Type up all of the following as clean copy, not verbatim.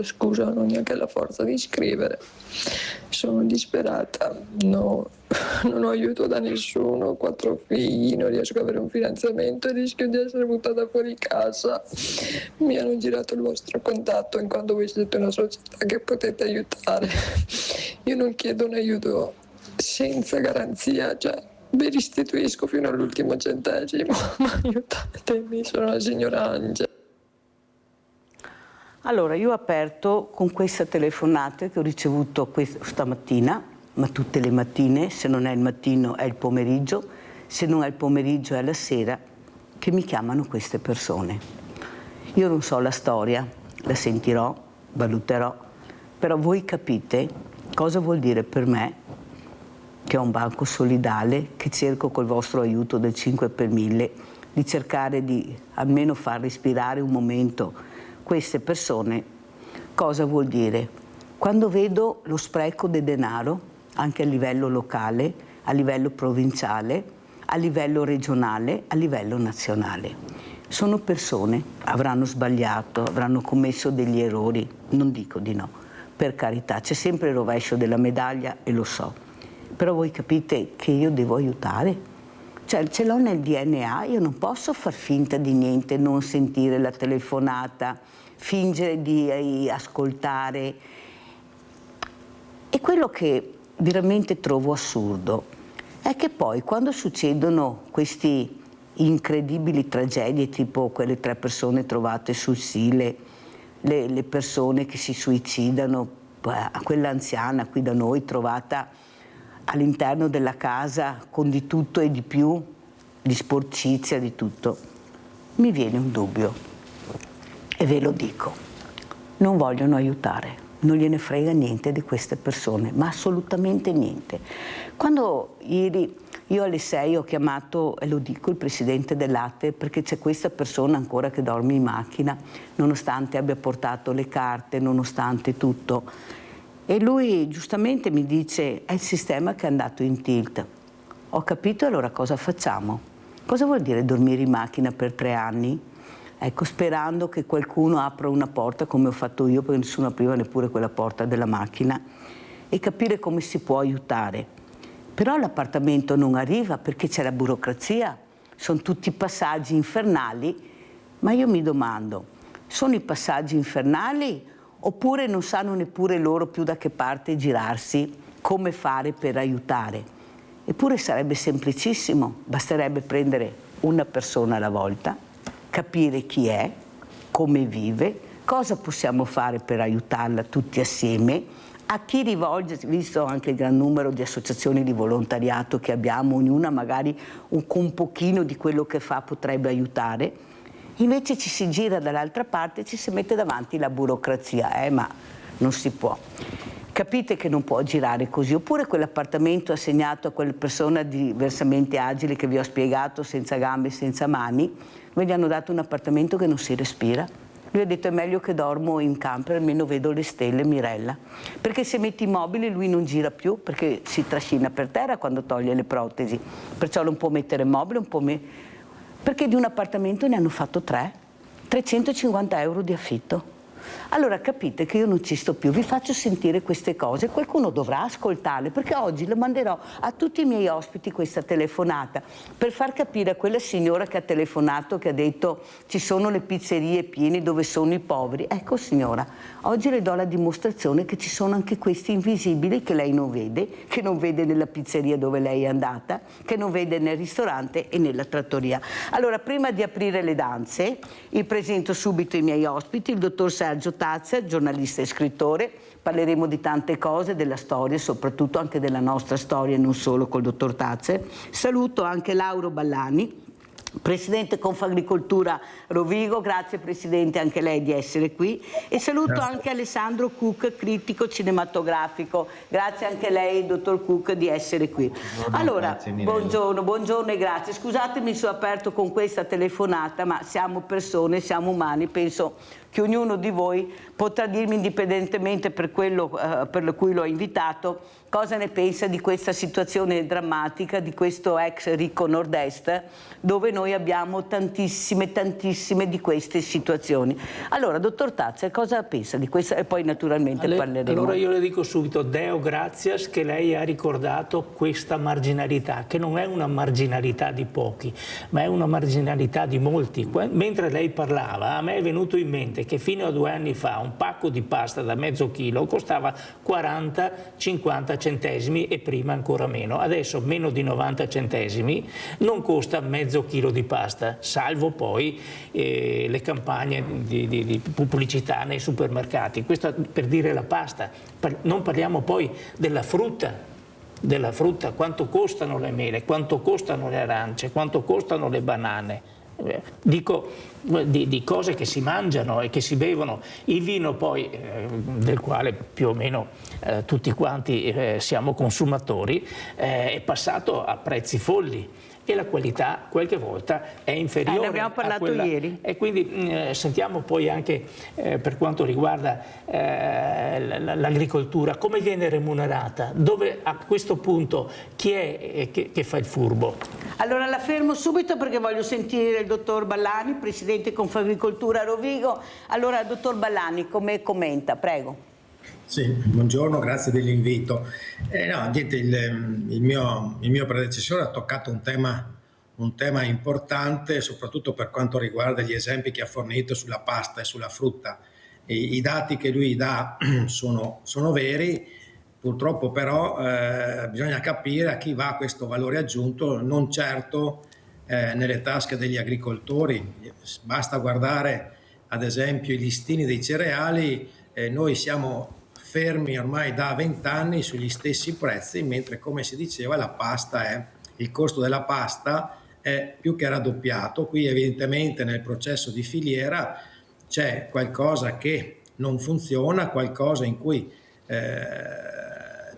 chiedo scusa, non ho neanche la forza di scrivere. Sono disperata, no, non ho aiuto da nessuno, ho 4 figli, non riesco ad avere un finanziamento e rischio di essere buttata fuori casa. Mi hanno girato il vostro contatto in quanto voi siete una società che potete aiutare. Io non chiedo un aiuto senza garanzia, cioè vi restituisco fino all'ultimo centesimo, ma aiutatemi, sono la signora Angela. Allora, io ho aperto con questa telefonata che ho ricevuto stamattina, ma tutte le mattine, se non è il mattino è il pomeriggio, se non è il pomeriggio è la sera, che mi chiamano queste persone. Io non so la storia, la sentirò, valuterò, però voi capite cosa vuol dire per me, che ho un banco solidale, che cerco col vostro aiuto del 5 per 1000 di cercare di almeno far respirare un momento queste persone. Cosa vuol dire? Quando vedo lo spreco del denaro, anche a livello locale, a livello provinciale, a livello regionale, a livello nazionale. Sono persone, avranno sbagliato, avranno commesso degli errori, non dico di no, per carità, c'è sempre il rovescio della medaglia e lo so. Però voi capite che io devo aiutare? Cioè, ce l'ho nel DNA, io non posso far finta di niente, non sentire la telefonata, fingere di ascoltare. E quello che veramente trovo assurdo è che poi quando succedono queste incredibili tragedie, tipo quelle 3 persone trovate sul Sile, le persone che si suicidano, quella anziana qui da noi trovata all'interno della casa con di tutto e di più, di sporcizia, di tutto, mi viene un dubbio e ve lo dico, non vogliono aiutare, non gliene frega niente di queste persone, ma assolutamente niente. Quando ieri io alle 6 ho chiamato, e lo dico, il presidente dell'ATE, perché c'è questa persona ancora che dorme in macchina, nonostante abbia portato le carte, nonostante tutto. E lui giustamente mi dice, è il sistema che è andato in tilt. Ho capito, allora cosa facciamo? Cosa vuol dire dormire in macchina per 3 anni? Ecco, sperando che qualcuno apra una porta come ho fatto io, perché nessuno apriva neppure quella porta della macchina, e capire come si può aiutare. Però l'appartamento non arriva perché c'è la burocrazia, sono tutti passaggi infernali, ma io mi domando, sono i passaggi infernali oppure non sanno neppure loro più da che parte girarsi, come fare per aiutare? Eppure sarebbe semplicissimo, basterebbe prendere una persona alla volta, capire chi è, come vive, cosa possiamo fare per aiutarla tutti assieme, a chi rivolgersi, visto anche il gran numero di associazioni di volontariato che abbiamo, ognuna magari con un pochino di quello che fa potrebbe aiutare. Invece ci si gira dall'altra parte e ci si mette davanti la burocrazia, ma non si può. Capite che non può girare così, oppure quell'appartamento assegnato a quella persona diversamente agile che vi ho spiegato, senza gambe, senza mani, noi gli hanno dato un appartamento che non si respira. Lui ha detto è meglio che dormo in camper, almeno vedo le stelle, Mirella. Perché se metti immobile lui non gira più, perché si trascina per terra quando toglie le protesi, perciò non può mettere mobile, un po' perché di un appartamento ne hanno fatto 3, 350 euro di affitto. Allora capite che io non ci sto più, vi faccio sentire queste cose, qualcuno dovrà ascoltarle, perché oggi le manderò a tutti i miei ospiti questa telefonata per far capire a quella signora che ha telefonato, che ha detto ci sono le pizzerie piene dove sono i poveri. Ecco signora, oggi le do la dimostrazione che ci sono anche questi invisibili che lei non vede, che non vede nella pizzeria dove lei è andata, che non vede nel ristorante e nella trattoria. Allora, prima di aprire le danze, vi presento subito i miei ospiti, il dottor Sergio Tazza, giornalista e scrittore. Parleremo di tante cose, della storia, soprattutto anche della nostra storia, non solo col dottor Tazza. Saluto anche Lauro Ballani, Presidente Confagricoltura Rovigo, grazie Presidente anche lei di essere qui, e saluto anche Alessandro Cook, critico cinematografico, grazie anche lei dottor Cook di essere qui. Allora, buongiorno e grazie, scusatemi se ho aperto con questa telefonata, ma siamo persone, siamo umani, penso che ognuno di voi potrà dirmi indipendentemente per quello per cui l'ho invitato, cosa ne pensa di questa situazione drammatica, di questo ex ricco nord-est, dove noi abbiamo tantissime di queste situazioni. Allora, dottor Tazzer, cosa pensa di questa? E poi naturalmente parleremo. Allora io le dico subito, Deo gratias, che lei ha ricordato questa marginalità, che non è una marginalità di pochi, ma è una marginalità di molti. Mentre lei parlava, a me è venuto in mente che fino a 2 anni fa un pacco di pasta da mezzo chilo costava 40-50 centesimi e prima ancora meno. Adesso meno di 90 centesimi non costa mezzo chilo di pasta, salvo poi le campagne di pubblicità nei supermercati. Questo per dire la pasta. Non parliamo poi della frutta, quanto costano le mele, quanto costano le arance, quanto costano le banane. Dico di cose che si mangiano e che si bevono. Il vino poi, del quale più o meno tutti quanti siamo consumatori, è passato a prezzi folli e la qualità qualche volta è inferiore. Ne abbiamo parlato ieri. E quindi sentiamo poi anche per quanto riguarda l'agricoltura, come viene remunerata, dove a questo punto chi è che fa il furbo? Allora la fermo subito perché voglio sentire il dottor Ballani, presidente Confagricoltura Rovigo. Allora, dottor Ballani, come commenta? Prego. Sì, buongiorno, grazie dell'invito. No, niente, il mio predecessore ha toccato un tema importante, soprattutto per quanto riguarda gli esempi che ha fornito sulla pasta e sulla frutta. I dati che lui dà sono veri, purtroppo però bisogna capire a chi va questo valore aggiunto, non certo nelle tasche degli agricoltori. Basta guardare ad esempio i listini dei cereali, noi siamo fermi ormai da 20 anni sugli stessi prezzi, mentre come si diceva il costo della pasta è più che raddoppiato. Qui evidentemente nel processo di filiera c'è qualcosa che non funziona, qualcosa in cui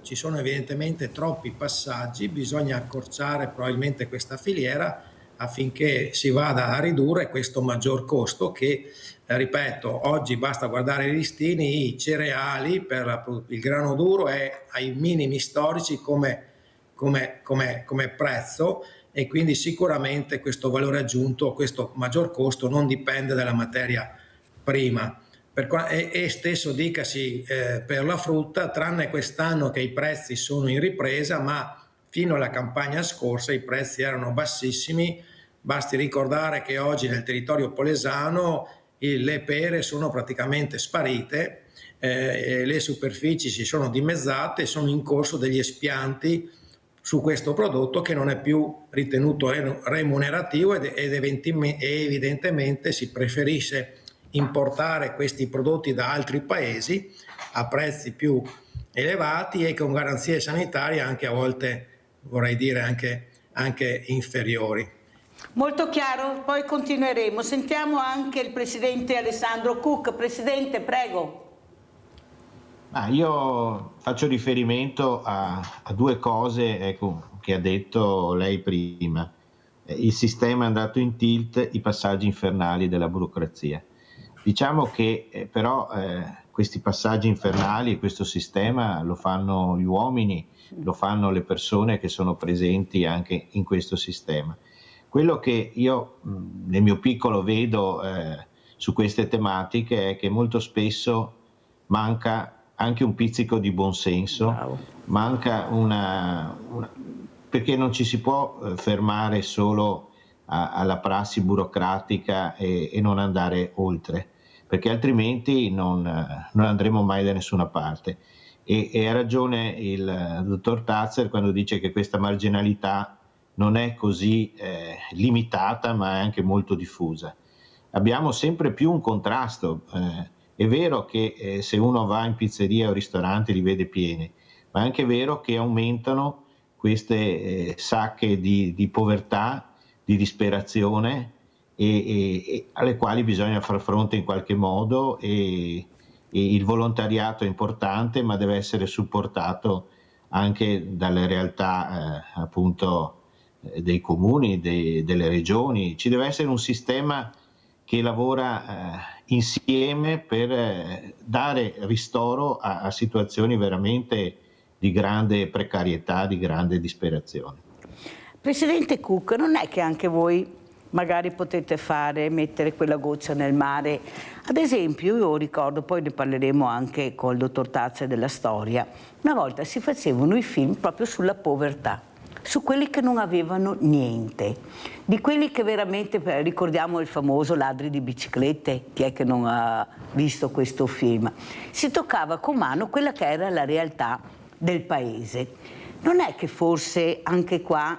ci sono evidentemente troppi passaggi, bisogna accorciare probabilmente questa filiera affinché si vada a ridurre questo maggior costo che, ripeto, oggi basta guardare i listini, i cereali per il grano duro è ai minimi storici come prezzo, e quindi sicuramente questo valore aggiunto, questo maggior costo non dipende dalla materia prima. E stesso dicasi per la frutta, tranne quest'anno che i prezzi sono in ripresa, ma fino alla campagna scorsa i prezzi erano bassissimi. Basti ricordare che oggi nel territorio polesano le pere sono praticamente sparite, le superfici si sono dimezzate, sono in corso degli espianti su questo prodotto che non è più ritenuto remunerativo ed evidentemente si preferisce importare questi prodotti da altri paesi a prezzi più elevati e con garanzie sanitarie anche a volte, vorrei dire, anche inferiori. Molto chiaro, poi continueremo. Sentiamo anche il presidente Alessandro Cucca. Presidente, prego. Io faccio riferimento a 2 cose, ecco, che ha detto lei prima. Il sistema è andato in tilt, i passaggi infernali della burocrazia. Diciamo che però questi passaggi infernali, questo sistema lo fanno gli uomini, lo fanno le persone che sono presenti anche in questo sistema. Quello che io nel mio piccolo vedo su queste tematiche è che molto spesso manca anche un pizzico di buonsenso, wow. Manca perché non ci si può fermare solo alla prassi burocratica e non andare oltre, perché altrimenti non andremo mai da nessuna parte. E ha ragione il dottor Tazzer quando dice che questa marginalità non è così limitata, ma è anche molto diffusa. Abbiamo sempre più un contrasto. È vero che se uno va in pizzeria o ristorante li vede pieni, ma è anche vero che aumentano queste sacche di povertà, di disperazione e alle quali bisogna far fronte in qualche modo, e il volontariato è importante, ma deve essere supportato anche dalle realtà appunto dei comuni, delle regioni. Ci deve essere un sistema che lavora insieme per dare ristoro a situazioni veramente grande precarietà, di grande disperazione. Presidente Cucca, non è che anche voi magari potete mettere quella goccia nel mare? Ad esempio, io ricordo, poi ne parleremo anche col dottor Tazza della storia, una volta si facevano i film proprio sulla povertà, su quelli che non avevano niente, di quelli che veramente, ricordiamo il famoso Ladri di biciclette, chi è che non ha visto questo film? Si toccava con mano quella che era la realtà del paese. Non è che forse anche qua,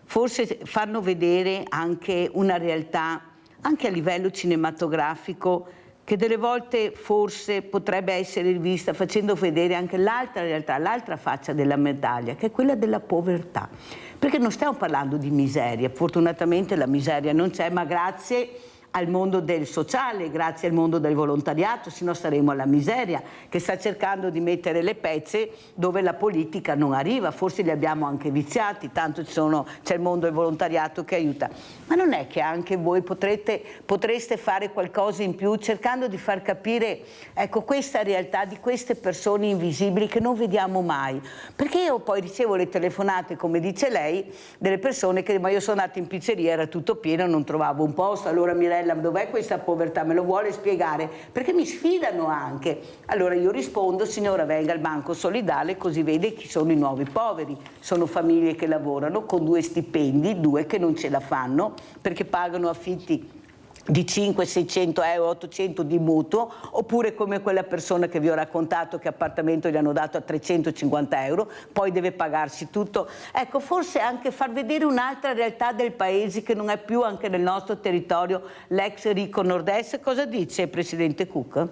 forse fanno vedere anche una realtà, anche a livello cinematografico, che delle volte forse potrebbe essere vista facendo vedere anche l'altra realtà, l'altra faccia della medaglia, che è quella della povertà. Perché non stiamo parlando di miseria, fortunatamente la miseria non c'è, ma grazie al mondo del sociale, grazie al mondo del volontariato, se no staremo alla miseria, che sta cercando di mettere le pezze dove la politica non arriva, forse li abbiamo anche viziati, tanto c'è il mondo del volontariato che aiuta. Ma non è che anche voi potreste fare qualcosa in più cercando di far capire, ecco, questa realtà di queste persone invisibili che non vediamo mai? Perché io poi ricevo le telefonate, come dice lei, delle persone che ma io sono andata in pizzeria, era tutto pieno, non trovavo un posto, allora Mirella, dov'è questa povertà? Me lo vuole spiegare? Perché mi sfidano anche. Allora io rispondo, signora, venga al Banco Solidale così vede chi sono i nuovi poveri. Sono famiglie che lavorano con 2 stipendi, 2 che non ce la fanno perché pagano affitti di 500, 600 euro, 800 di mutuo, oppure come quella persona che vi ho raccontato che appartamento gli hanno dato a 350 euro, poi deve pagarsi tutto. Ecco, forse anche far vedere un'altra realtà del paese che non è più anche nel nostro territorio l'ex ricco nord-est. Cosa dice Presidente Cucca?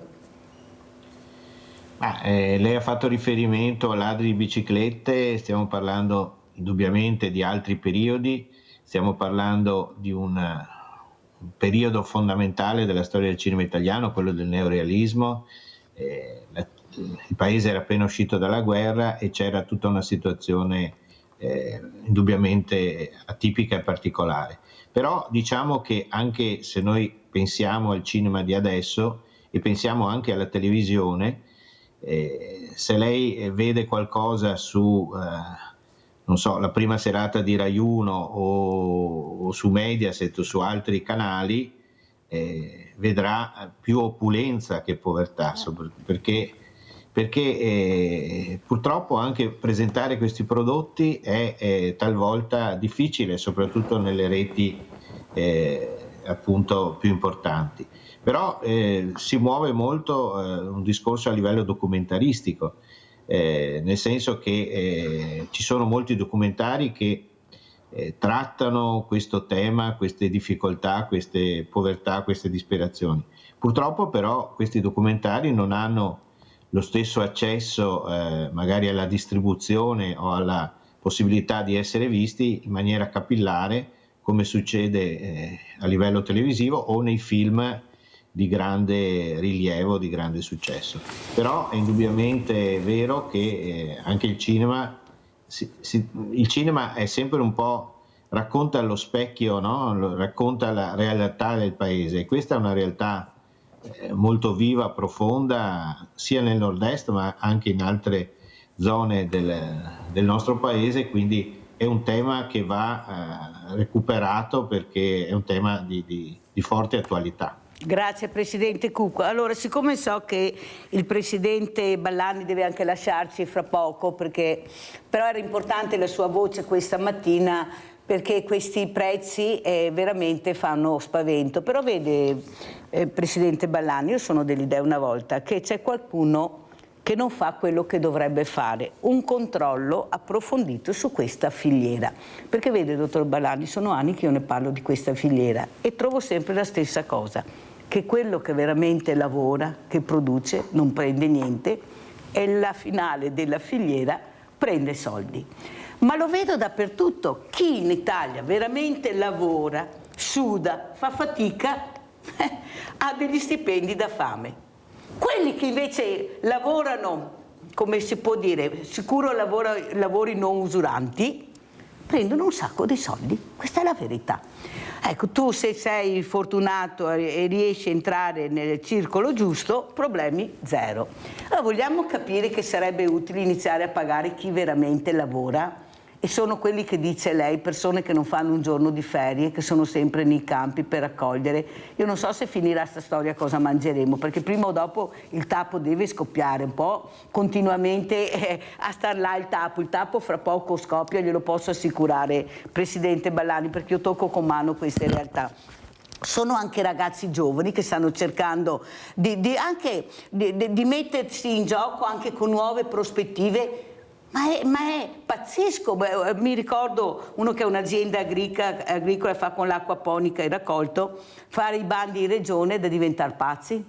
Lei ha fatto riferimento a ladri di biciclette, stiamo parlando indubbiamente di altri periodi, stiamo parlando di un periodo fondamentale della storia del cinema italiano, quello del neorealismo. Il paese era appena uscito dalla guerra e c'era tutta una situazione indubbiamente atipica e particolare. Però diciamo che anche se noi pensiamo al cinema di adesso e pensiamo anche alla televisione, se lei vede qualcosa su non so, la prima serata di Rai 1 o su Mediaset o su altri canali, vedrà più opulenza che povertà, perché purtroppo anche presentare questi prodotti è talvolta difficile, soprattutto nelle reti appunto più importanti. Però si muove molto un discorso a livello documentaristico, nel senso che ci sono molti documentari che trattano questo tema, queste difficoltà, queste povertà, queste disperazioni. Purtroppo però questi documentari non hanno lo stesso accesso magari alla distribuzione o alla possibilità di essere visti in maniera capillare come succede a livello televisivo o nei film di grande rilievo, di grande successo. Però è indubbiamente vero che anche il cinema è sempre un po', racconta allo specchio, no? Racconta la realtà del paese, e questa è una realtà molto viva, profonda, sia nel nord-est ma anche in altre zone del nostro paese, quindi è un tema che va recuperato perché è un tema di forte attualità. Grazie Presidente Cucca. Allora, siccome so che il Presidente Ballani deve anche lasciarci fra poco, però era importante la sua voce questa mattina, perché questi prezzi veramente fanno spavento. Però vede, Presidente Ballani, io sono dell'idea una volta che c'è qualcuno che non fa quello che dovrebbe fare, un controllo approfondito su questa filiera. Perché vede, dottor Ballani, sono anni che io ne parlo di questa filiera e trovo sempre la stessa cosa, che quello che veramente lavora, che produce, non prende niente, e la finale della filiera prende soldi. Ma lo vedo dappertutto, chi in Italia veramente lavora, suda, fa fatica, ha degli stipendi da fame. Quelli che invece lavorano, come si può dire, sicuro lavori non usuranti, prendono un sacco di soldi, questa è la verità. Ecco, tu se sei fortunato e riesci a entrare nel circolo giusto, problemi zero. Allora vogliamo capire che sarebbe utile iniziare a pagare chi veramente lavora, e sono quelli che dice lei, persone che non fanno un giorno di ferie, che sono sempre nei campi per raccogliere. Io non so se finirà sta storia cosa mangeremo, perché prima o dopo il tappo deve scoppiare un po' continuamente a star là il tappo fra poco scoppia, glielo posso assicurare, Presidente Ballani, perché io tocco con mano queste realtà. Sono anche ragazzi giovani che stanno cercando di mettersi in gioco anche con nuove prospettive. Ma è pazzesco. Mi ricordo uno che ha un'azienda agricola e fa con l'acquaponica il raccolto, fare i bandi in regione da diventare pazzi.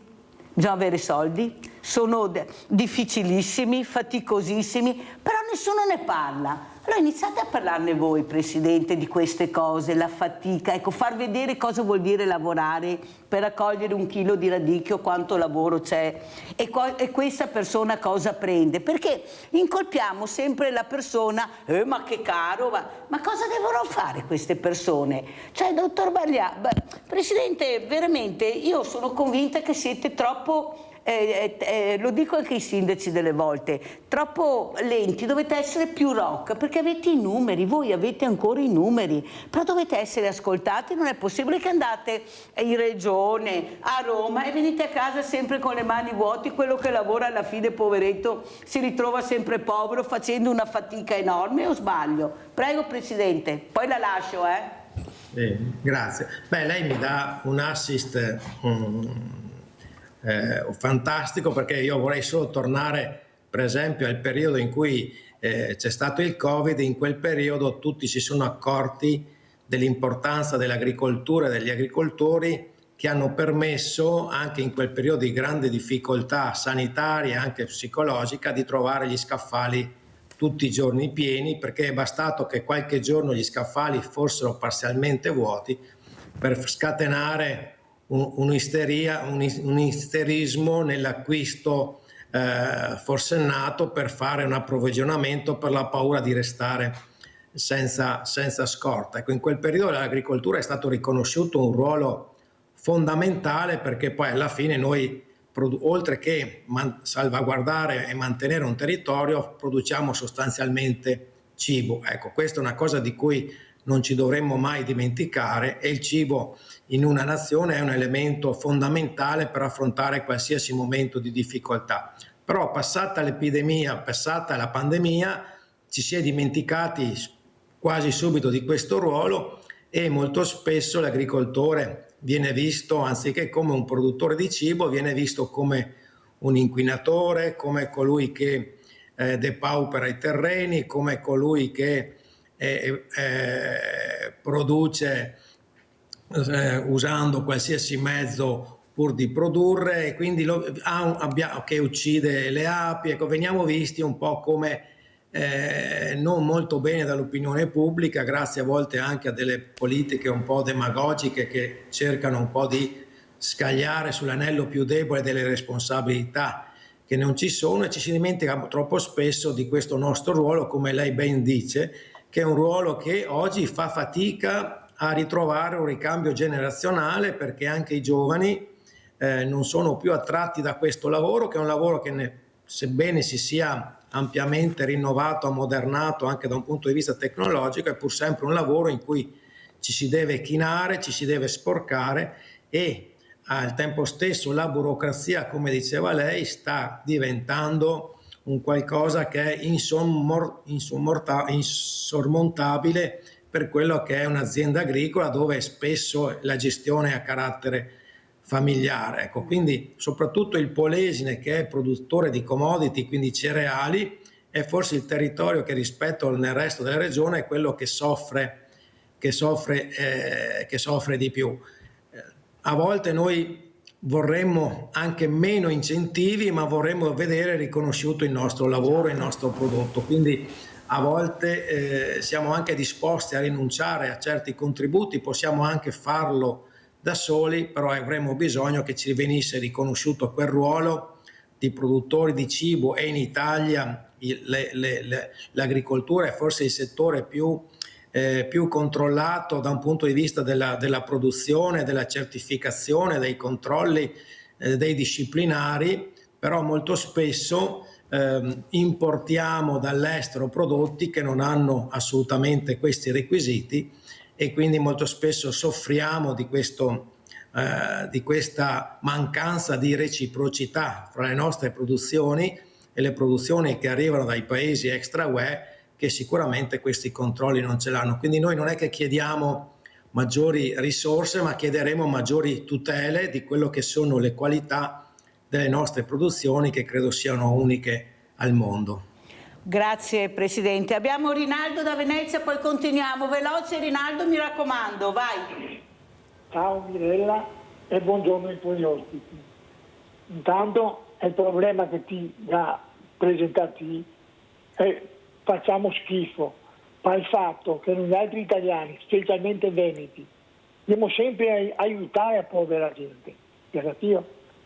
Bisogna avere soldi, sono difficilissimi, faticosissimi, però nessuno ne parla. Allora iniziate a parlarne voi, Presidente, di queste cose, la fatica, ecco, far vedere cosa vuol dire lavorare per raccogliere 1 chilo di radicchio, quanto lavoro c'è e questa persona cosa prende, perché incolpiamo sempre la persona, ma che caro, ma cosa devono fare queste persone? Cioè, dottor Baglia, Presidente, veramente io sono convinta che siete troppo... lo dico anche ai sindaci delle volte, troppo lenti, dovete essere più rock, perché avete i numeri, voi avete ancora i numeri, però dovete essere ascoltati. Non è possibile che andate in regione, a Roma, e venite a casa sempre con le mani vuote. Quello che lavora alla fine, poveretto, si ritrova sempre povero facendo una fatica enorme, o sbaglio? Prego, Presidente, poi la lascio. Grazie. Lei mi dà un assist fantastico, perché io vorrei solo tornare per esempio al periodo in cui c'è stato il Covid. In quel periodo tutti si sono accorti dell'importanza dell'agricoltura e degli agricoltori, che hanno permesso anche in quel periodo di grande difficoltà sanitaria e anche psicologica di trovare gli scaffali tutti i giorni pieni, perché è bastato che qualche giorno gli scaffali fossero parzialmente vuoti per scatenare un isterismo nell'acquisto forsennato per fare un approvvigionamento, per la paura di restare senza scorta. Ecco, in quel periodo l'agricoltura è stato riconosciuto un ruolo fondamentale, perché poi alla fine noi, oltre che salvaguardare e mantenere un territorio, produciamo sostanzialmente cibo. Ecco, questa è una cosa di cui non ci dovremmo mai dimenticare, e il cibo in una nazione è un elemento fondamentale per affrontare qualsiasi momento di difficoltà. Però passata l'epidemia, passata la pandemia, ci si è dimenticati quasi subito di questo ruolo, e molto spesso l'agricoltore viene visto, anziché come un produttore di cibo, viene visto come un inquinatore, come colui che depaupera i terreni, come colui che produce usando qualsiasi mezzo pur di produrre, e quindi che uccide le api. Ecco, veniamo visti un po' come non molto bene dall'opinione pubblica, grazie a volte anche a delle politiche un po' demagogiche che cercano un po' di scagliare sull'anello più debole delle responsabilità che non ci sono, e ci si dimentica troppo spesso di questo nostro ruolo, come lei ben dice, che è un ruolo che oggi fa fatica a ritrovare un ricambio generazionale, perché anche i giovani non sono più attratti da questo lavoro, che è un lavoro che, sebbene si sia ampiamente rinnovato, ammodernato anche da un punto di vista tecnologico, è pur sempre un lavoro in cui ci si deve chinare, ci si deve sporcare, e al tempo stesso la burocrazia, come diceva lei, sta diventando un qualcosa che è insormontabile per quello che è un'azienda agricola, dove spesso la gestione è a carattere familiare. Ecco, quindi soprattutto il Polesine, che è produttore di commodity, quindi cereali, è forse il territorio che rispetto al resto della regione è quello che soffre di più. A volte noi vorremmo anche meno incentivi, ma vorremmo vedere riconosciuto il nostro lavoro, il nostro prodotto. Quindi a volte siamo anche disposti a rinunciare a certi contributi, possiamo anche farlo da soli, però avremmo bisogno che ci venisse riconosciuto quel ruolo di produttori di cibo, e in Italia l'agricoltura è forse il settore più più controllato da un punto di vista della produzione, della certificazione, dei controlli, dei disciplinari, però molto spesso importiamo dall'estero prodotti che non hanno assolutamente questi requisiti e quindi molto spesso soffriamo di questa mancanza di reciprocità fra le nostre produzioni e le produzioni che arrivano dai paesi extra UE, che sicuramente questi controlli non ce l'hanno. Quindi noi non è che chiediamo maggiori risorse, ma chiederemo maggiori tutele di quello che sono le qualità delle nostre produzioni, che credo siano uniche al mondo. Grazie Presidente. Abbiamo Rinaldo da Venezia, poi continuiamo. Veloce Rinaldo, mi raccomando, vai. Ciao Mirella e buongiorno ai tuoi ospiti. Intanto il problema che ti ha presentato è facciamo schifo, ma il fatto che noi altri italiani, specialmente veneti, dobbiamo sempre aiutare la povera gente.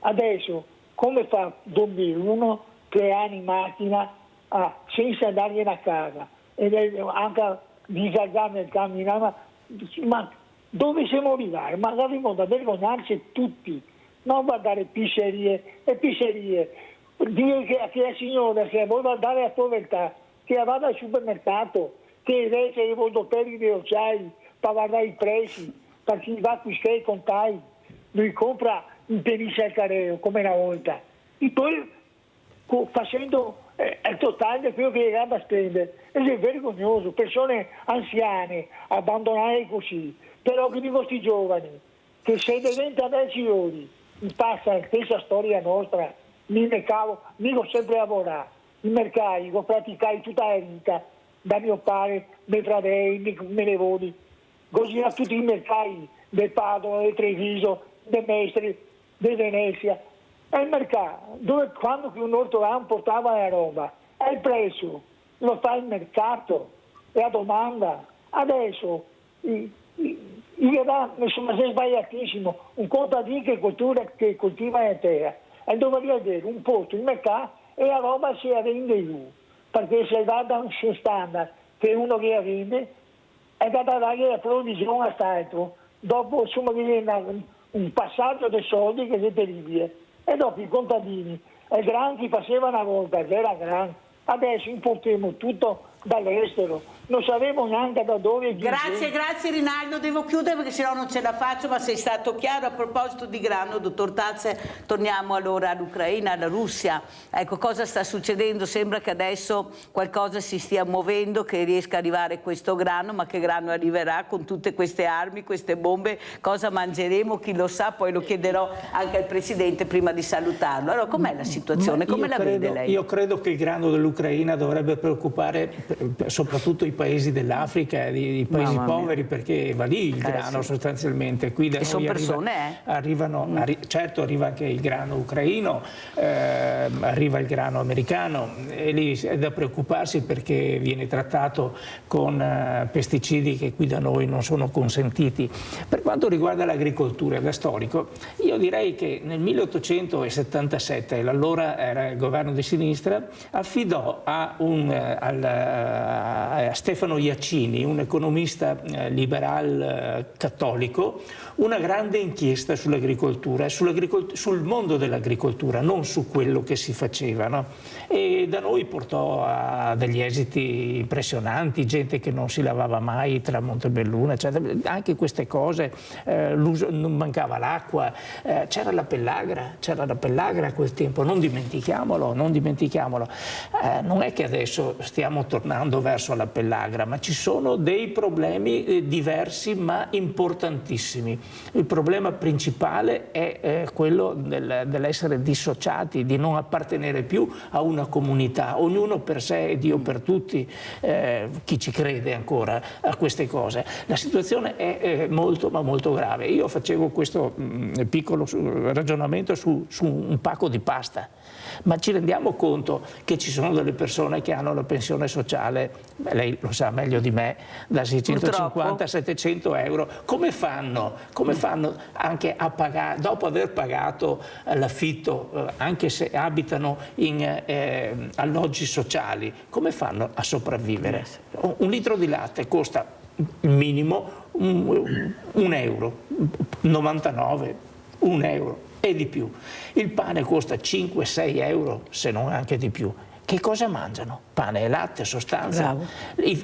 Adesso come fa a dormire uno 3 anni in macchina senza andargliene a casa e anche disagare nel camminare, ma dove siamo arrivati? Ma avremmo da vergognarci tutti, non guardare pizzerie e pizzerie, dire che la signora che vuole guardare la povertà, che vada al supermercato, che invece i volontari dei occhiali per guardare i prezzi, per chi va a acquistare i contai, lui compra in penisce al carreo come una volta, e poi facendo il totale di quello che gli a spendere. Ed è vergognoso, persone anziane abbandonate così, però che di questi giovani che se diventa 10 ore passa questa storia nostra, mi ho sempre lavorato in mercati, ho praticato tutta la vita da mio padre, dei Tradei, me ne voli, così a tutti i mercati del Padova, del Treviso, dei Mestre, di Venezia. È il mercato dove quando un ortolano portava la roba, è il prezzo, lo fa il mercato, è la domanda. Adesso insomma, sei sbagliatissimo, un contadino che coltiva la terra e dovrebbe avere un posto in mercato e la roba si rende giù, perché se va da un standard che uno che la vende è da dare la provvisione a quest'altro, dopo insomma viene un passaggio dei soldi che è terribile. E dopo i contadini, il gran che faceva una volta, era gran, adesso importiamo tutto dall'estero, non sapevamo neanche da dove. Grazie Rinaldo, devo chiudere perché sennò non ce la faccio, ma sei stato chiaro. A proposito di grano, dottor Tazze, torniamo allora all'Ucraina, alla Russia. Ecco, cosa sta succedendo? Sembra che adesso qualcosa si stia muovendo, che riesca a arrivare questo grano, ma che grano arriverà con tutte queste armi, queste bombe? Cosa mangeremo? Chi lo sa? Poi lo chiederò anche al Presidente prima di salutarlo. Allora, com'è la situazione? Come la vede lei? Io credo che il grano dell'Ucraina dovrebbe preoccupare soprattutto i paesi dell'Africa, i paesi poveri, perché va lì il grano sostanzialmente. Qui da noi sono persone, certo arriva anche il grano ucraino, arriva il grano americano e lì è da preoccuparsi perché viene trattato con pesticidi che qui da noi non sono consentiti. Per quanto riguarda l'agricoltura, da storico, io direi che nel 1877, l'allora era il governo di sinistra, affidò a Stefano Iacini, un economista liberal cattolico, una grande inchiesta sull'agricoltura, sul mondo dell'agricoltura, non su quello che si faceva, no? E da noi portò a degli esiti impressionanti, gente che non si lavava mai tra Montebelluna, eccetera. Anche queste cose, non mancava l'acqua, c'era la pellagra a quel tempo, non dimentichiamolo. Non è che adesso stiamo tornando verso la pellagra, ma ci sono dei problemi diversi ma importantissimi. Il problema principale è quello dell'essere dissociati, di non appartenere più a una comunità, ognuno per sé e Dio per tutti, chi ci crede ancora a queste cose. La situazione è molto ma molto grave. Io facevo questo piccolo ragionamento su un pacco di pasta, ma ci rendiamo conto che ci sono delle persone che hanno la pensione sociale, lei lo sa meglio di me, da 650 a 700 euro. Come fanno anche a pagare, dopo aver pagato l'affitto, anche se abitano in alloggi sociali, come fanno a sopravvivere? Un litro di latte costa minimo un euro, 99, un euro e di più. Il pane costa 5-6 euro, se non anche di più. Che cosa mangiano? Pane e latte, sostanza.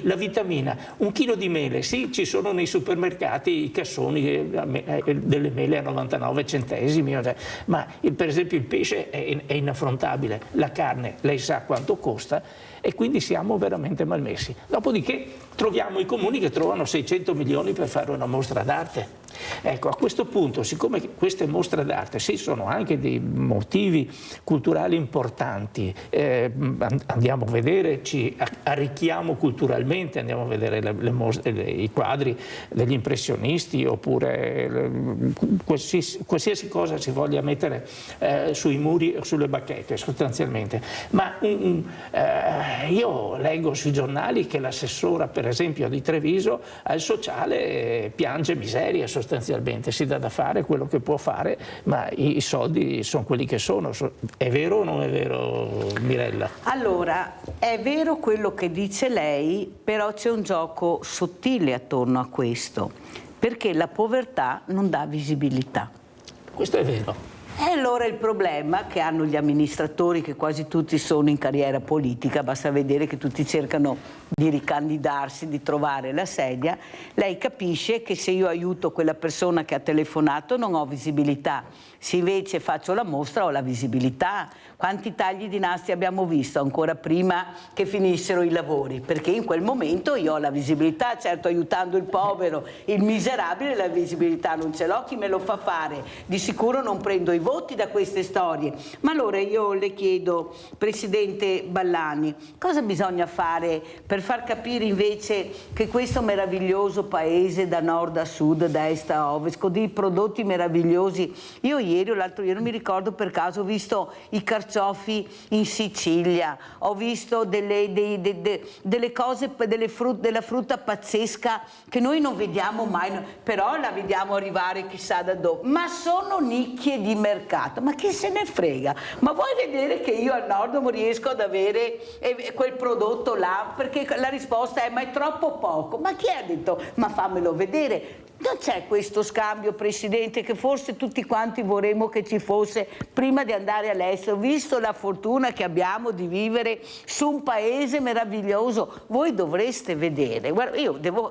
La vitamina, un chilo di mele, sì, ci sono nei supermercati i cassoni delle mele a 99 centesimi, ma per esempio il pesce è inaffrontabile, la carne lei sa quanto costa e quindi siamo veramente malmessi. Dopodiché troviamo i comuni che trovano 600 milioni per fare una mostra d'arte. Ecco, a questo punto, siccome queste mostre d'arte sì sono anche dei motivi culturali importanti, andiamo a vedere, ci arricchiamo culturalmente, andiamo a vedere i quadri degli impressionisti oppure qualsiasi cosa si voglia mettere sui muri o sulle bacchette sostanzialmente. Ma io leggo sui giornali che l'assessora per esempio di Treviso al sociale piange miseria sostanzialmente, si dà da fare quello che può fare, ma i soldi sono quelli che sono. È vero o non è vero, Mirella? Allora, è vero quello che dice lei, però c'è un gioco sottile attorno a questo, perché la povertà non dà visibilità. Questo è vero. E allora il problema che hanno gli amministratori, che quasi tutti sono in carriera politica, basta vedere che tutti cercano di ricandidarsi, di trovare la sedia, lei capisce che se io aiuto quella persona che ha telefonato non ho visibilità, se invece faccio la mostra ho la visibilità. Quanti tagli di nastri abbiamo visto ancora prima che finissero i lavori? Perché in quel momento io ho la visibilità, certo aiutando il povero, il miserabile, la visibilità non ce l'ho, chi me lo fa fare? Di sicuro non prendo i voti da queste storie. Ma allora io le chiedo, Presidente Ballani, cosa bisogna fare per far capire invece che questo meraviglioso paese da nord a sud, da est a ovest, con dei prodotti meravigliosi. Io ieri o l'altro ieri, non mi ricordo per caso, ho visto i carciofi in Sicilia, ho visto delle cose, della frutta pazzesca che noi non vediamo mai, però la vediamo arrivare chissà da dove. Ma sono nicchie di mercato, ma chi se ne frega? Ma vuoi vedere che io al nord non riesco ad avere quel prodotto là? Perché la risposta è: ma è troppo poco. Ma chi ha detto? Ma fammelo vedere. Non c'è questo scambio, Presidente, che forse tutti quanti vorremmo che ci fosse prima di andare all'estero, visto la fortuna che abbiamo di vivere su un paese meraviglioso. Voi dovreste vedere, guarda,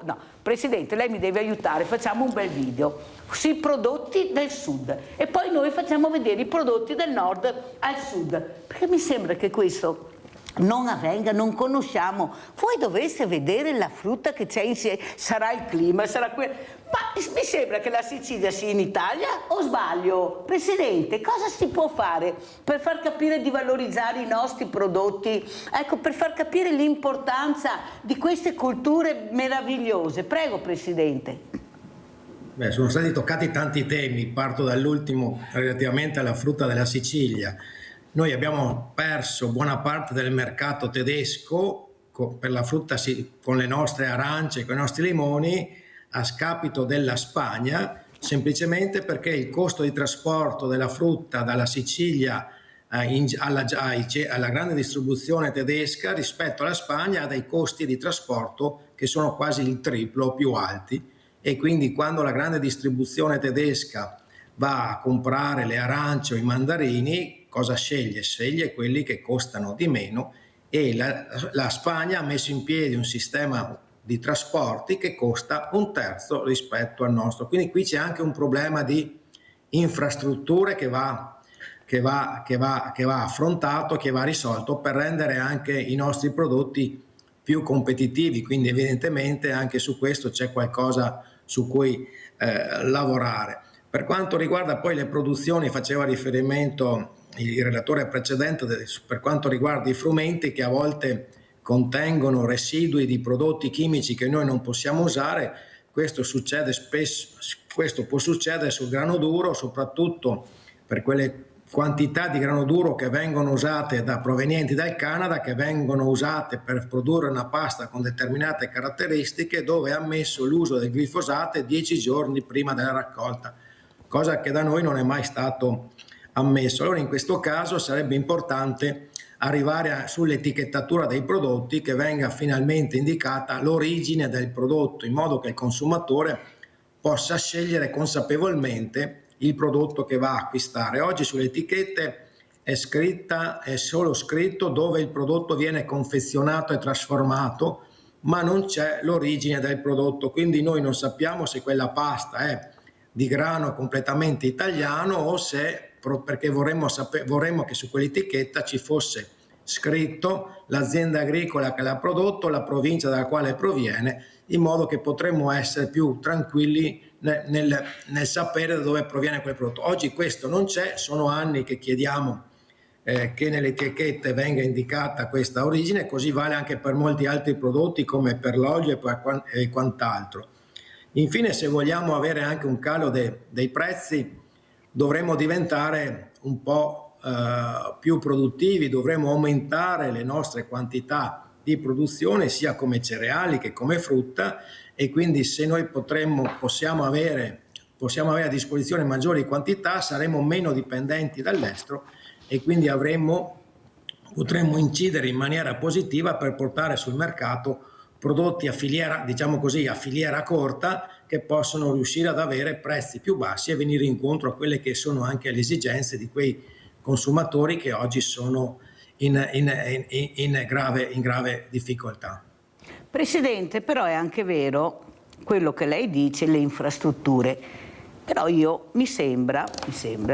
no, Presidente, lei mi deve aiutare, facciamo un bel video sui prodotti del sud e poi noi facciamo vedere i prodotti del nord al sud, perché mi sembra che questo non avvenga, non conosciamo. Voi dovreste vedere la frutta che c'è insieme, sarà il clima, sarà quello. Ma mi sembra che la Sicilia sia in Italia, o sbaglio? Presidente, cosa si può fare per far capire di valorizzare i nostri prodotti? Ecco, per far capire l'importanza di queste culture meravigliose. Prego, Presidente. Beh, sono stati toccati tanti temi, parto dall'ultimo relativamente alla frutta della Sicilia. Noi abbiamo perso buona parte del mercato tedesco per la frutta con le nostre arance, con i nostri limoni, a scapito della Spagna, semplicemente perché il costo di trasporto della frutta dalla Sicilia alla grande distribuzione tedesca rispetto alla Spagna ha dei costi di trasporto che sono quasi il triplo più alti, e quindi quando la grande distribuzione tedesca va a comprare le arance o i mandarini, cosa sceglie? Sceglie quelli che costano di meno, e la Spagna ha messo in piedi un sistema di trasporti che costa un terzo rispetto al nostro. Quindi qui c'è anche un problema di infrastrutture che va affrontato, che va risolto per rendere anche i nostri prodotti più competitivi. Quindi evidentemente anche su questo c'è qualcosa su cui lavorare. Per quanto riguarda poi le produzioni, faceva riferimento il relatore precedente per quanto riguarda i frumenti, che a volte contengono residui di prodotti chimici che noi non possiamo usare. Questo succede spesso, questo può succedere sul grano duro, soprattutto per quelle quantità di grano duro che vengono usate provenienti dal Canada, che vengono usate per produrre una pasta con determinate caratteristiche, dove è ammesso l'uso del glifosato 10 giorni prima della raccolta, cosa che da noi non è mai stato ammesso. Allora in questo caso sarebbe importante arrivare sull'etichettatura dei prodotti che venga finalmente indicata l'origine del prodotto, in modo che il consumatore possa scegliere consapevolmente il prodotto che va a acquistare. Oggi sulle etichette è solo scritto dove il prodotto viene confezionato e trasformato, ma non c'è l'origine del prodotto, quindi noi non sappiamo se quella pasta è di grano completamente italiano o se, perché vorremmo che su quell'etichetta ci fosse scritto l'azienda agricola che l'ha prodotto, la provincia dalla quale proviene, in modo che potremmo essere più tranquilli nel sapere da dove proviene quel prodotto. Oggi questo non c'è, sono anni che chiediamo che nelle etichette venga indicata questa origine, così vale anche per molti altri prodotti come per l'olio e quant'altro. Infine, se vogliamo avere anche un calo dei prezzi, dovremo diventare un po' più produttivi, dovremo aumentare le nostre quantità di produzione sia come cereali che come frutta, e quindi se noi possiamo avere a disposizione maggiori quantità, saremo meno dipendenti dall'estero e quindi potremmo incidere in maniera positiva per portare sul mercato prodotti a filiera, diciamo così, a filiera corta, che possono riuscire ad avere prezzi più bassi e venire incontro a quelle che sono anche le esigenze di quei consumatori che oggi sono in grave difficoltà. Presidente, però è anche vero quello che lei dice, le infrastrutture. Però mi sembra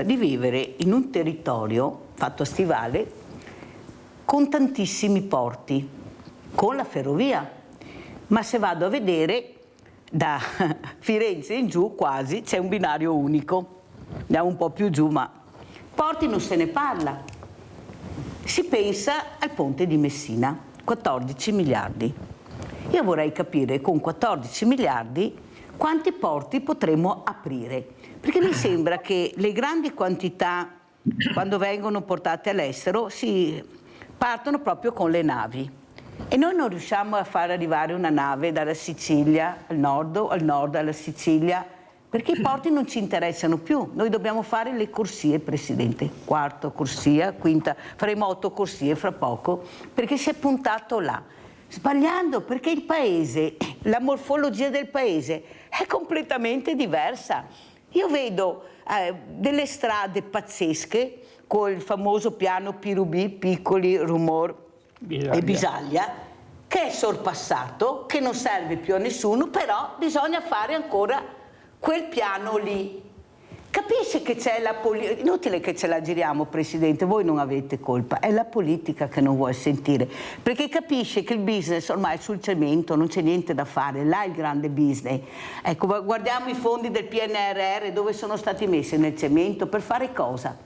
di vivere in un territorio fatto a stivale con tantissimi porti, con la ferrovia. Ma se vado a vedere, da Firenze in giù quasi c'è un binario unico. Andiamo un po' più giù, ma porti non se ne parla. Si pensa al ponte di Messina, 14 miliardi. Io vorrei capire con 14 miliardi quanti porti potremo aprire, perché mi sembra che le grandi quantità, quando vengono portate all'estero, partono proprio con le navi e noi non riusciamo a far arrivare una nave dalla Sicilia al nord alla Sicilia, perché i porti non ci interessano più. Noi dobbiamo fare le corsie, Presidente, quarta corsia, quinta, faremo 8 corsie fra poco, perché si è puntato là. Sbagliando, perché il paese, la morfologia del paese è completamente diversa. Io vedo delle strade pazzesche con il famoso piano Pirubì, Piccoli, Rumor e Bisaglia, che è sorpassato, che non serve più a nessuno, però bisogna fare ancora quel piano lì. Capisce che c'è la politica, inutile che ce la giriamo, Presidente, voi non avete colpa, è la politica che non vuole sentire, perché capisce che il business ormai sul cemento non c'è niente da fare, là è il grande business. Ecco, guardiamo i fondi del PNRR, dove sono stati messi nel cemento, per fare cosa?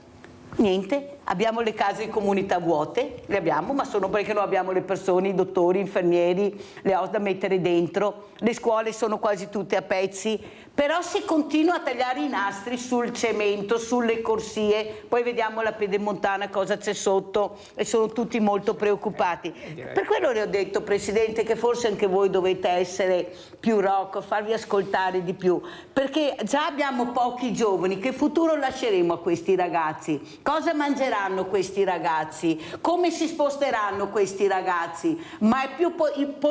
Niente. Abbiamo le case di comunità vuote, le abbiamo, ma sono perché non abbiamo le persone, i dottori, infermieri, le ho da mettere dentro, le scuole sono quasi tutte a pezzi, però si continua a tagliare i nastri sul cemento, sulle corsie, poi vediamo la Pedemontana cosa c'è sotto e sono tutti molto preoccupati. Per quello le ho detto, Presidente, che forse anche voi dovete essere più rock, farvi ascoltare di più, perché già abbiamo pochi giovani, che futuro lasceremo a questi ragazzi? Cosa mangeranno questi ragazzi? Come si sposteranno questi ragazzi? Ma è più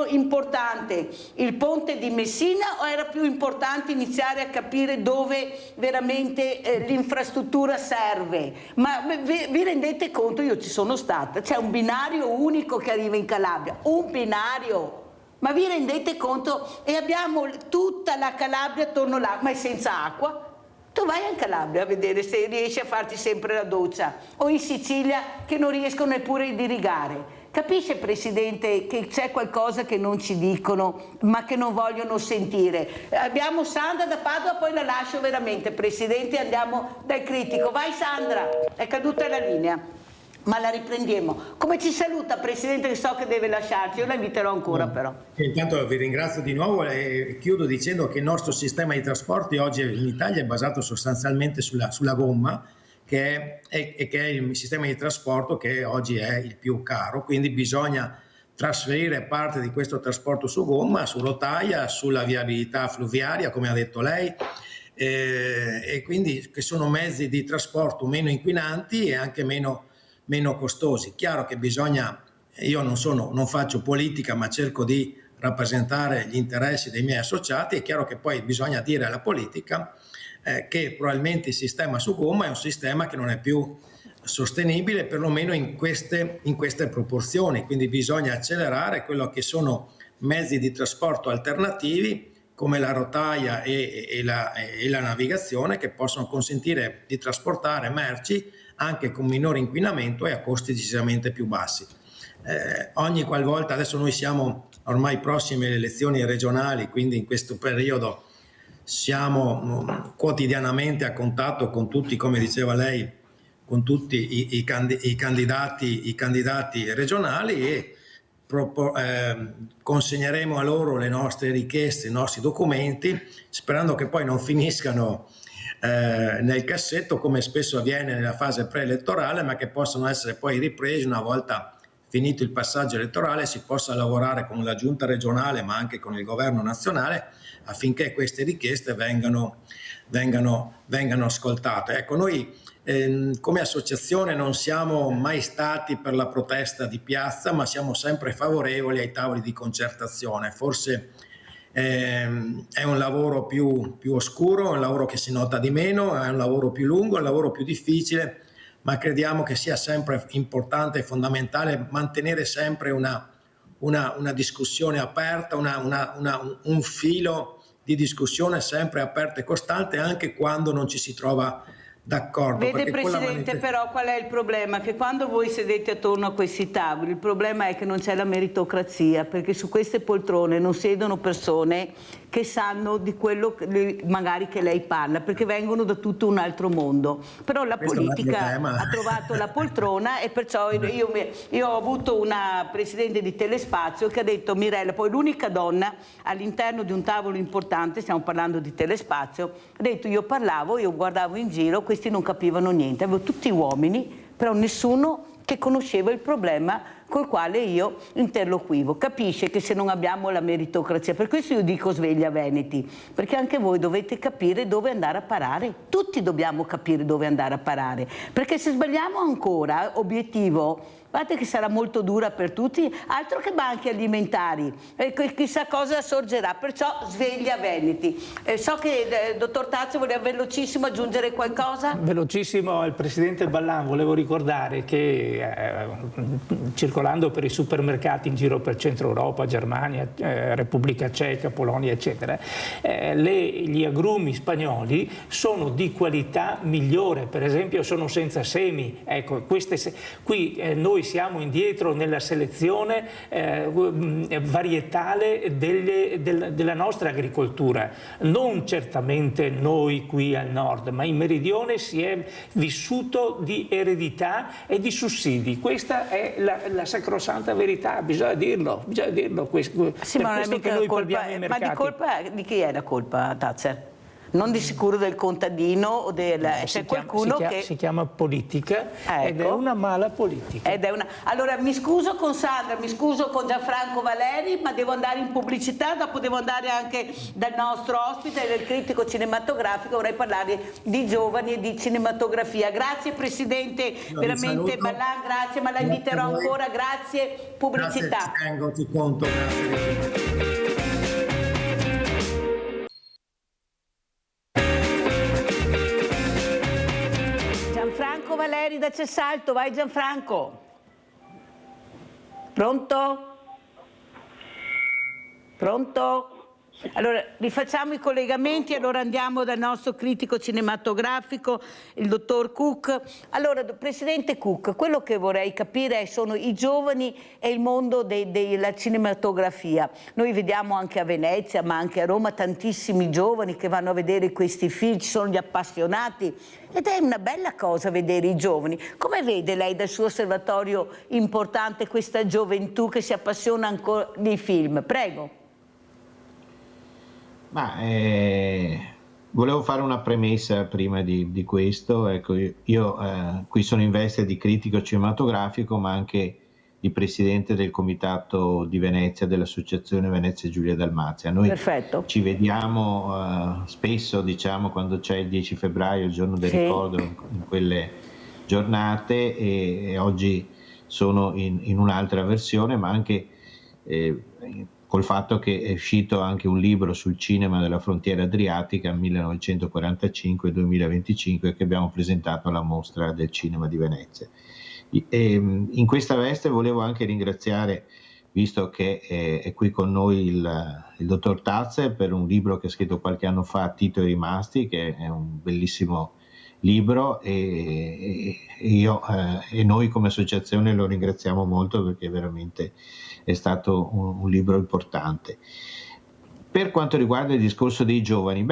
importante il ponte di Messina o era più importante iniziare a capire dove veramente l'infrastruttura serve? Ma vi rendete conto? Io ci sono stata, c'è un binario unico che arriva in Calabria, un binario. Ma vi rendete conto? E abbiamo tutta la Calabria attorno là, ma è senza acqua. Tu vai in Calabria a vedere se riesci a farti sempre la doccia, o in Sicilia che non riescono neppure ad irrigare. Capisce, Presidente, che c'è qualcosa che non ci dicono, ma che non vogliono sentire? Abbiamo Sandra da Padova, poi la lascio veramente, Presidente, andiamo dal critico. Vai Sandra, è caduta la linea. Ma la riprendiamo. Come ci saluta, Presidente, che so che deve lasciarci, io la inviterò ancora però. Intanto vi ringrazio di nuovo e chiudo dicendo che il nostro sistema di trasporti oggi in Italia è basato sostanzialmente sulla gomma, che è il sistema di trasporto che oggi è il più caro, quindi bisogna trasferire parte di questo trasporto su gomma, su rotaia, sulla viabilità fluviaria, come ha detto lei, e quindi che sono mezzi di trasporto meno inquinanti e anche meno meno costosi. Chiaro che io non faccio politica, ma cerco di rappresentare gli interessi dei miei associati. È chiaro che poi bisogna dire alla politica che probabilmente il sistema su gomma è un sistema che non è più sostenibile, perlomeno in queste proporzioni, quindi bisogna accelerare quello che sono mezzi di trasporto alternativi come la rotaia e la navigazione, che possono consentire di trasportare merci anche con minore inquinamento e a costi decisamente più bassi. Ogni qualvolta, adesso noi siamo ormai prossimi alle elezioni regionali, quindi in questo periodo siamo quotidianamente a contatto con tutti, come diceva lei, con tutti i candidati regionali, e consegneremo a loro le nostre richieste, i nostri documenti, sperando che poi non finiscano nel cassetto come spesso avviene nella fase preelettorale, ma che possano essere poi ripresi una volta finito il passaggio elettorale, si possa lavorare con la giunta regionale ma anche con il governo nazionale affinché queste richieste vengano ascoltate. Ecco, noi come associazione non siamo mai stati per la protesta di piazza, ma siamo sempre favorevoli ai tavoli di concertazione. Forse è un lavoro più oscuro, è un lavoro che si nota di meno, è un lavoro più lungo, è un lavoro più difficile, ma crediamo che sia sempre importante e fondamentale mantenere sempre una discussione aperta, un filo di discussione sempre aperto e costante, anche quando non ci si trova d'accordo. Vede Presidente, però qual è il problema? Che quando voi sedete attorno a questi tavoli, il problema è che non c'è la meritocrazia, perché su queste poltrone non siedono persone che sanno di quello magari che lei parla, perché vengono da tutto un altro mondo. Però la politica ha trovato la poltrona, e perciò io ho avuto una presidente di Telespazio che ha detto: Mirella, poi l'unica donna all'interno di un tavolo importante, stiamo parlando di Telespazio, ha detto: io guardavo in giro, questi non capivano niente, avevo tutti uomini, però nessuno che conosceva il problema col quale io interloquivo. Capisce che se non abbiamo la meritocrazia, per questo io dico sveglia Veneti, perché anche voi dovete capire dove andare a parare, tutti dobbiamo capire dove andare a parare, perché se sbagliamo ancora obiettivo, guardate che sarà molto dura per tutti, altro che banchi alimentari, chissà cosa sorgerà, perciò sveglia Veneti. So che il dottor Tazio voleva velocissimo aggiungere qualcosa. Velocissimo al Presidente Ballan, volevo ricordare che circolando per i supermercati in giro per Centro Europa, Germania, Repubblica Ceca, Polonia eccetera, gli agrumi spagnoli sono di qualità migliore, per esempio sono senza semi, ecco, qui noi siamo indietro nella selezione varietale della nostra agricoltura, non certamente noi qui al nord, ma in meridione si è vissuto di eredità e di sussidi. Questa è la sacrosanta verità, bisogna dirlo. Sì, ma non è mica colpa, ma di chi è la colpa, Tazzer? Non di sicuro del contadino o c'è qualcuno che si chiama politica, ecco, ed è una mala politica. Allora mi scuso con Sandra, mi scuso con Gianfranco Valeri, ma devo andare in pubblicità, dopo devo andare anche dal nostro ospite, del critico cinematografico, vorrei parlare di giovani e di cinematografia. Grazie Presidente, veramente Ballan, grazie, ma la inviterò ancora, grazie, pubblicità. Grazie, ti conto, grazie. Gianfranco Valeri da Cessalto, vai Gianfranco. Pronto? Pronto? Allora, rifacciamo i collegamenti, allora andiamo dal nostro critico cinematografico, il dottor Cook. Allora, Presidente Cook, quello che vorrei capire sono i giovani e il mondo della cinematografia. Noi vediamo anche a Venezia, ma anche a Roma, tantissimi giovani che vanno a vedere questi film, ci sono gli appassionati, ed è una bella cosa vedere i giovani. Come vede lei dal suo osservatorio importante questa gioventù che si appassiona ancora nei film? Prego. Volevo fare una premessa prima di questo. Ecco, io qui sono in veste di critico cinematografico, ma anche di presidente del comitato di Venezia dell'associazione Venezia Giulia Dalmazia. Noi ci vediamo spesso, diciamo, quando c'è il 10 febbraio, il giorno del ricordo, in giornate e oggi sono in un'altra versione, ma anche col fatto che è uscito anche un libro sul cinema della frontiera adriatica 1945-2025 che abbiamo presentato alla Mostra del Cinema di Venezia. In questa veste volevo anche ringraziare, visto che è qui con noi il dottor Tazze, per un libro che ha scritto qualche anno fa, Tito e Rimasti, che è un bellissimo libro, e noi come associazione lo ringraziamo molto perché veramente è stato un libro importante. Per quanto riguarda il discorso dei giovani,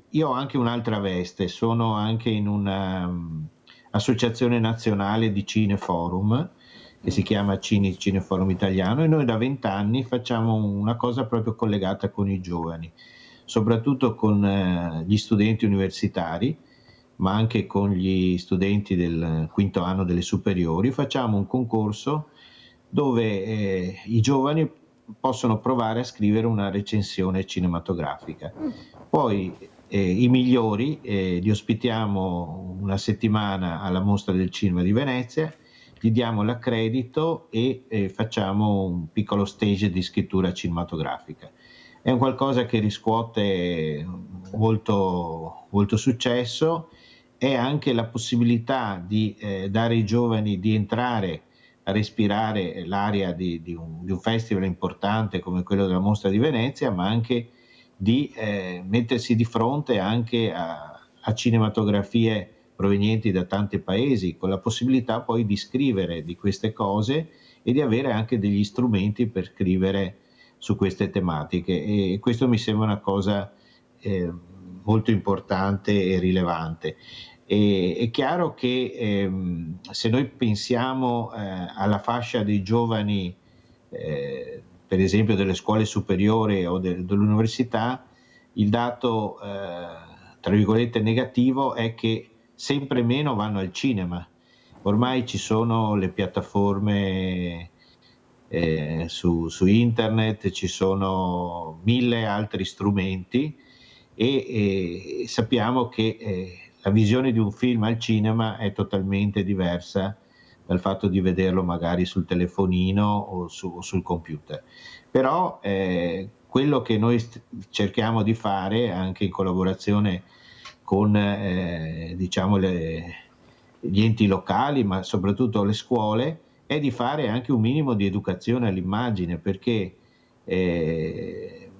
io ho anche un'altra veste, sono anche in un'associazione nazionale di Cineforum che si chiama Cineforum Italiano, e noi da 20 anni facciamo una cosa proprio collegata con i giovani, soprattutto con gli studenti universitari, ma anche con gli studenti del quinto anno delle superiori. Facciamo un concorso dove i giovani possono provare a scrivere una recensione cinematografica. Poi i migliori li ospitiamo una settimana alla Mostra del Cinema di Venezia, gli diamo l'accredito e facciamo un piccolo stage di scrittura cinematografica. È un qualcosa che riscuote molto, molto successo. È anche la possibilità di dare ai giovani di entrare a respirare l'aria di un festival importante come quello della Mostra di Venezia, ma anche di mettersi di fronte anche a cinematografie provenienti da tanti paesi, con la possibilità poi di scrivere di queste cose e di avere anche degli strumenti per scrivere su queste tematiche, e questo mi sembra una cosa molto importante e rilevante. È chiaro che se noi pensiamo alla fascia dei giovani, per esempio delle scuole superiori o dell'università, il dato tra virgolette negativo è che sempre meno vanno al cinema. Ormai ci sono le piattaforme su internet, ci sono 1000 altri strumenti e sappiamo che la visione di un film al cinema è totalmente diversa dal fatto di vederlo magari sul telefonino o sul computer. Però quello che noi cerchiamo di fare, anche in collaborazione con diciamo gli enti locali, ma soprattutto le scuole, è di fare anche un minimo di educazione all'immagine, perché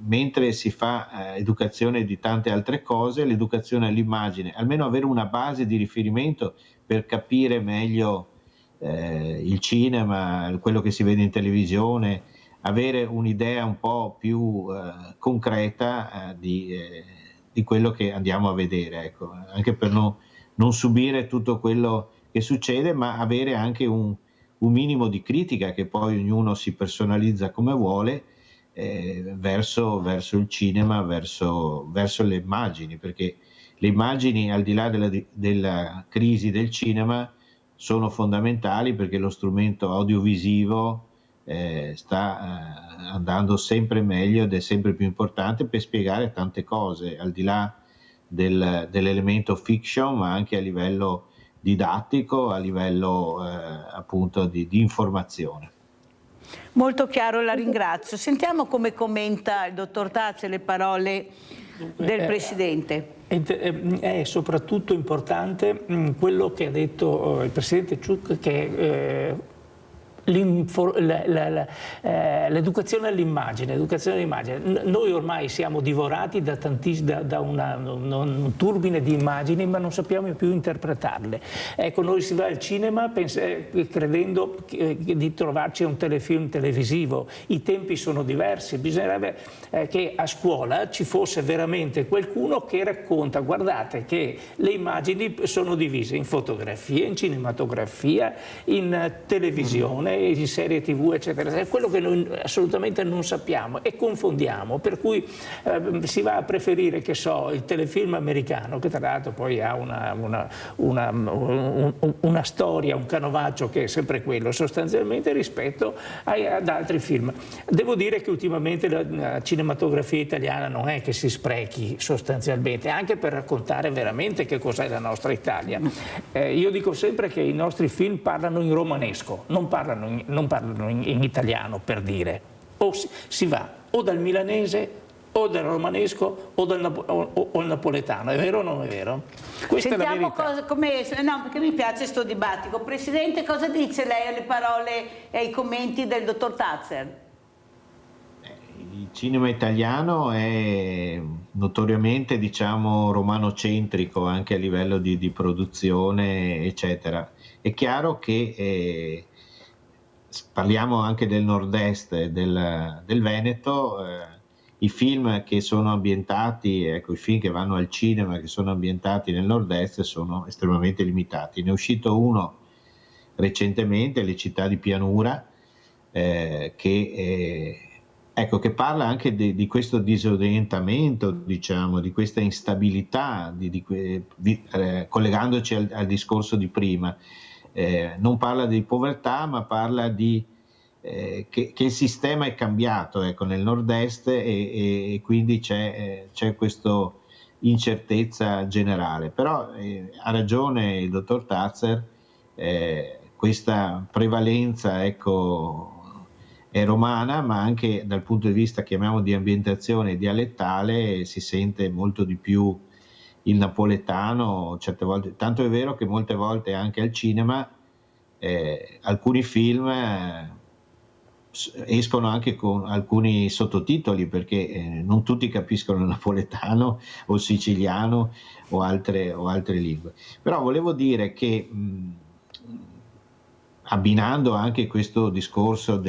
mentre si fa educazione di tante altre cose, l'educazione all'immagine, almeno avere una base di riferimento per capire meglio il cinema, quello che si vede in televisione, avere un'idea un po' più concreta di quello che andiamo a vedere, ecco. Anche per non subire tutto quello che succede, ma avere anche un minimo di critica, che poi ognuno si personalizza come vuole, verso il cinema, verso le immagini, perché le immagini, al di là della crisi del cinema, sono fondamentali, perché lo strumento audiovisivo sta andando sempre meglio ed è sempre più importante per spiegare tante cose, al di là dell'elemento fiction, ma anche a livello didattico, a livello appunto di informazione. Molto chiaro, la ringrazio. Sentiamo come commenta il dottor Tazze le parole del Presidente. È soprattutto importante quello che ha detto il Presidente Ciuc, che l'educazione all'immagine. Noi ormai siamo divorati da un turbine di immagini, ma non sappiamo più interpretarle. Ecco, noi si va al cinema credendo di trovarci un telefilm televisivo. I tempi sono diversi, bisognerebbe che a scuola ci fosse veramente qualcuno che racconta: guardate che le immagini sono divise in fotografia, in cinematografia, in televisione, né in serie TV, eccetera. È quello che noi assolutamente non sappiamo e confondiamo, per cui si va a preferire, che so, il telefilm americano, che tra l'altro poi ha una storia, un canovaccio che è sempre quello sostanzialmente, rispetto ad altri film. Devo dire che ultimamente la cinematografia italiana non è che si sprechi sostanzialmente, anche per raccontare veramente che cos'è la nostra Italia. Io dico sempre che i nostri film parlano in romanesco, non parlano in italiano, per dire. O si va o dal milanese o dal romanesco o dal napoletano, è vero o non è vero? Questa Sentiamo è la verità. no, perché mi piace sto dibattito. Presidente, cosa dice lei alle parole e ai commenti del dottor Tazer? Il cinema italiano è notoriamente, diciamo, romanocentrico anche a livello di produzione, eccetera. È chiaro che parliamo anche del nord-est del Veneto, i film che sono ambientati, ecco, i film che vanno al cinema che sono ambientati nel nord-est sono estremamente limitati. Ne è uscito uno recentemente, Le città di pianura, che parla anche di questo disorientamento, diciamo, di questa instabilità, collegandoci al discorso di prima. Non parla di povertà, ma parla di che il sistema è cambiato, ecco, nel nord-est e quindi c'è questa incertezza generale. Però ha ragione il dottor Tazer, questa prevalenza, ecco, è romana, ma anche dal punto di vista, chiamiamo, di ambientazione dialettale, si sente molto di più il napoletano certe volte, tanto è vero che molte volte anche al cinema alcuni film escono anche con alcuni sottotitoli, perché non tutti capiscono il napoletano o il siciliano o altre lingue. Però volevo dire che abbinando anche questo discorso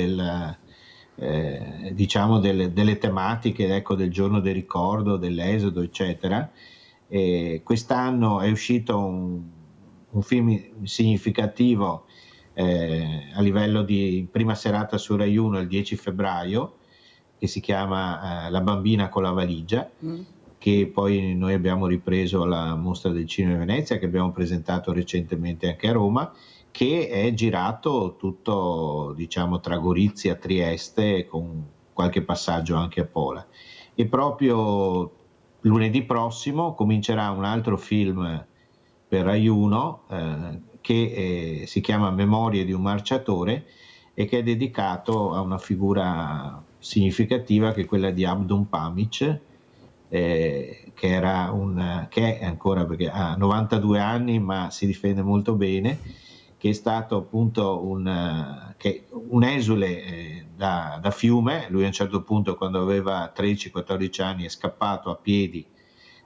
diciamo delle tematiche, ecco, del giorno del ricordo, dell'esodo, eccetera, quest'anno è uscito un film significativo a livello di prima serata su Rai 1 il 10 febbraio, che si chiama La bambina con la valigia, che poi noi abbiamo ripreso alla Mostra del Cinema di Venezia, che abbiamo presentato recentemente anche a Roma, che è girato tutto, diciamo, tra Gorizia e Trieste, con qualche passaggio anche a Pola. E proprio lunedì prossimo comincerà un altro film per Rai 1 che si chiama Memorie di un marciatore e che è dedicato a una figura significativa, che è quella di Abdon Pamic, che è ancora, perché ha 92 anni ma si difende molto bene, che è stato appunto un esule da Fiume. Lui a un certo punto, quando aveva 13-14 anni, è scappato a piedi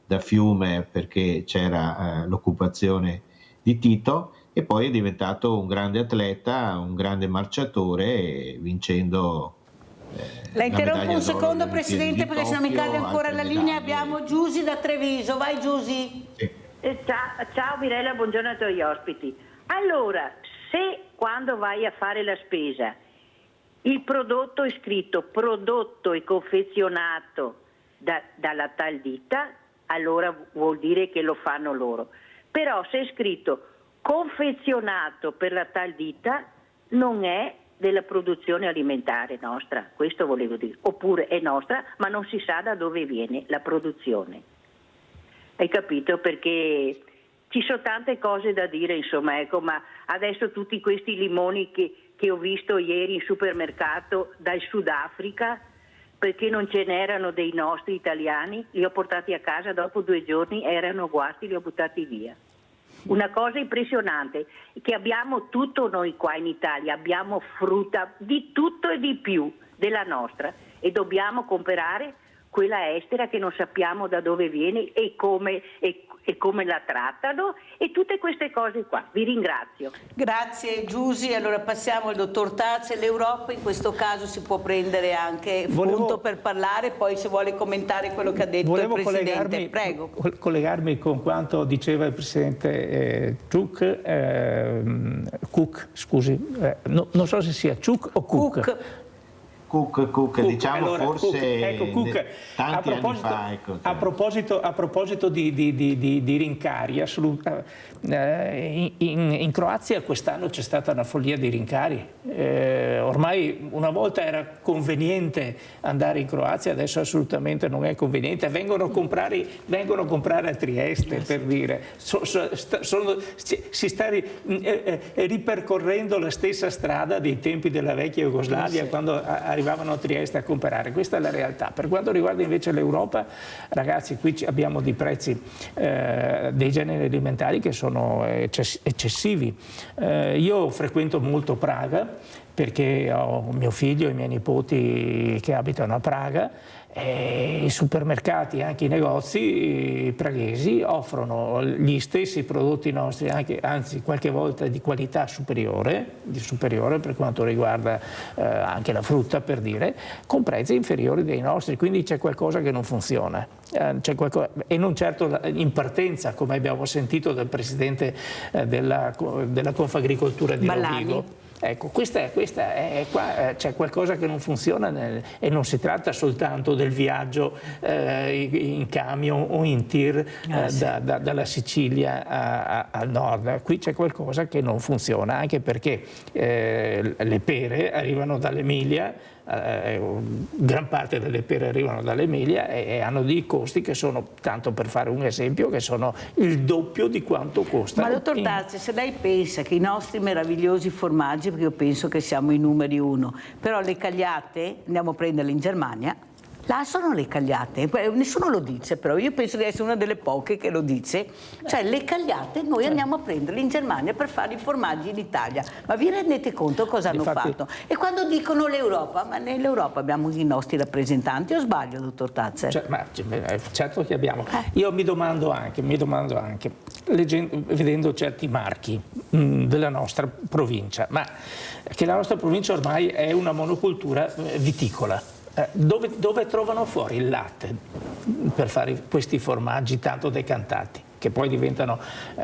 da Fiume perché c'era l'occupazione di Tito, e poi è diventato un grande atleta, un grande marciatore, vincendo la interrompo un secondo, d'oro Presidente, perché se non mi cade ancora la linea. Abbiamo Giusy da Treviso. Vai Giusy. Sì. Ciao Mirella, buongiorno ai tuoi ospiti. Allora, se quando vai a fare la spesa il prodotto è scritto prodotto e confezionato dalla tal ditta, allora vuol dire che lo fanno loro. Però se è scritto confezionato per la tal ditta, non è della produzione alimentare nostra, questo volevo dire. Oppure è nostra, ma non si sa da dove viene la produzione. Hai capito? Perché ci sono tante cose da dire, insomma, ecco, ma adesso tutti questi limoni che ho visto ieri in supermercato dal Sudafrica, perché non ce n'erano dei nostri italiani, li ho portati a casa, dopo 2 giorni erano guasti, li ho buttati via. Una cosa impressionante, che abbiamo tutto noi qua in Italia, abbiamo frutta di tutto e di più della nostra, e dobbiamo comprare quella estera che non sappiamo da dove viene e come la trattano, e tutte queste cose qua. Vi ringrazio. Grazie Giusy. Allora passiamo al dottor Tazzi. L'Europa in questo caso si può prendere anche punto per parlare, poi se vuole commentare quello che ha detto il Presidente. Prego. Collegarmi con quanto diceva il Presidente Cook, scusi, non so se sia Cook o Cook. Cook, diciamo allora, forse Cook, tanti anni fa. A proposito di rincari, in Croazia quest'anno c'è stata una follia di rincari. Ormai una volta era conveniente andare in Croazia, adesso assolutamente non è conveniente. Vengono a comprare a Trieste, per dire. Si sta ripercorrendo la stessa strada dei tempi della vecchia Jugoslavia, quando arrivavano a Trieste a comprare. Questa è la realtà. Per quanto riguarda invece l'Europa, ragazzi, qui abbiamo dei prezzi dei generi alimentari che sono eccessivi. Io frequento molto Praga perché ho mio figlio e i miei nipoti che abitano a Praga, e i supermercati, anche i negozi praghesi, offrono gli stessi prodotti nostri, anzi qualche volta di qualità superiore per quanto riguarda anche la frutta, per dire, con prezzi inferiori dei nostri. Quindi c'è qualcosa che non funziona. E non certo in partenza, come abbiamo sentito dal Presidente della Confagricoltura di Rovigo. Ecco, questa è qua, c'è qualcosa che non funziona e non si tratta soltanto del viaggio in camion o in tir dalla Sicilia al nord. Qui c'è qualcosa che non funziona, anche perché le pere arrivano dall'Emilia, gran parte delle pere arrivano dall'Emilia e hanno dei costi che sono, tanto per fare un esempio, che sono il doppio di quanto costa. Ma dottor Tazzi, se lei pensa che i nostri meravigliosi formaggi, perché io penso che siamo i numeri uno, però le cagliate andiamo a prenderle in Germania, là sono le cagliate, nessuno lo dice, però io penso di essere una delle poche che lo dice, cioè le cagliate noi andiamo a prenderle in Germania per fare i formaggi in Italia. Ma vi rendete conto cosa hanno fatto? E quando dicono l'Europa, ma nell'Europa abbiamo i nostri rappresentanti, o sbaglio, dottor Tazzi? Certo che abbiamo. Io mi domando anche, vedendo certi marchi della nostra provincia, ma che la nostra provincia ormai è una monocultura viticola. Dove trovano fuori il latte per fare questi formaggi tanto decantati, che poi diventano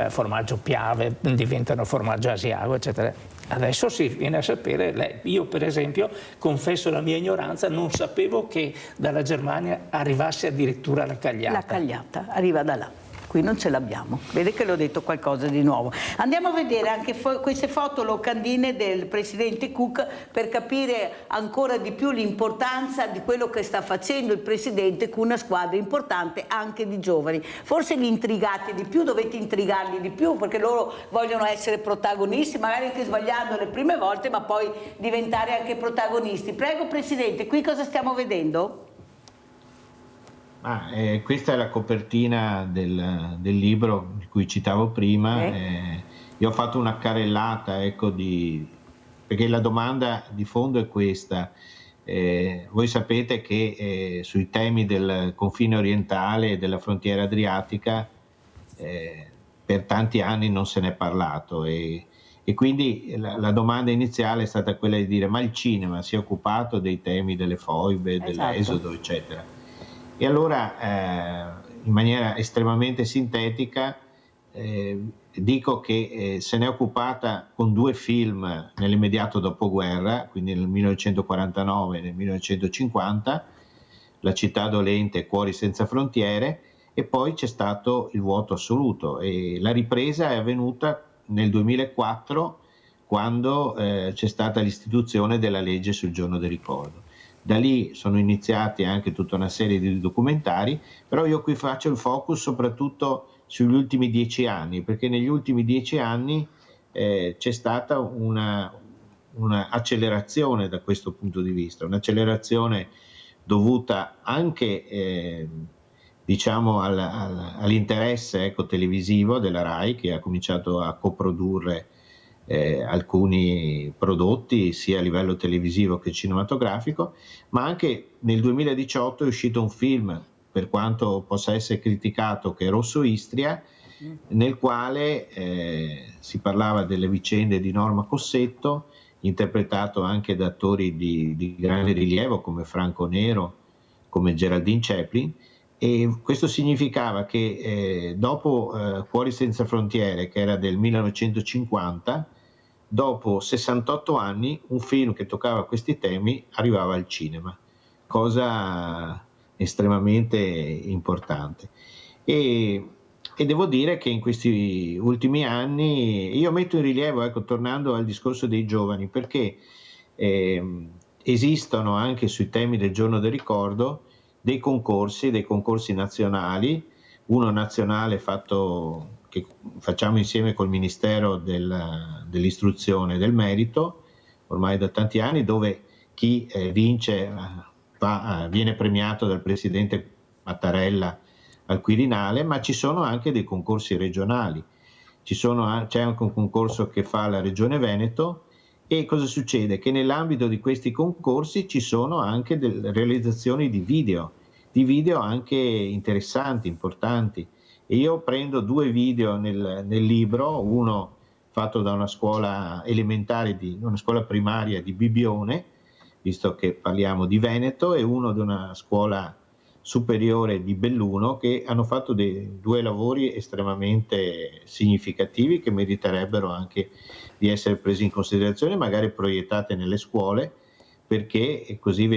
formaggio Piave, diventano formaggio Asiago, eccetera? Adesso si viene a sapere, io per esempio, confesso la mia ignoranza, non sapevo che dalla Germania arrivasse addirittura la cagliata. La cagliata arriva da là. Qui non ce l'abbiamo, vede che le ho detto qualcosa di nuovo. Andiamo a vedere anche queste foto locandine del Presidente Cook per capire ancora di più l'importanza di quello che sta facendo il Presidente con una squadra importante anche di giovani. Forse li intrigate di più, dovete intrigarli di più perché loro vogliono essere protagonisti, magari anche sbagliando le prime volte, ma poi diventare anche protagonisti. Prego Presidente, qui cosa stiamo vedendo? Questa è la copertina del libro di cui citavo prima. Io ho fatto una carrellata, perché la domanda di fondo è questa. Voi sapete che sui temi del confine orientale e della frontiera adriatica per tanti anni non se n'è parlato e quindi la domanda iniziale è stata quella di dire: ma il cinema si è occupato dei temi delle foibe, dell'esodo, eccetera? E allora, in maniera estremamente sintetica, dico che se n'è occupata con 2 film nell'immediato dopoguerra, quindi nel 1949 e nel 1950, La città dolente e Cuori senza frontiere, e poi c'è stato il vuoto assoluto. E la ripresa è avvenuta nel 2004, quando c'è stata l'istituzione della legge sul giorno del ricordo. Da lì sono iniziati anche tutta una serie di documentari, però io qui faccio il focus soprattutto sugli ultimi 10 anni, perché negli ultimi 10 anni c'è stata una accelerazione da questo punto di vista, un'accelerazione dovuta anche diciamo all'interesse televisivo della RAI, che ha cominciato a coprodurre alcuni prodotti sia a livello televisivo che cinematografico, ma anche nel 2018 è uscito un film, per quanto possa essere criticato, che è Rosso Istria, nel quale si parlava delle vicende di Norma Cossetto, interpretato anche da attori di grande rilievo come Franco Nero, come Geraldine Chaplin, e questo significava che dopo Cuori senza frontiere, che era del 1950, dopo 68 anni un film che toccava questi temi arrivava al cinema, cosa estremamente importante. E devo dire che in questi ultimi anni io metto in rilievo, ecco, tornando al discorso dei giovani, perché esistono anche sui temi del giorno del ricordo dei concorsi nazionali, uno nazionale che facciamo insieme col Ministero dell'Istruzione e del Merito, ormai da tanti anni, dove chi vince viene premiato dal Presidente Mattarella al Quirinale, ma ci sono anche dei concorsi regionali. C'è anche un concorso che fa la Regione Veneto, e cosa succede? Che nell'ambito di questi concorsi ci sono anche delle realizzazioni di video anche interessanti, importanti. E io prendo 2 video nel libro, uno fatto da una scuola elementare, una scuola primaria di Bibbione, visto che parliamo di Veneto, e uno di una scuola superiore di Belluno, che hanno fatto 2 lavori estremamente significativi che meriterebbero anche di essere presi in considerazione, magari proiettate nelle scuole, perché così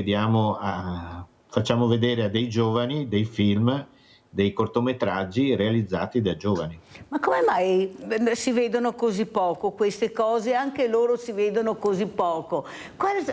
facciamo vedere a dei giovani dei film, dei cortometraggi realizzati da giovani. Ma come mai si vedono così poco queste cose? Anche loro si vedono così poco.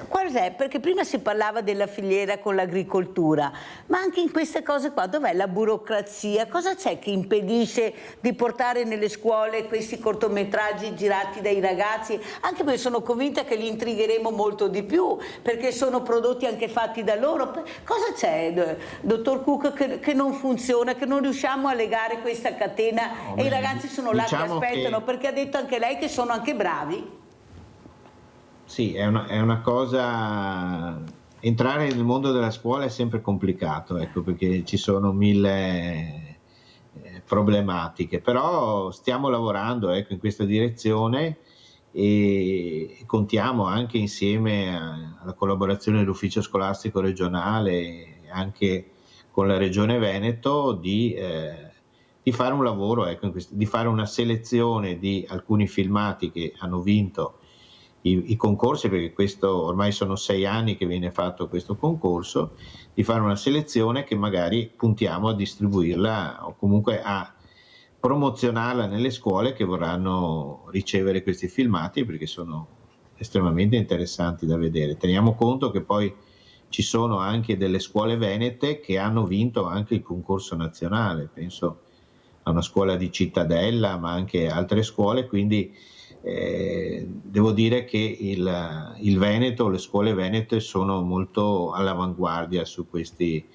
Cos'è? Perché prima si parlava della filiera con l'agricoltura, ma anche in queste cose qua dov'è la burocrazia? Cosa c'è che impedisce di portare nelle scuole questi cortometraggi girati dai ragazzi? Anche perché sono convinta che li intrigheremo molto di più, perché sono prodotti anche fatti da loro. Cosa c'è, dottor Cook, che non funziona, che non riusciamo a legare questa catena, e i ragazzi sono là che aspettano, perché ha detto anche lei che sono anche bravi? Sì, è una cosa, entrare nel mondo della scuola è sempre complicato, ecco, perché ci sono 1000 problematiche, però stiamo lavorando, ecco, in questa direzione, e contiamo anche insieme alla collaborazione dell'ufficio scolastico regionale, anche con la Regione Veneto, di fare un lavoro, ecco, di fare una selezione di alcuni filmati che hanno vinto i concorsi, perché questo ormai sono 6 anni che viene fatto questo concorso, di fare una selezione che magari puntiamo a distribuirla o comunque a promozionarla nelle scuole che vorranno ricevere questi filmati, perché sono estremamente interessanti da vedere. Teniamo conto che poi ci sono anche delle scuole venete che hanno vinto anche il concorso nazionale, penso a una scuola di Cittadella, ma anche altre scuole, quindi devo dire che il Veneto, le scuole venete sono molto all'avanguardia su questi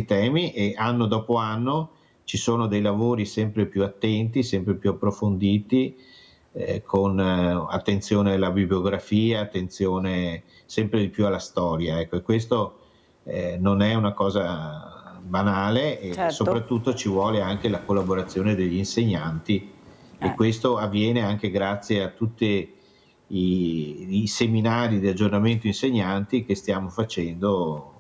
temi, e anno dopo anno ci sono dei lavori sempre più attenti, sempre più approfonditi, con attenzione alla bibliografia, attenzione sempre di più alla storia, ecco, e questo non è una cosa banale, e certo, soprattutto ci vuole anche la collaborazione degli insegnanti, e questo avviene anche grazie a tutti i seminari di aggiornamento insegnanti che stiamo facendo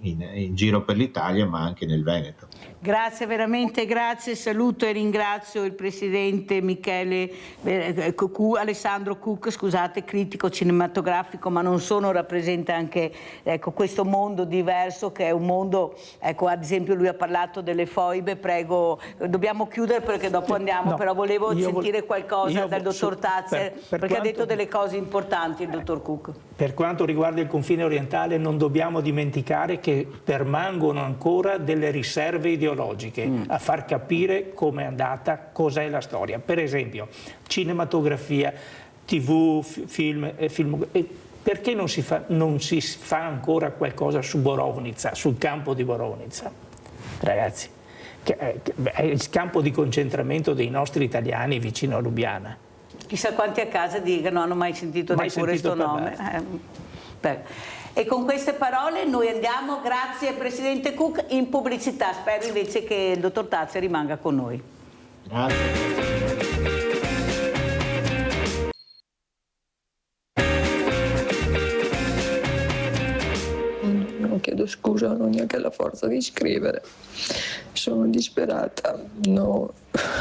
in giro per l'Italia, ma anche nel Veneto. Grazie, veramente grazie. Saluto e ringrazio il presidente Alessandro Cook, scusate, critico cinematografico, ma non sono, rappresenta anche, ecco, questo mondo diverso, che è un mondo, ecco, ad esempio lui ha parlato delle foibe, prego, dobbiamo chiudere perché dopo andiamo, però volevo sentire qualcosa dal dottor Tazzer, perché ha detto delle cose importanti il dottor Cook. Per quanto riguarda il confine orientale, non dobbiamo dimenticare che permangono ancora delle riserve ideologiche a far capire com'è andata, cos'è la storia. Per esempio, cinematografia, TV, film, perché non si fa ancora qualcosa su Borovnica, sul campo di Borovnica? Ragazzi, che è il campo di concentramento dei nostri italiani vicino a Lubiana. Chissà quanti a casa dicano hanno mai sentito neppure questo nome. E con queste parole noi andiamo, grazie Presidente Cook, in pubblicità. Spero invece che il dottor Tazia rimanga con noi. Grazie. Non chiedo scusa, non ho neanche la forza di scrivere. Sono disperata, no,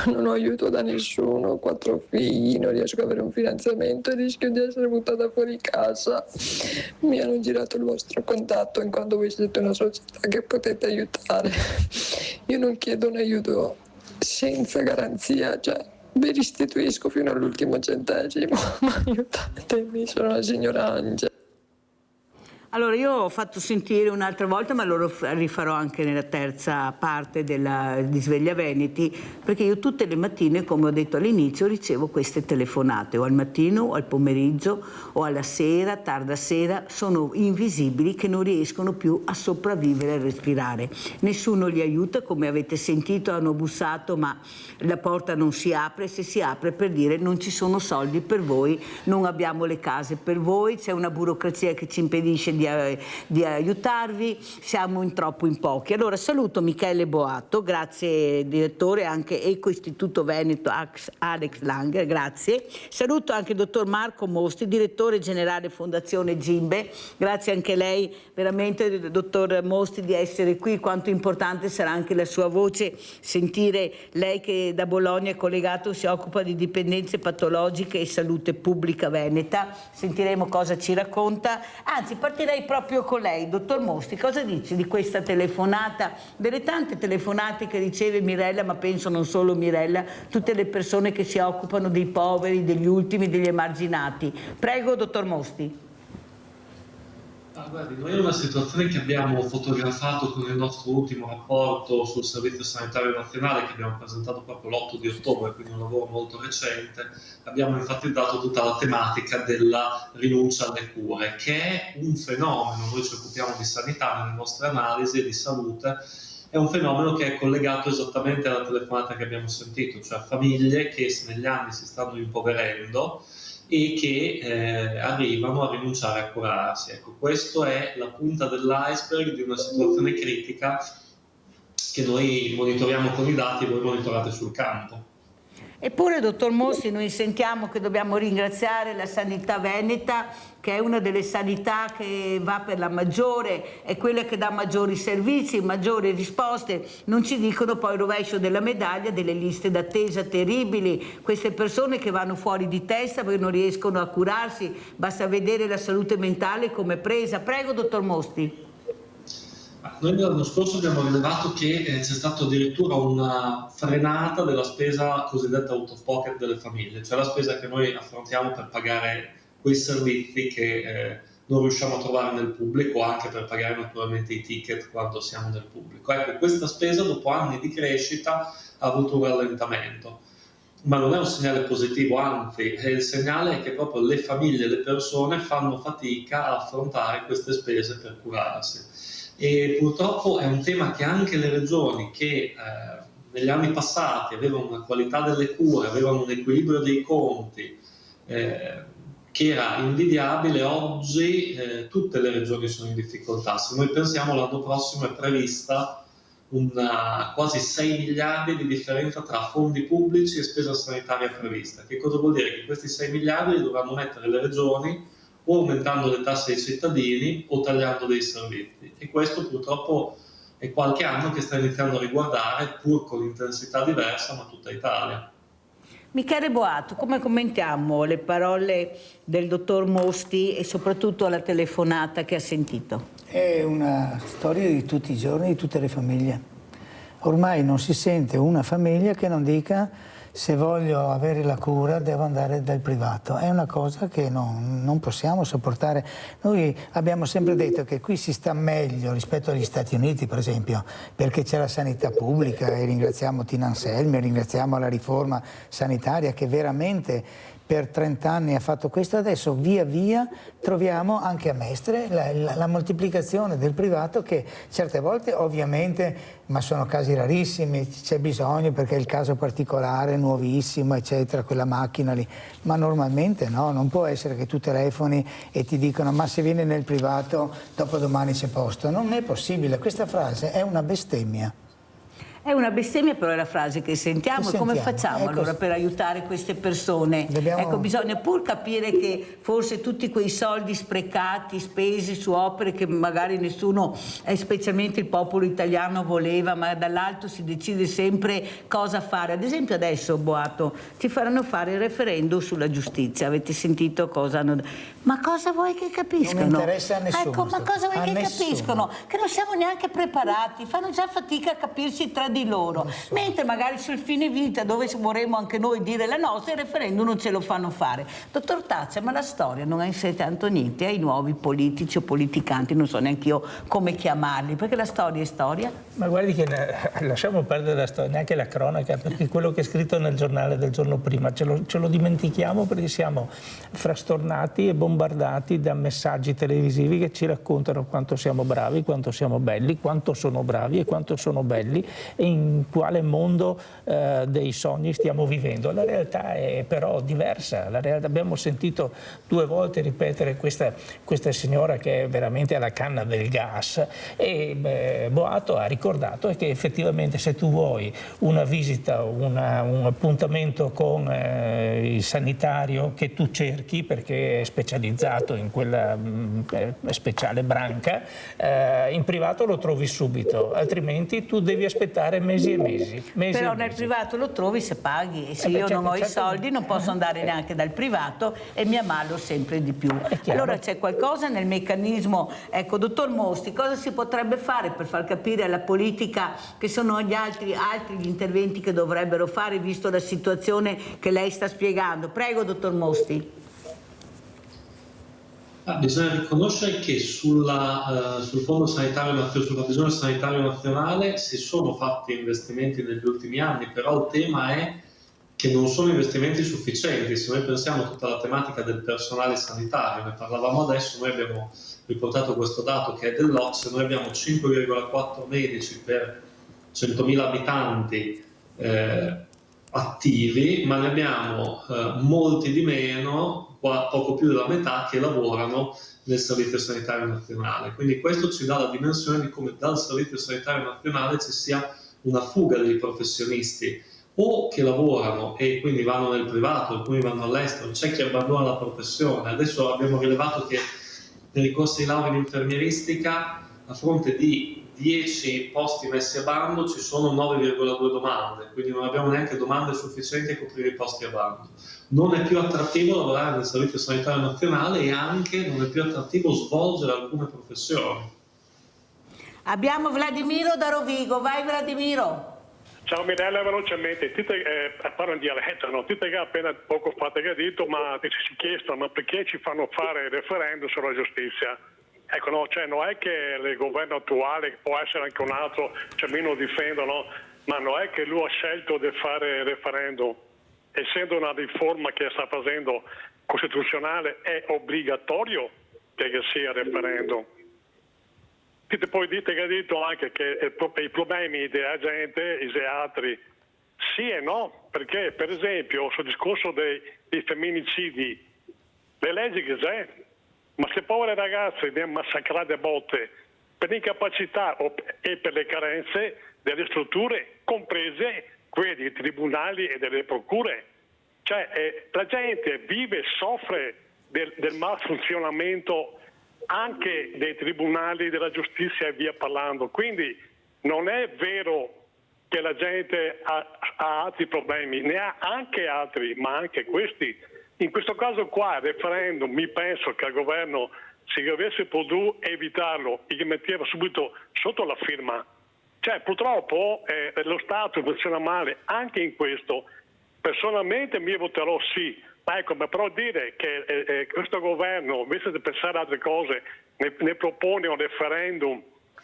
non ho aiuto da nessuno, ho 4 figli, non riesco ad avere un finanziamento e rischio di essere buttata fuori casa. Mi hanno girato il vostro contatto in quanto voi siete una società che potete aiutare. Io non chiedo un aiuto senza garanzia, cioè vi restituisco fino all'ultimo centesimo, ma aiutatemi, sono la signora Angela. Allora, io ho fatto sentire un'altra volta, ma lo rifarò anche nella terza parte di Sveglia Veneti, perché io tutte le mattine, come ho detto all'inizio, ricevo queste telefonate, o al mattino, o al pomeriggio, o alla sera, tarda sera, sono invisibili che non riescono più a sopravvivere e a respirare. Nessuno li aiuta, come avete sentito, hanno bussato, ma la porta non si apre, se si apre per dire non ci sono soldi per voi, non abbiamo le case per voi, c'è una burocrazia che ci impedisce di aiutarvi, siamo troppo in pochi. Allora saluto Michele Boato, grazie direttore, anche Eco Istituto Veneto Alex Langer, grazie. Saluto anche il dottor Marco Mosti, direttore generale Fondazione Gimbe, grazie anche lei veramente dottor Mosti di essere qui, quanto importante sarà anche la sua voce, sentire lei che da Bologna è collegato, si occupa di dipendenze patologiche e salute pubblica veneta, sentiremo cosa ci racconta, anzi partirei proprio con lei, dottor Mosti, cosa dice di questa telefonata, delle tante telefonate che riceve Mirella, ma penso non solo Mirella, tutte le persone che si occupano dei poveri, degli ultimi, degli emarginati. Prego, dottor Mosti. Guardi, noi è una situazione che abbiamo fotografato con il nostro ultimo rapporto sul Servizio Sanitario Nazionale che abbiamo presentato proprio l'8 di ottobre, quindi un lavoro molto recente. Abbiamo enfatizzato tutta la tematica della rinuncia alle cure, che è un fenomeno, noi ci occupiamo di sanità nelle nostre analisi e di salute, è un fenomeno che è collegato esattamente alla telefonata che abbiamo sentito, cioè famiglie che negli anni si stanno impoverendo e che arrivano a rinunciare a curarsi. Ecco, questo è la punta dell'iceberg di una situazione critica che noi monitoriamo con i dati e voi monitorate sul campo. Eppure, dottor Mosti, noi sentiamo che dobbiamo ringraziare la sanità veneta, che è una delle sanità che va per la maggiore, è quella che dà maggiori servizi, maggiori risposte. Non ci dicono poi il rovescio della medaglia, delle liste d'attesa terribili, queste persone che vanno fuori di testa perché non riescono a curarsi, basta vedere la salute mentale come presa. Prego, dottor Mosti. Noi l'anno scorso abbiamo rilevato che c'è stata addirittura una frenata della spesa cosiddetta out of pocket delle famiglie, cioè la spesa che noi affrontiamo per pagare quei servizi che non riusciamo a trovare nel pubblico, anche per pagare naturalmente i ticket quando siamo nel pubblico. Ecco, questa spesa dopo anni di crescita ha avuto un rallentamento, ma non è un segnale positivo, anzi il segnale è che proprio le famiglie e le persone fanno fatica a affrontare queste spese per curarsi. E purtroppo è un tema che anche le regioni che negli anni passati avevano una qualità delle cure, avevano un equilibrio dei conti che era invidiabile, oggi tutte le regioni sono in difficoltà. Se noi pensiamo, l'anno prossimo è prevista quasi 6 miliardi di differenza tra fondi pubblici e spesa sanitaria prevista. Che cosa vuol dire? Che questi 6 miliardi li dovranno mettere le regioni o aumentando le tasse ai cittadini o tagliando dei servizi. E questo purtroppo è qualche anno che sta iniziando a riguardare, pur con intensità diversa, ma tutta Italia. Michele Boato, come commentiamo le parole del dottor Mosti e soprattutto la telefonata che ha sentito? È una storia di tutti i giorni, di tutte le famiglie. Ormai non si sente una famiglia che non dica: se voglio avere la cura devo andare dal privato. È una cosa che non possiamo sopportare. Noi abbiamo sempre detto che qui si sta meglio rispetto agli Stati Uniti, per esempio, perché c'è la sanità pubblica, e ringraziamo Tina Anselmi, ringraziamo la riforma sanitaria che veramente per 30 anni ha fatto questo, adesso via via troviamo anche a Mestre la moltiplicazione del privato, che certe volte ovviamente, ma sono casi rarissimi, c'è bisogno perché è il caso particolare, nuovissimo, eccetera, quella macchina lì, ma normalmente no, non può essere che tu telefoni e ti dicono ma se vieni nel privato dopodomani c'è posto, non è possibile, questa frase è una bestemmia. È una bestemmia, però è la frase che sentiamo. E come facciamo allora per aiutare queste persone? Ecco, bisogna pur capire che forse tutti quei soldi sprecati, spesi su opere che magari nessuno, specialmente il popolo italiano, voleva, ma dall'alto si decide sempre cosa fare. Ad esempio adesso, Boato, ci faranno fare il referendum sulla giustizia. Avete sentito cosa hanno detto? Ma cosa vuoi che capiscano? Non interessa a nessuno. Ecco, ma cosa vuoi che capiscono? Che non siamo neanche preparati, fanno già fatica a capirsi tra di loro. Mentre magari sul fine vita, dove vorremmo anche noi dire la nostra, il referendum non ce lo fanno fare. Dottor Tazza, ma la storia non ha insegnato niente ai nuovi politici o politicanti, non so neanche io come chiamarli, perché la storia è storia. Ma guardi che lasciamo perdere la storia, neanche la cronaca, perché quello che è scritto nel giornale del giorno prima ce lo dimentichiamo, perché siamo frastornati e bombardati da messaggi televisivi che ci raccontano quanto siamo bravi, quanto siamo belli, quanto sono bravi e quanto sono belli e in quale mondo dei sogni stiamo vivendo. La realtà è però diversa. Abbiamo sentito 2 volte ripetere questa signora che è veramente alla canna del gas, e Boato ha ricordato che effettivamente se tu vuoi una visita, un appuntamento con il sanitario che tu cerchi perché è specializzato in quella speciale branca, in privato lo trovi subito, altrimenti tu devi aspettare mesi e mesi. Però nel privato lo trovi se paghi, e se io non ho i soldi non posso andare neanche dal privato e mi ammalo sempre di più. Allora c'è qualcosa nel meccanismo. Ecco, dottor Mostri, cosa si potrebbe fare per far capire alla politica che sono gli altri gli interventi che dovrebbero fare, visto la situazione che lei sta spiegando? Prego, dottor Mostri. Bisogna riconoscere che sul Fondo Sanitario, sulla visione sanitaria nazionale si sono fatti investimenti negli ultimi anni, però il tema è che non sono investimenti sufficienti. Se noi pensiamo a tutta la tematica del personale sanitario, ne parlavamo adesso, noi abbiamo riportato questo dato che è dell'Ocse, noi abbiamo 5,4 medici per 100.000 abitanti attivi, ma ne abbiamo molti di meno, poco più della metà, che lavorano nel Servizio Sanitario Nazionale. Quindi questo ci dà la dimensione di come dal Servizio Sanitario Nazionale ci sia una fuga dei professionisti, o che lavorano e quindi vanno nel privato, alcuni vanno all'estero, c'è chi abbandona la professione. Adesso abbiamo rilevato che per i corsi di laurea in infermieristica, a fronte di 10 posti messi a bando, ci sono 9,2 domande, quindi non abbiamo neanche domande sufficienti a coprire i posti a bando. Non è più attrattivo lavorare nel Servizio Sanitario Nazionale e anche non è più attrattivo svolgere alcune professioni. Abbiamo Vladimiro da Rovigo, vai Vladimiro. Ciao Mirella, velocemente, parlo in dialetto, no? Ti che appena poco fa te che hai detto, ma ti si è chiesto, ma perché ci fanno fare il referendum sulla giustizia? Ecco, no, cioè non è che il governo attuale, può essere anche un altro, cioè me lo difendono, ma non è che lui ha scelto di fare il referendum. Essendo una riforma che sta facendo costituzionale, è obbligatorio che sia il referendum. Poi dite che ha detto anche che i problemi della gente, i altri, sì e no, perché per esempio sul discorso dei femminicidi, le leggi che c'è, ma se povere ragazze vengono massacrate a botte per incapacità e per le carenze delle strutture, comprese quelle dei tribunali e delle procure, cioè la gente vive e soffre del malfunzionamento anche dei tribunali, della giustizia e via parlando. Quindi non è vero che la gente ha altri problemi, ne ha anche altri, ma anche questi. In questo caso qua, il referendum, mi penso che al governo, se avesse potuto evitarlo, gli metteva subito sotto la firma. Cioè purtroppo lo Stato funziona male anche in questo. Personalmente mi voterò sì. Ecco, ma però dire che questo governo, invece di pensare a altre cose, ne propone un referendum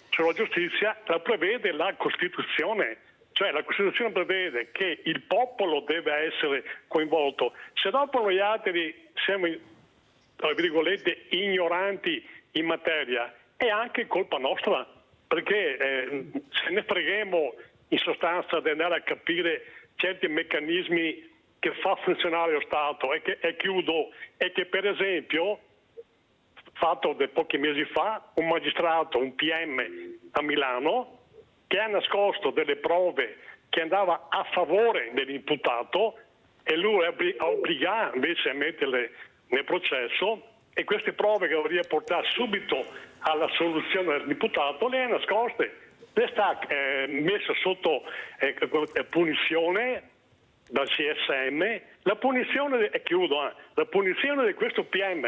sulla giustizia, la prevede la Costituzione. Cioè la Costituzione prevede che il popolo deve essere coinvolto. Se dopo noi altri siamo, tra virgolette, ignoranti in materia, è anche colpa nostra, perché se ne freghiamo in sostanza di andare a capire certi meccanismi che fa funzionare lo Stato. E chiudo, è che per esempio, fatto pochi mesi fa, un magistrato, un PM a Milano, che ha nascosto delle prove che andava a favore dell'imputato e lui ha obbligato invece a metterle nel processo, e queste prove che dovrebbe portare subito alla soluzione dell'imputato le ha nascoste. Le sta messa sotto punizione dal CSM. La punizione, e chiudo, la punizione di questo PM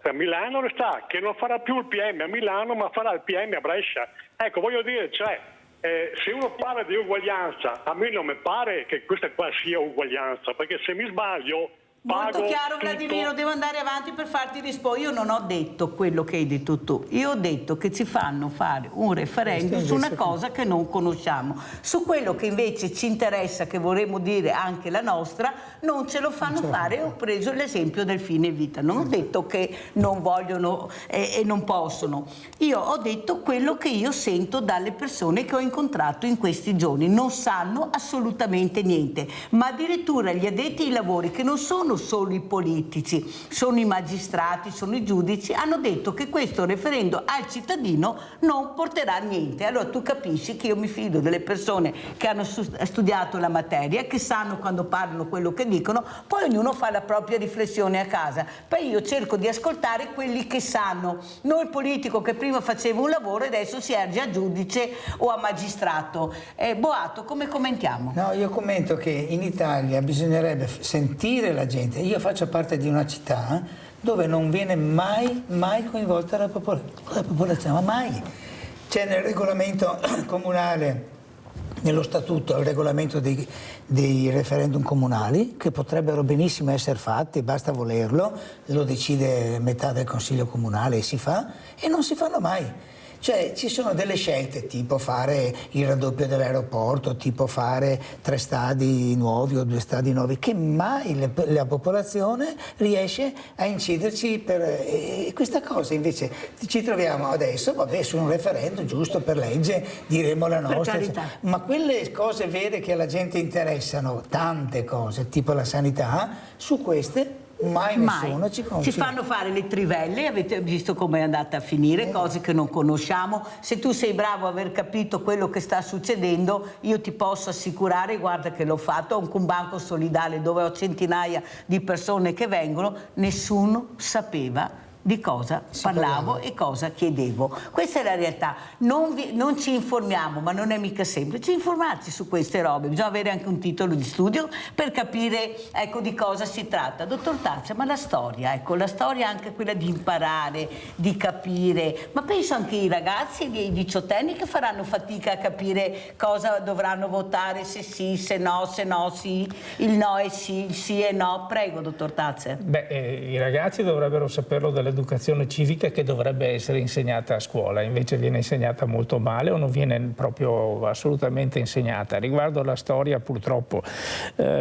a Milano sta, che non farà più il PM a Milano ma farà il PM a Brescia. Ecco, voglio dire, cioè, se uno parla di uguaglianza, a me non mi pare che questa qua sia uguaglianza, perché se mi sbaglio Molto chiaro, tutto. Vladimiro, devo andare avanti per farti rispondere. Io non ho detto quello che hai detto tu, io ho detto che ci fanno fare un referendum su una cosa che non conosciamo. Su quello che invece ci interessa, che vorremmo dire anche la nostra, non ce lo fanno fare. Ho preso l'esempio del fine vita, non ho detto che non vogliono e non possono. Io ho detto quello che io sento dalle persone che ho incontrato in questi giorni. Non sanno assolutamente niente, ma addirittura gli addetti ai lavori, che non sono solo i politici, sono i magistrati, sono i giudici, hanno detto che questo referendum al cittadino non porterà a niente. Allora tu capisci che io mi fido delle persone che hanno studiato la materia, che sanno quando parlano quello che dicono, poi ognuno fa la propria riflessione a casa. Poi io cerco di ascoltare quelli che sanno, non il politico che prima faceva un lavoro e adesso si erge a giudice o a magistrato. Boato, come commentiamo? No, io commento che in Italia bisognerebbe sentire la gente. Io faccio parte di una città dove non viene mai coinvolta la popolazione, ma mai. C'è nel regolamento comunale, nello statuto, il regolamento dei referendum comunali, che potrebbero benissimo essere fatti, basta volerlo, lo decide metà del consiglio comunale e si fa, e non si fanno mai. Cioè ci sono delle scelte, tipo fare il raddoppio dell'aeroporto, tipo fare 3 stadi nuovi o 2 stadi nuovi, che mai la popolazione riesce a inciderci e questa cosa invece ci troviamo adesso, vabbè, su un referendum giusto per legge diremo la nostra, ma quelle cose vere che alla gente interessano, tante cose, tipo la sanità, su queste mai nessuno ci confida. Ci fanno fare le trivelle, avete visto come è andata a finire, cose che non conosciamo. Se tu sei bravo a aver capito quello che sta succedendo, io ti posso assicurare, guarda che l'ho fatto, ho un banco solidale dove ho centinaia di persone che vengono, nessuno sapeva di cosa parlavo e cosa chiedevo. Questa è la realtà. Non ci informiamo, ma non è mica semplice informarsi su queste robe. Bisogna avere anche un titolo di studio per capire, ecco, di cosa si tratta. Dottor Tazza, ma la storia, ecco, la storia è anche quella di imparare, di capire. Ma penso anche ai ragazzi, ai diciottenni, che faranno fatica a capire cosa dovranno votare, se sì, se no sì, il no è sì, il sì e no. Prego, dottor Tazza. I ragazzi dovrebbero saperlo dall'educazione civica, che dovrebbe essere insegnata a scuola, invece viene insegnata molto male o non viene proprio assolutamente insegnata. Riguardo alla storia, purtroppo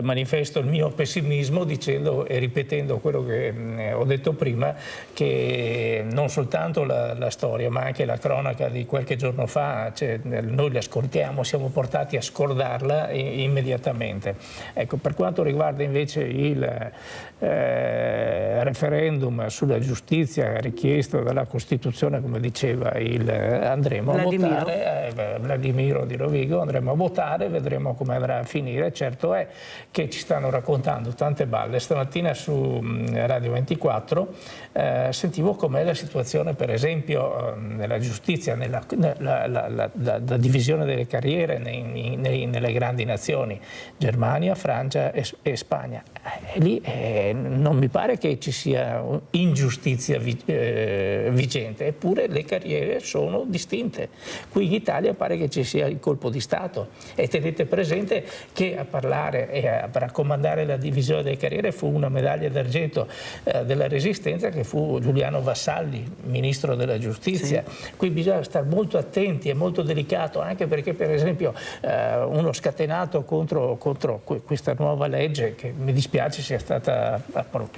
manifesto il mio pessimismo dicendo e ripetendo quello che ho detto prima, che non soltanto la storia ma anche la cronaca di qualche giorno fa, cioè, noi la ascoltiamo, siamo portati a scordarla immediatamente. Ecco, per quanto riguarda invece il referendum sulla giustizia richiesto dalla Costituzione, come diceva andremo a votare, Vladimiro di Rovigo, andremo a votare, vedremo come andrà a finire. Certo è che ci stanno raccontando tante balle. Stamattina su Radio 24 sentivo com'è la situazione, per esempio, nella giustizia, la divisione delle carriere nelle grandi nazioni, Germania, Francia e Spagna. lì non mi pare che ci sia ingiustizia vigente, eppure le carriere sono distinte. Qui in Italia pare che ci sia il colpo di Stato, e tenete presente che a parlare e a raccomandare la divisione delle carriere fu una medaglia d'argento della Resistenza, che fu Giuliano Vassalli, ministro della Giustizia. Sì. Qui bisogna stare molto attenti, è molto delicato, anche perché per esempio uno scatenato contro questa nuova legge, che mi dispiace sia stata,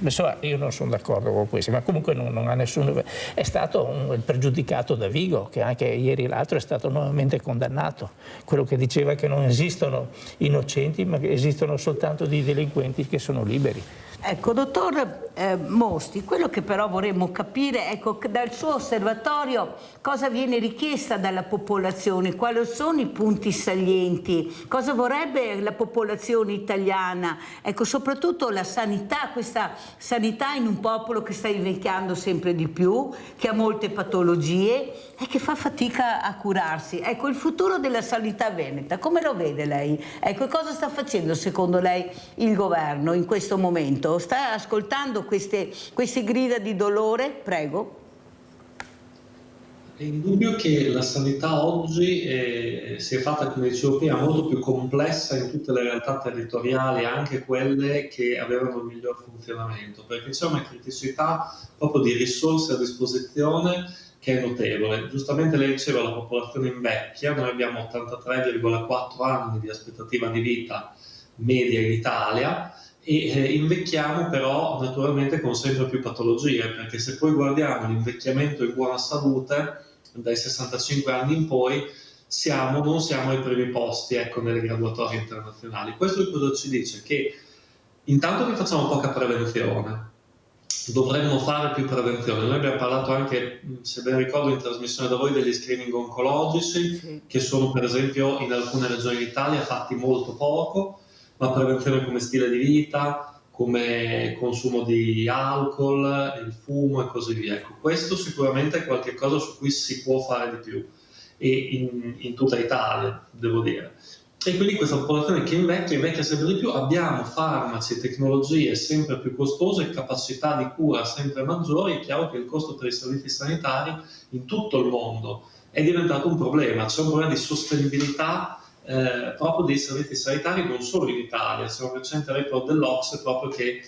insomma, io non sono d'accordo con questo, ma comunque non ha nessuno, è stato il pregiudicato da Vigo, che anche ieri l'altro è stato nuovamente condannato, quello che diceva che non esistono innocenti ma che esistono soltanto dei delinquenti che sono liberi. Ecco, dottor Mosti, quello che però vorremmo capire, ecco, dal suo osservatorio cosa viene richiesta dalla popolazione, quali sono i punti salienti, cosa vorrebbe la popolazione italiana, ecco, soprattutto la sanità, questa sanità in un popolo che sta invecchiando sempre di più, che ha molte patologie e che fa fatica a curarsi. Ecco, il futuro della sanità veneta, come lo vede lei? Ecco, cosa sta facendo secondo lei il governo in questo momento? Sta ascoltando queste grida di dolore? Prego. È indubbio che la sanità oggi si è fatta, come dicevo prima, molto più complessa in tutte le realtà territoriali, anche quelle che avevano il miglior funzionamento, perché c'è una criticità proprio di risorse a disposizione che è notevole. Giustamente lei diceva la popolazione invecchia, noi abbiamo 83,4 anni di aspettativa di vita media in Italia, e invecchiamo però naturalmente con sempre più patologie, perché se poi guardiamo l'invecchiamento in buona salute dai 65 anni in poi non siamo ai primi posti, ecco, nelle graduatorie internazionali. Questo cosa ci dice? Che intanto che facciamo poca prevenzione, dovremmo fare più prevenzione. Noi abbiamo parlato anche, se ben ricordo, in trasmissione da voi degli screening oncologici, che sono per esempio in alcune regioni d'Italia fatti molto poco, ma prevenzione come stile di vita, come consumo di alcol, il fumo e così via. Ecco, questo sicuramente è qualcosa su cui si può fare di più, e in tutta Italia, devo dire. E quindi questa popolazione che invecchia sempre di più, abbiamo farmaci, tecnologie sempre più costose, capacità di cura sempre maggiori. È chiaro che il costo per i servizi sanitari in tutto il mondo è diventato un problema, c'è un problema di sostenibilità proprio dei servizi sanitari, non solo in Italia. C'è un recente report dell'Ocse proprio che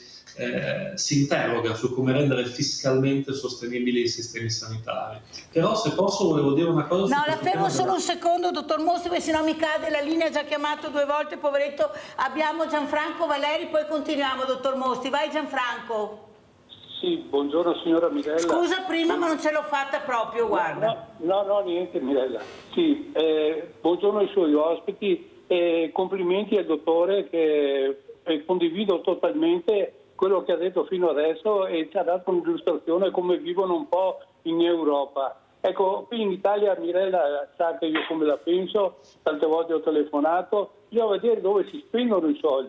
si interroga su come rendere fiscalmente sostenibili i sistemi sanitari. Però se posso volevo dire una cosa. No, la fermo solo un secondo, dottor Mosti, perché sennò mi cade la linea, ha già chiamato 2 volte, poveretto. Abbiamo Gianfranco Valeri, poi continuiamo, dottor Mosti. Vai Gianfranco. Sì, buongiorno signora Mirella. Scusa prima, ma non ce l'ho fatta proprio, guarda. No, niente Mirella. Sì, buongiorno ai suoi ospiti, complimenti al dottore, che condivido totalmente quello che ha detto fino adesso e ci ha dato un'illustrazione come vivono un po' in Europa. Ecco, qui in Italia Mirella sa che io come la penso, tante volte ho telefonato, bisogna vedere dove si spendono i soldi.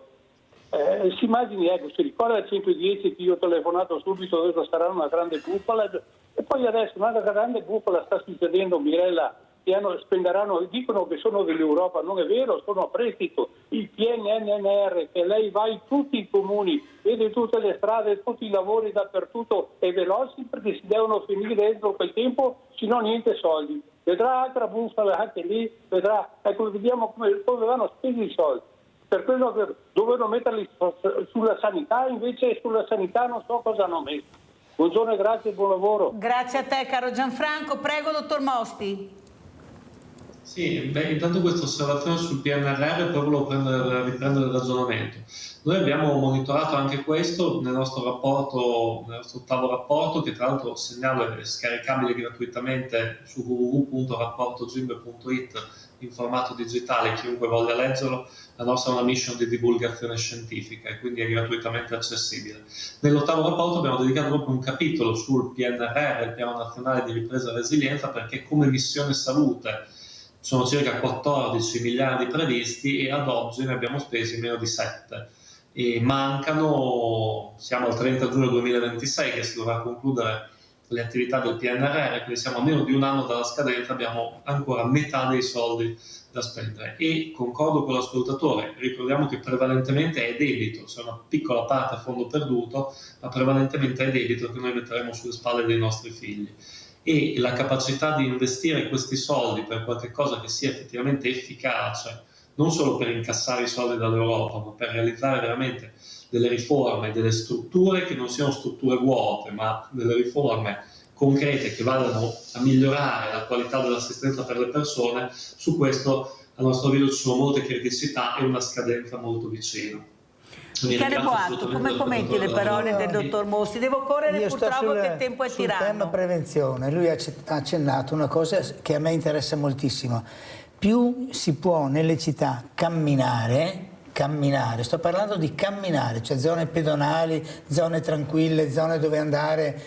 Si immagini, ecco, si ricorda il 110 che io ho telefonato subito, adesso sarà una grande bufala, e poi adesso una grande bufala sta succedendo, Mirella, che spenderanno, dicono che sono dell'Europa, non è vero, sono a prestito, il PNRR, che lei va in tutti i comuni, vede tutte le strade, tutti i lavori dappertutto e veloci, perché si devono finire dentro quel tempo, se no niente soldi. Vedrà altra bufala anche lì, vedrà, ecco, vediamo come vanno spesi i soldi. Per quello che dovevano metterli sulla sanità, invece sulla sanità non so cosa hanno messo. Buongiorno e grazie e buon lavoro. Grazie a te caro Gianfranco, prego dottor Mosti. Sì, intanto questa osservazione sul PNRR poi volevo riprendere il ragionamento. Noi abbiamo monitorato anche questo nel nostro rapporto, nel nostro ottavo rapporto, che tra l'altro segnalo è scaricabile gratuitamente su www.rapportogimbe.it in formato digitale, chiunque voglia leggerlo. La nostra è una mission di divulgazione scientifica e quindi è gratuitamente accessibile. Nell'ottavo rapporto abbiamo dedicato proprio un capitolo sul PNRR, il Piano Nazionale di Ripresa e Resilienza, perché come missione salute sono circa 14 miliardi previsti e ad oggi ne abbiamo spesi meno di 7. E mancano, siamo al 30 giugno 2026 che si dovrà concludere le attività del PNRR, quindi siamo a meno di un anno dalla scadenza, abbiamo ancora metà dei soldi da spendere. E concordo con l'ascoltatore, ricordiamo che prevalentemente è debito, c'è una piccola parte a fondo perduto, ma prevalentemente è debito che noi metteremo sulle spalle dei nostri figli. E la capacità di investire questi soldi per qualche cosa che sia effettivamente efficace, non solo per incassare i soldi dall'Europa, ma per realizzare veramente delle riforme, delle strutture che non siano strutture vuote, ma delle riforme concrete che vadano a migliorare la qualità dell'assistenza per le persone, su questo a nostro avviso ci sono molte criticità e una scadenza molto vicina. Michele Boato, come commenti le parole del dottor Mostri? Devo correre, purtroppo che il tempo è tiranno. Sul tema prevenzione, lui ha accennato una cosa che a me interessa moltissimo. Più si può nelle città camminare, sto parlando di camminare, cioè zone pedonali, zone tranquille, zone dove andare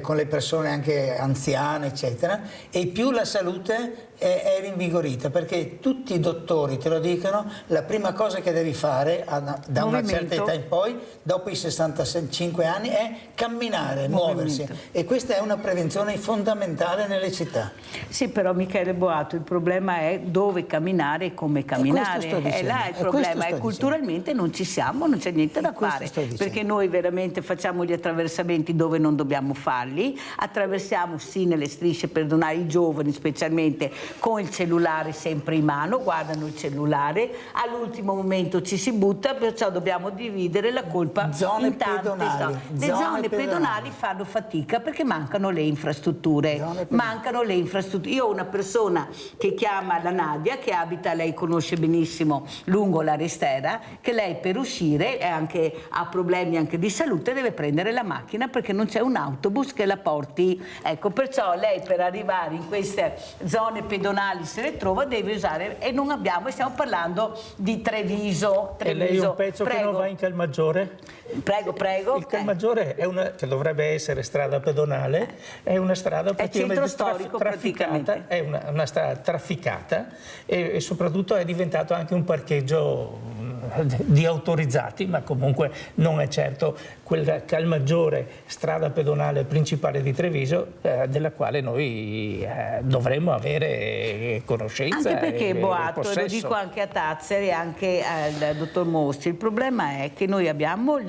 con le persone anche anziane, eccetera, e più la salute è rinvigorita, perché tutti i dottori te lo dicono, la prima cosa che devi fare da una certa età in poi, dopo i 65 anni, è camminare, muoversi, e questa è una prevenzione fondamentale nelle città. Sì, però Michele Boato, il problema è dove camminare e come camminare, è là il problema, e culturalmente non ci siamo, non c'è niente da fare, perché noi veramente facciamo gli attraversamenti dove non dobbiamo farli, attraversiamo sì nelle strisce pedonali, i giovani specialmente, con il cellulare sempre in mano, guardano il cellulare, all'ultimo momento ci si butta, perciò dobbiamo dividere la colpa in tante zone. Le zone pedonali fanno fatica perché mancano le infrastrutture, Io ho una persona che chiama la Nadia, che abita, lei conosce benissimo, lungo la Restera, che lei per uscire ha problemi anche di salute, deve prendere la macchina perché non c'è un autobus che la porti, ecco, perciò lei per arrivare in queste zone pedonali se le trova deve usare, e non abbiamo, e stiamo parlando di Treviso. E lei un pezzo che non va in Calmaggiore? Prego. Il Calmaggiore è che dovrebbe essere strada pedonale, è una strada praticamente trafficata, è una strada trafficata e soprattutto è diventato anche un parcheggio di autorizzati, ma comunque non è certo quella Calmaggiore, strada pedonale principale di Treviso, della quale noi dovremmo avere conoscenza. Anche perché Boato, e lo dico anche a Tazzer e anche al dottor Mostri, il problema è che noi abbiamo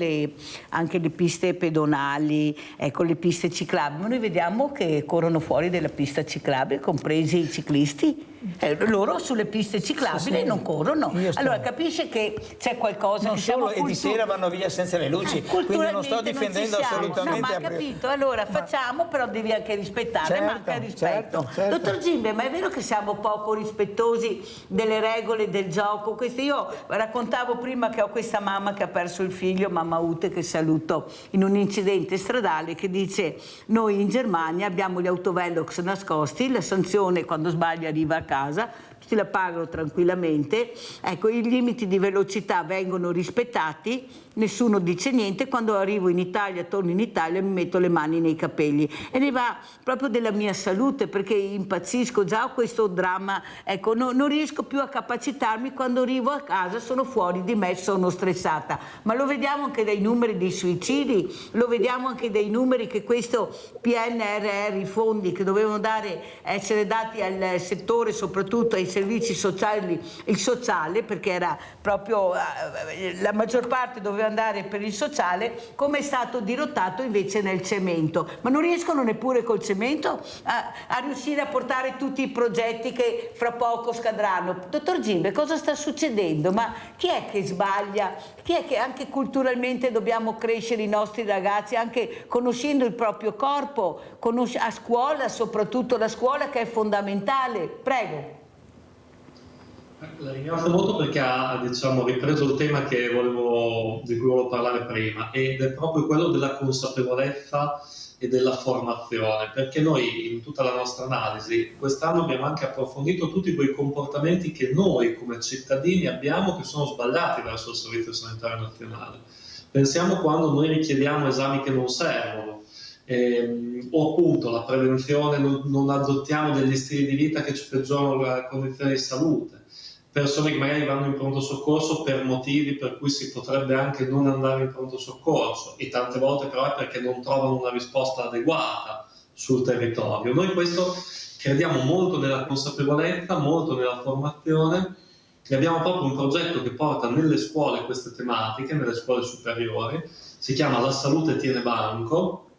anche le piste pedonali, ecco, le piste ciclabili, ma noi vediamo che corrono fuori della pista ciclabile, compresi i ciclisti. Loro sulle piste ciclabili non corrono, allora capisce che c'è qualcosa non che solo, e di sera vanno via senza le luci, quindi non sto difendendo assolutamente. No, ma capito, allora facciamo, però devi anche rispettare, manca il rispetto. Dottor Gimbe, ma è vero che siamo poco rispettosi delle regole del gioco? Io raccontavo prima che ho questa mamma che ha perso il figlio, mamma Ute, che saluto, in un incidente stradale, che dice: noi in Germania abbiamo gli autovelox nascosti, la sanzione quando sbaglia arriva a casa, tutti la pagano tranquillamente, ecco, i limiti di velocità vengono rispettati, nessuno dice niente, quando arrivo in Italia, torno in Italia, mi metto le mani nei capelli, e ne va proprio della mia salute, perché impazzisco, già ho questo dramma, ecco, non riesco più a capacitarmi, quando arrivo a casa sono fuori di me, sono stressata, ma lo vediamo anche dai numeri dei suicidi, lo vediamo anche dai numeri che questo PNRR, i fondi che dovevano essere dati al settore, soprattutto ai servizi sociali, il sociale, perché era proprio la maggior parte doveva andare per il sociale, come è stato dirottato invece nel cemento, ma non riescono neppure col cemento a riuscire a portare tutti i progetti che fra poco scadranno. Dottor Gimbe, cosa sta succedendo? Ma chi è che sbaglia? Chi è che anche culturalmente dobbiamo crescere i nostri ragazzi, anche conoscendo il proprio corpo, a scuola, soprattutto la scuola che è fondamentale? Prego. La ringrazio molto perché ha ripreso il tema di cui volevo parlare prima, ed è proprio quello della consapevolezza e della formazione, perché noi in tutta la nostra analisi quest'anno abbiamo anche approfondito tutti quei comportamenti che noi come cittadini abbiamo, che sono sbagliati verso il Servizio Sanitario Nazionale. Pensiamo quando noi richiediamo esami che non servono, o appunto la prevenzione, non adottiamo degli stili di vita che ci peggiorano la condizione di salute, persone che magari vanno in pronto soccorso per motivi per cui si potrebbe anche non andare in pronto soccorso, e tante volte però è perché non trovano una risposta adeguata, sul territorio. Noi questo crediamo molto nella consapevolezza, molto nella formazione, e abbiamo proprio un progetto che porta nelle scuole queste tematiche, nelle scuole superiori, si chiama La Salute Tiene Banco,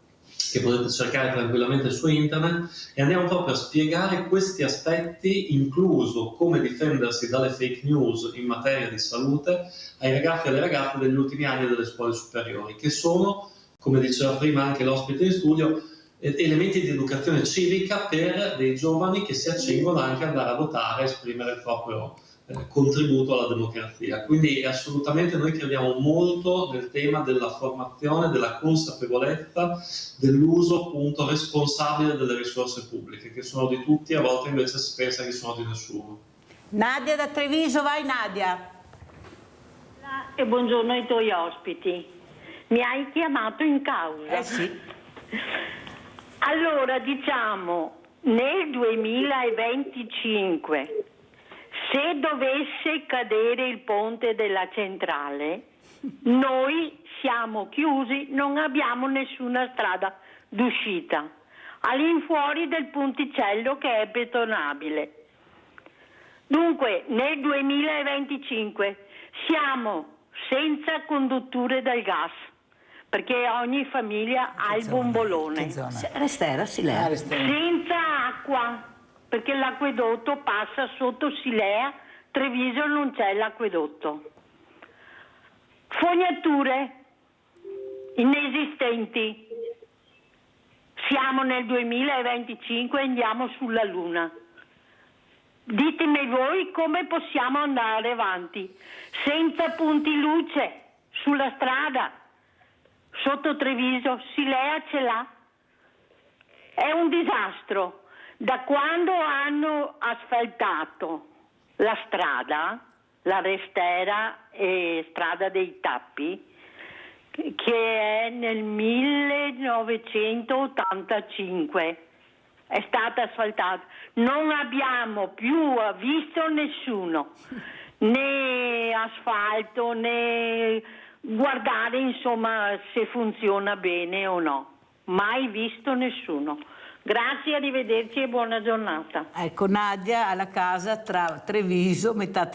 che potete cercare tranquillamente su internet, e andiamo proprio a spiegare questi aspetti, incluso come difendersi dalle fake news in materia di salute, ai ragazzi e alle ragazze degli ultimi anni delle scuole superiori, che sono, come diceva prima anche l'ospite in studio, elementi di educazione civica per dei giovani che si accingono anche ad andare a votare e esprimere il proprio contributo alla democrazia. Quindi assolutamente noi crediamo molto nel tema della formazione, della consapevolezza, dell'uso appunto responsabile delle risorse pubbliche, che sono di tutti, a volte invece si pensa che sono di nessuno. Nadia da Treviso, vai Nadia. E buongiorno ai tuoi ospiti. Mi hai chiamato in causa. Sì. Allora, diciamo, nel 2025, se dovesse cadere il ponte della centrale, noi siamo chiusi, non abbiamo nessuna strada d'uscita, all'infuori del ponticello che è betonabile. Dunque, nel 2025 siamo senza condutture del gas, perché ogni famiglia ha il bombolone. Restera, Silea. Senza acqua, perché l'acquedotto passa sotto Silea, Treviso non c'è l'acquedotto. Fognature inesistenti. Siamo nel 2025 e andiamo sulla Luna. Ditemi voi come possiamo andare avanti senza punti luce sulla strada. Sotto Treviso, Silea ce l'ha. È un disastro. Da quando hanno asfaltato la strada, la Restera e strada dei Tappi, che è nel 1985, è stata asfaltata, non abbiamo più visto nessuno, né asfalto, né guardare insomma se funziona bene o no, mai visto nessuno. Grazie, arrivederci e buona giornata. Ecco, Nadia alla casa tra Treviso, metà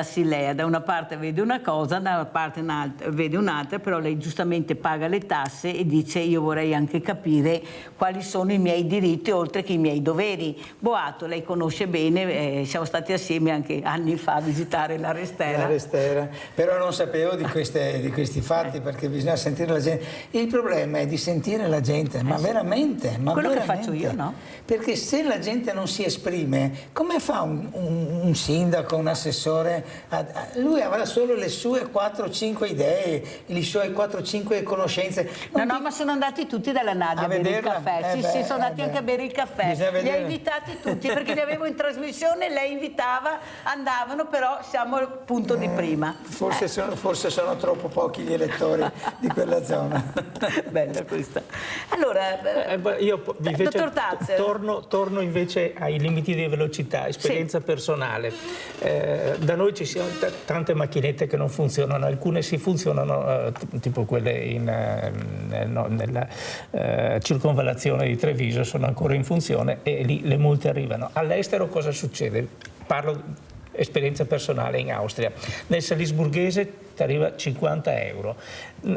Silea. Da una parte vede una cosa, da una parte vede un'altra, però lei giustamente paga le tasse e dice io vorrei anche capire quali sono i miei diritti oltre che i miei doveri. Boato, lei conosce bene, siamo stati assieme anche anni fa a visitare la Restera. La Restera, però non sapevo di questi fatti perché bisogna sentire la gente. Il problema è di sentire la gente, ma veramente, ma quello che faccio io, no? Perché se la gente non si esprime, come fa un sindaco, un assessore? Lui avrà solo le sue 4-5 idee, i suoi 4-5 conoscenze. No, ma sono andati tutti dalla Nadia a bere il caffè. Sì, sono andati anche a bere il caffè. Li ha invitati tutti perché li avevo in trasmissione, lei invitava, andavano, però siamo al punto di prima. Forse sono troppo pochi gli elettori di quella zona. Bella questa. Allora, io invece dottor Tazzer. torno invece ai limiti di velocità, esperienza personale. Da noi ci sono tante macchinette che non funzionano, alcune sì funzionano, tipo quelle nella circonvallazione di Treviso sono ancora in funzione e lì le multe arrivano. All'estero cosa succede? Parlo esperienza personale in Austria. Nel Salisburghese ti arriva 50 euro,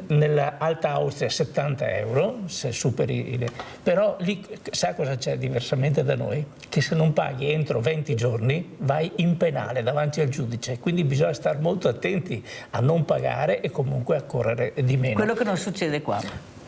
nell'Alta Austria 70 euro, se superi però lì sa cosa c'è diversamente da noi? Che se non paghi entro 20 giorni vai in penale davanti al giudice, quindi bisogna stare molto attenti a non pagare e comunque a correre di meno. Quello che non succede qua.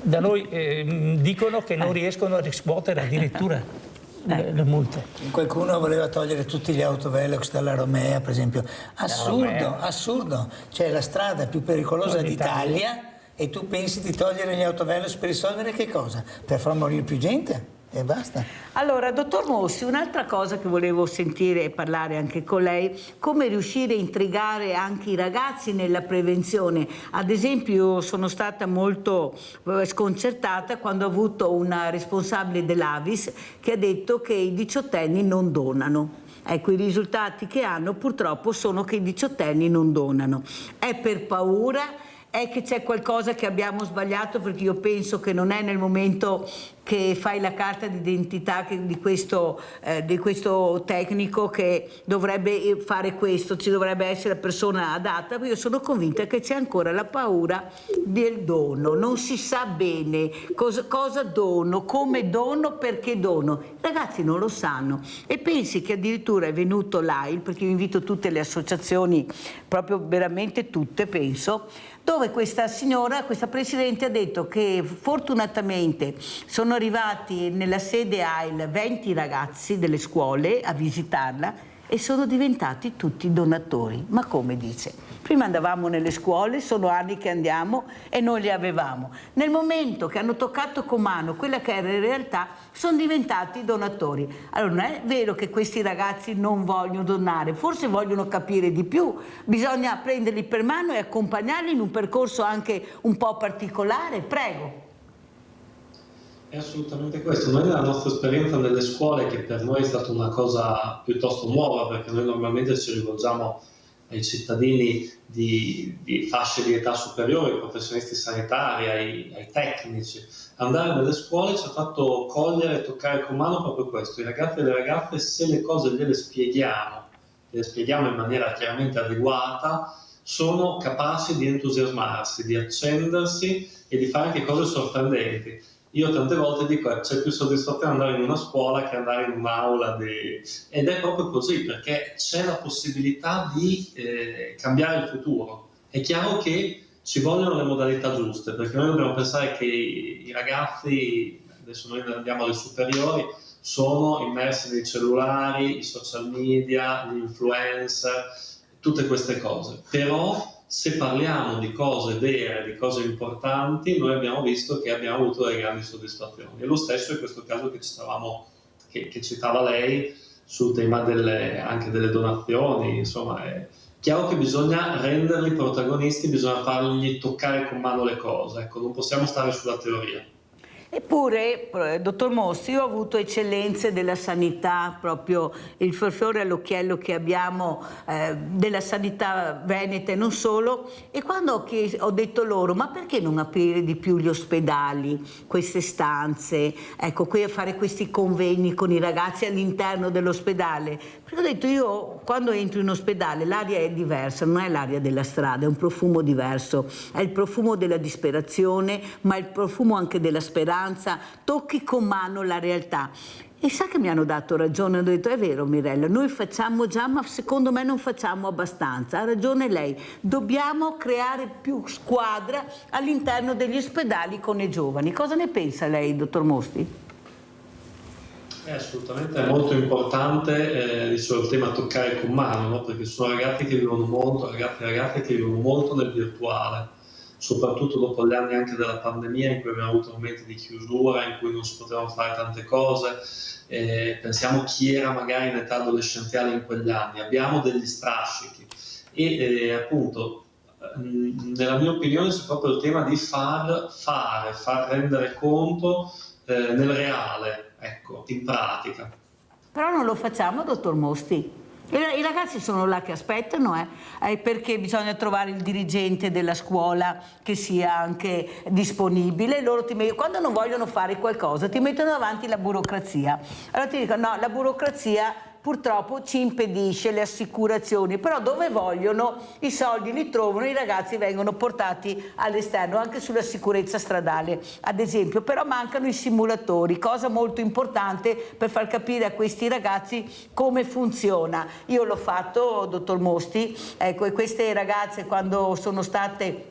Da noi dicono che non riescono a riscuotere addirittura le multe. Qualcuno voleva togliere tutti gli autovelox dalla Romea, per esempio. Assurdo. Cioè la strada più pericolosa d'Italia e tu pensi di togliere gli autovelox per risolvere che cosa? Per far morire più gente? E basta. Allora, dottor Mossi, un'altra cosa che volevo sentire e parlare anche con lei, come riuscire a intrigare anche i ragazzi nella prevenzione. Ad esempio, io sono stata molto sconcertata quando ho avuto una responsabile dell'Avis che ha detto che i diciottenni non donano. Ecco, i risultati che hanno purtroppo sono che i diciottenni non donano. È per paura? È che c'è qualcosa che abbiamo sbagliato, perché io penso che non è nel momento che fai la carta d'identità di questo tecnico che dovrebbe fare questo, ci dovrebbe essere la persona adatta. Io sono convinta che c'è ancora la paura del dono, non si sa bene cosa dono, come dono, perché dono. I ragazzi non lo sanno e pensi che addirittura è venuto l'AIL, perché io invito tutte le associazioni, proprio veramente tutte penso, dove questa signora, questa presidente ha detto che fortunatamente sono arrivati nella sede AIL 20 ragazzi delle scuole a visitarla e sono diventati tutti donatori. Ma come dice? Prima andavamo nelle scuole, sono anni che andiamo e non li avevamo. Nel momento che hanno toccato con mano quella che era in realtà, sono diventati donatori. Allora non è vero che questi ragazzi non vogliono donare, forse vogliono capire di più, bisogna prenderli per mano e accompagnarli in un percorso anche un po' particolare. Prego. È assolutamente questo. Noi nella nostra esperienza nelle scuole, che per noi è stata una cosa piuttosto nuova, perché noi normalmente ci rivolgiamo ai cittadini di fasce di età superiori, ai professionisti sanitari, ai tecnici. Andare nelle scuole ci ha fatto cogliere e toccare con mano proprio questo. I ragazzi e le ragazze, se le cose le spieghiamo in maniera chiaramente adeguata, sono capaci di entusiasmarsi, di accendersi e di fare anche cose sorprendenti. Io tante volte dico c'è più soddisfazione andare in una scuola che andare in un'aula ed è proprio così, perché c'è la possibilità di cambiare il futuro. È chiaro che ci vogliono le modalità giuste, perché noi dobbiamo pensare che i ragazzi, adesso noi andiamo alle superiori, sono immersi nei cellulari, i social media, gli influencer, tutte queste cose. Però se parliamo di cose vere, di cose importanti, noi abbiamo visto che abbiamo avuto delle grandi soddisfazioni. E lo stesso è questo caso che citava lei sul tema anche delle donazioni. Insomma, è chiaro che bisogna renderli protagonisti, bisogna fargli toccare con mano le cose. Ecco, non possiamo stare sulla teoria. Eppure, dottor Mossi, io ho avuto eccellenze della sanità, proprio il fiore all'occhiello che abbiamo della sanità veneta e non solo, e quando ho detto loro ma perché non aprire di più gli ospedali, queste stanze, ecco, qui a fare questi convegni con i ragazzi all'interno dell'ospedale, perché ho detto io quando entro in ospedale l'aria è diversa, non è l'aria della strada, è un profumo diverso, è il profumo della disperazione, ma il profumo anche della speranza. Tocchi con mano la realtà. E sa che mi hanno dato ragione, hanno detto è vero Mirella, noi facciamo già ma secondo me non facciamo abbastanza, ha ragione lei, dobbiamo creare più squadra all'interno degli ospedali con i giovani. Cosa ne pensa lei, dottor Mosti? Assolutamente, è molto importante il tema toccare con mano, no? Perché sono ragazzi che vivono molto, ragazzi e ragazze che vivono molto nel virtuale, soprattutto dopo gli anni anche della pandemia in cui abbiamo avuto momenti di chiusura, in cui non si potevano fare tante cose. Pensiamo chi era magari in età adolescenziale in quegli anni, abbiamo degli strascichi e appunto nella mia opinione c'è proprio il tema di far rendere conto nel reale, ecco, in pratica. Però non lo facciamo, dottor Mosti. I ragazzi sono là che aspettano, perché bisogna trovare il dirigente della scuola che sia anche disponibile. Loro quando non vogliono fare qualcosa ti mettono davanti la burocrazia. Allora ti dicono no, la burocrazia purtroppo ci impedisce, le assicurazioni, però dove vogliono i soldi li trovano, i ragazzi vengono portati all'esterno, anche sulla sicurezza stradale ad esempio, però mancano i simulatori, cosa molto importante per far capire a questi ragazzi come funziona. Io l'ho fatto, dottor Mosti, ecco, e queste ragazze quando sono state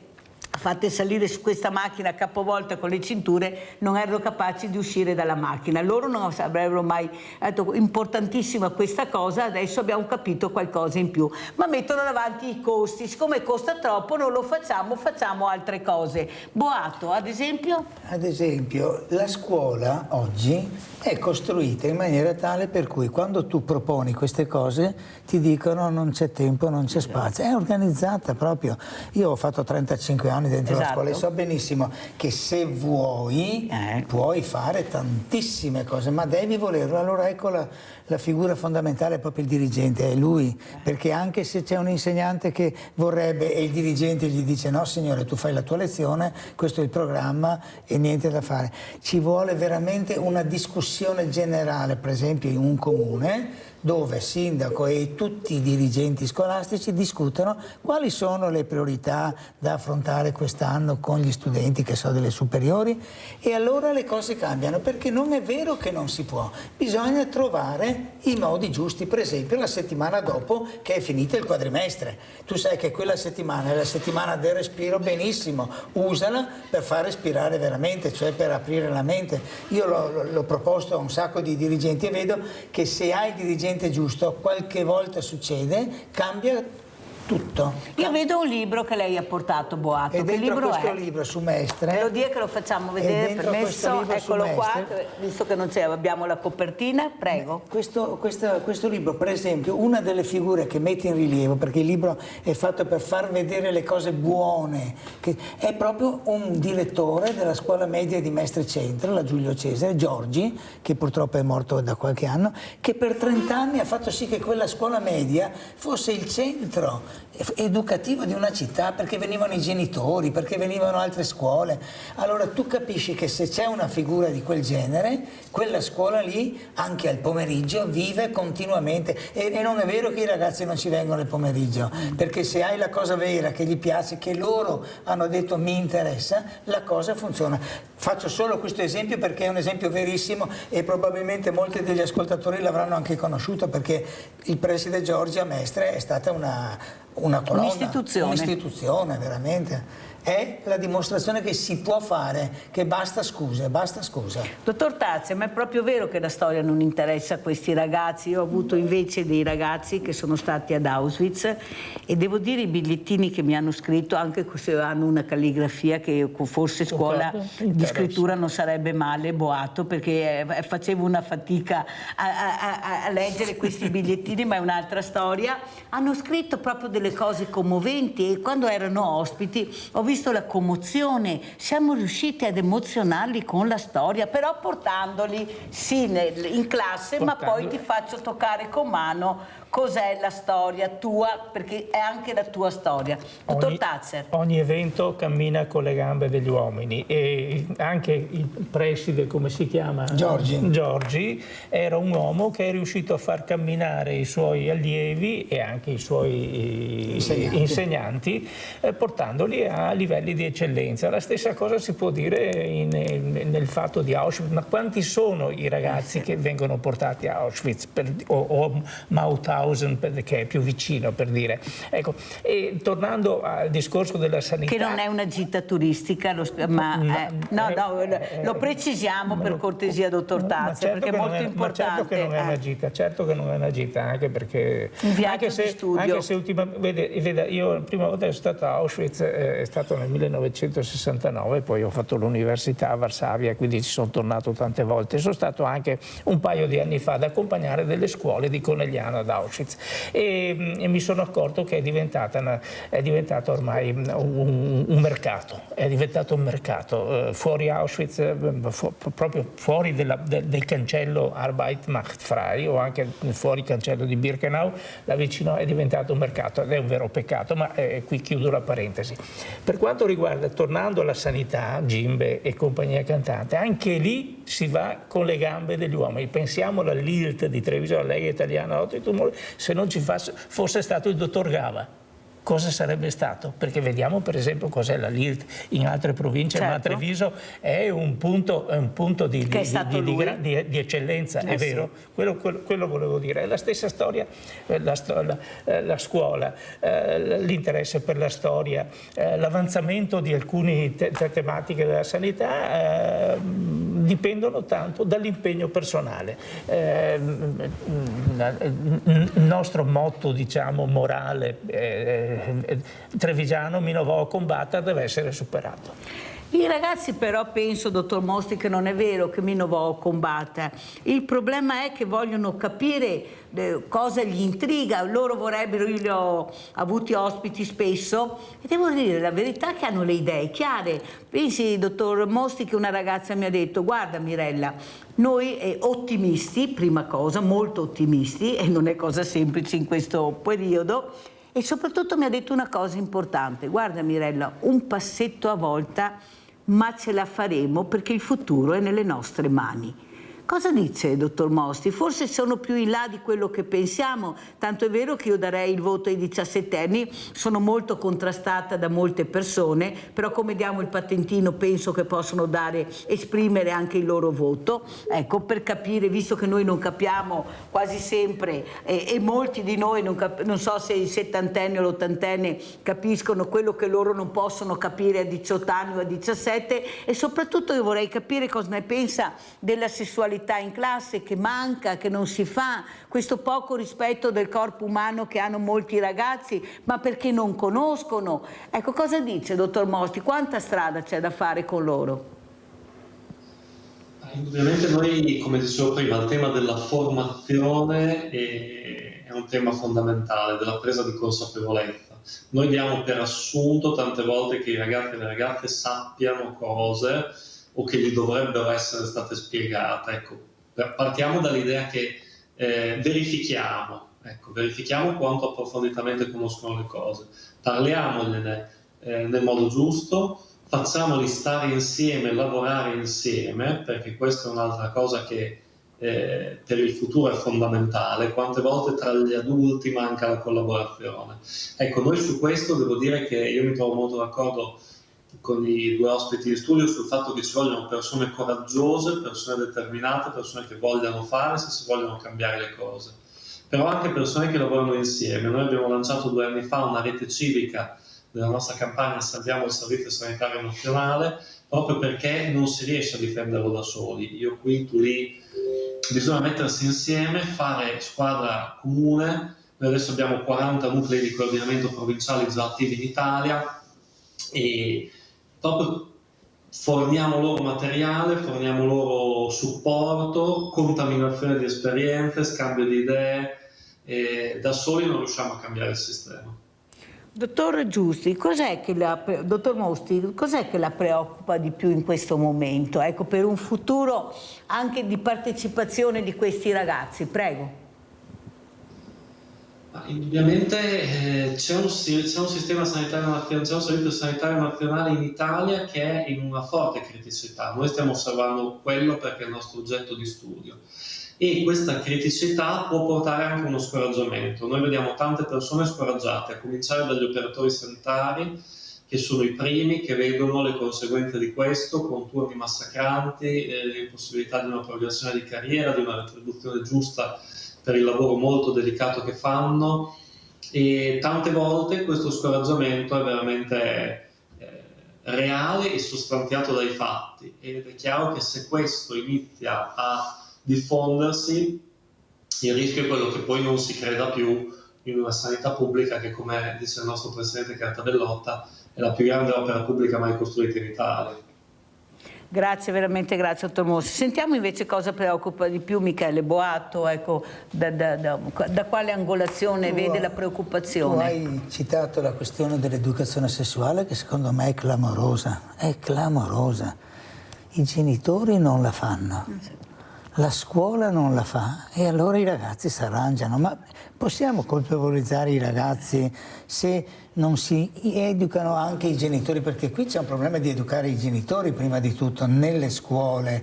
fatte salire su questa macchina capovolta con le cinture non erano capaci di uscire dalla macchina, loro non avrebbero mai detto importantissima questa cosa, adesso abbiamo capito qualcosa in più, ma mettono davanti i costi, siccome costa troppo non lo facciamo, facciamo altre cose. Boato ad esempio? Ad esempio la scuola oggi è costruita in maniera tale per cui quando tu proponi queste cose ti dicono non c'è tempo, non c'è spazio, è organizzata proprio. Io ho fatto 35 anni dentro la Esatto. scuola e so benissimo che se vuoi puoi fare tantissime cose, ma devi volerlo. Allora ecco la figura fondamentale è proprio il dirigente, è lui, perché anche se c'è un insegnante che vorrebbe e il dirigente gli dice no signore, tu fai la tua lezione, questo è il programma e niente da fare, ci vuole veramente una discussione generale, per esempio in un comune, dove il sindaco e tutti i dirigenti scolastici discutono quali sono le priorità da affrontare quest'anno con gli studenti che sono delle superiori, e allora le cose cambiano, perché non è vero che non si può, bisogna trovare i modi giusti. Per esempio la settimana dopo che è finito il quadrimestre, tu sai che quella settimana è la settimana del respiro, benissimo, usala per far respirare veramente, cioè per aprire la mente. Io l'ho proposto a un sacco di dirigenti e vedo che se hai il dirigente giusto, qualche volta succede, cambia tutto. Io vedo un libro che lei ha portato, Boato. E che dentro libro questo è? libro su Mestre. Lo dia che lo facciamo vedere, permesso, eccolo qua, visto che non c'è, abbiamo la copertina, prego. Questo libro, per esempio, una delle figure che mette in rilievo, perché il libro è fatto per far vedere le cose buone, che è proprio un direttore della scuola media di Mestre Centro, la Giulio Cesare, Giorgi, che purtroppo è morto da qualche anno, che per 30 anni ha fatto sì che quella scuola media fosse il centro educativo di una città, perché venivano i genitori, perché venivano altre scuole. Allora tu capisci che se c'è una figura di quel genere, quella scuola lì anche al pomeriggio vive continuamente, e non è vero che i ragazzi non ci vengono al pomeriggio, perché se hai la cosa vera che gli piace, che loro hanno detto mi interessa, la cosa funziona. Faccio solo questo esempio perché è un esempio verissimo e probabilmente molti degli ascoltatori l'avranno anche conosciuto, perché il preside Giorgi a Mestre è stata una colonna, un'istituzione veramente. È la dimostrazione che si può fare, che basta scuse, basta scusa. Dottor Tazia, ma è proprio vero che la storia non interessa a questi ragazzi? Io ho avuto invece dei ragazzi che sono stati ad Auschwitz e devo dire i bigliettini che mi hanno scritto, anche se hanno una calligrafia che forse scuola di scrittura non sarebbe male, Boato, perché facevo una fatica a leggere questi bigliettini, ma è un'altra storia. Hanno scritto proprio delle cose commoventi e quando erano ospiti ho visto la commozione, siamo riusciti ad emozionarli con la storia, però portandoli sì in classe, ma poi ti faccio toccare con mano cos'è la storia tua, perché è anche la tua storia. Dottor Tazzer. Ogni evento cammina con le gambe degli uomini e anche il preside, come si chiama? Giorgi, era un uomo che è riuscito a far camminare i suoi allievi e anche i suoi insegnanti portandoli a livelli di eccellenza. La stessa cosa si può dire nel fatto di Auschwitz, ma quanti sono i ragazzi che vengono portati a Auschwitz o Mauthausen, che è più vicino, per dire. Ecco, e tornando al discorso della sanità, che non è una gita turistica, lo precisiamo per cortesia, dottor Tazzer, perché è molto importante. Certo che non è una gita, certo che non è una gita, anche perché un viaggio di studio. Anche se vede, io la prima volta che sono stato a Auschwitz è stato nel 1969, poi ho fatto l'università a Varsavia, quindi ci sono tornato tante volte. Sono stato anche un paio di anni fa ad accompagnare delle scuole di Conegliano ad Auschwitz e mi sono accorto che è diventato ormai un mercato, è diventato un mercato. Fuori Auschwitz, proprio fuori del cancello Arbeit macht frei o anche fuori il cancello di Birkenau, là vicino è diventato un mercato ed è un vero peccato, ma qui chiudo la parentesi. Per quanto riguarda, tornando alla sanità, Gimbe e compagnia cantante, anche lì si va con le gambe degli uomini. Pensiamo alla Lilt di Treviso, lei è italiana, se non ci fosse stato il dottor Gava, cosa sarebbe stato? Perché vediamo per esempio cos'è la Lilt in altre province, ma Treviso è un punto di eccellenza, è vero? Quello volevo dire. È la stessa storia, la scuola, l'interesse per la storia, l'avanzamento di alcune tematiche della sanità dipendono tanto dall'impegno personale. Il nostro motto, diciamo, morale trevigiano, mi novò a combattere, deve essere superato. I ragazzi però penso, dottor Mosti, che non è vero che mi no combatte. Il problema è che vogliono capire cosa gli intriga, loro vorrebbero, io li ho avuti ospiti spesso e devo dire la verità che hanno le idee chiare. Pensi, dottor Mosti, che una ragazza mi ha detto: guarda Mirella, noi ottimisti, prima cosa, molto ottimisti, e non è cosa semplice in questo periodo, e soprattutto mi ha detto una cosa importante: guarda Mirella, un passetto a volta, ma ce la faremo perché il futuro è nelle nostre mani. Cosa dice, dottor Mosti? Forse sono più in là di quello che pensiamo, tanto è vero che io darei il voto ai 17 anni, sono molto contrastata da molte persone, però come diamo il patentino penso che possono esprimere anche il loro voto, ecco, per capire, visto che noi non capiamo quasi sempre e molti di noi, non so se il settantenne o l'ottantenne capiscono quello che loro non possono capire a 18 anni o a 17, e soprattutto io vorrei capire cosa ne pensa della sessualità in classe, che manca, che non si fa, questo poco rispetto del corpo umano che hanno molti ragazzi, ma perché non conoscono. Ecco, cosa dice, dottor Mosti? Quanta strada c'è da fare con loro? Indubbiamente noi, come dicevo prima, il tema della formazione è un tema fondamentale, della presa di consapevolezza. Noi diamo per assunto tante volte che i ragazzi e le ragazze sappiano cose o che gli dovrebbero essere state spiegate. Ecco, partiamo dall'idea che verifichiamo quanto approfonditamente conoscono le cose, parliamogliene nel modo giusto, facciamoli stare insieme, lavorare insieme, perché questa è un'altra cosa che per il futuro è fondamentale. Quante volte tra gli adulti manca la collaborazione. Ecco, noi su questo devo dire che io mi trovo molto d'accordo con i due ospiti di studio sul fatto che ci vogliono persone coraggiose, persone determinate, persone che vogliano fare se si vogliono cambiare le cose, però anche persone che lavorano insieme. Noi abbiamo lanciato 2 anni fa una rete civica della nostra campagna Salviamo il Servizio Sanitario Nazionale, proprio perché non si riesce a difenderlo da soli, io qui, tu lì, bisogna mettersi insieme, fare squadra comune. Noi adesso abbiamo 40 nuclei di coordinamento provinciali già attivi in Italia e proprio forniamo loro materiale, forniamo loro supporto, contaminazione di esperienze, scambio di idee, e da soli non riusciamo a cambiare il sistema. Dottor Giusti, dottor Mosti, cos'è che la preoccupa di più in questo momento? Ecco, per un futuro anche di partecipazione di questi ragazzi, prego. Indubbiamente c'è un sistema sanitario nazionale, c'è un servizio sanitario nazionale in Italia che è in una forte criticità. Noi stiamo osservando quello perché è il nostro oggetto di studio e questa criticità può portare anche uno scoraggiamento. Noi vediamo tante persone scoraggiate, a cominciare dagli operatori sanitari, che sono i primi che vedono le conseguenze di questo, con turni massacranti, l'impossibilità di una progressione di carriera, di una retribuzione giusta per il lavoro molto delicato che fanno, e tante volte questo scoraggiamento è veramente reale e sostanziato dai fatti, ed è chiaro che se questo inizia a diffondersi il rischio è quello che poi non si creda più in una sanità pubblica che, come dice il nostro presidente Cartabellotta, è la più grande opera pubblica mai costruita in Italia. Grazie, veramente grazie, dottor Mosti. Sentiamo invece cosa preoccupa di più Michele Boato, ecco, da quale angolazione vede la preoccupazione? Tu hai citato la questione dell'educazione sessuale, che secondo me è clamorosa, I genitori non la fanno. La scuola non la fa e allora i ragazzi si arrangiano. Ma possiamo colpevolizzare i ragazzi se non si educano anche i genitori? Perché qui c'è un problema di educare i genitori prima di tutto, nelle scuole.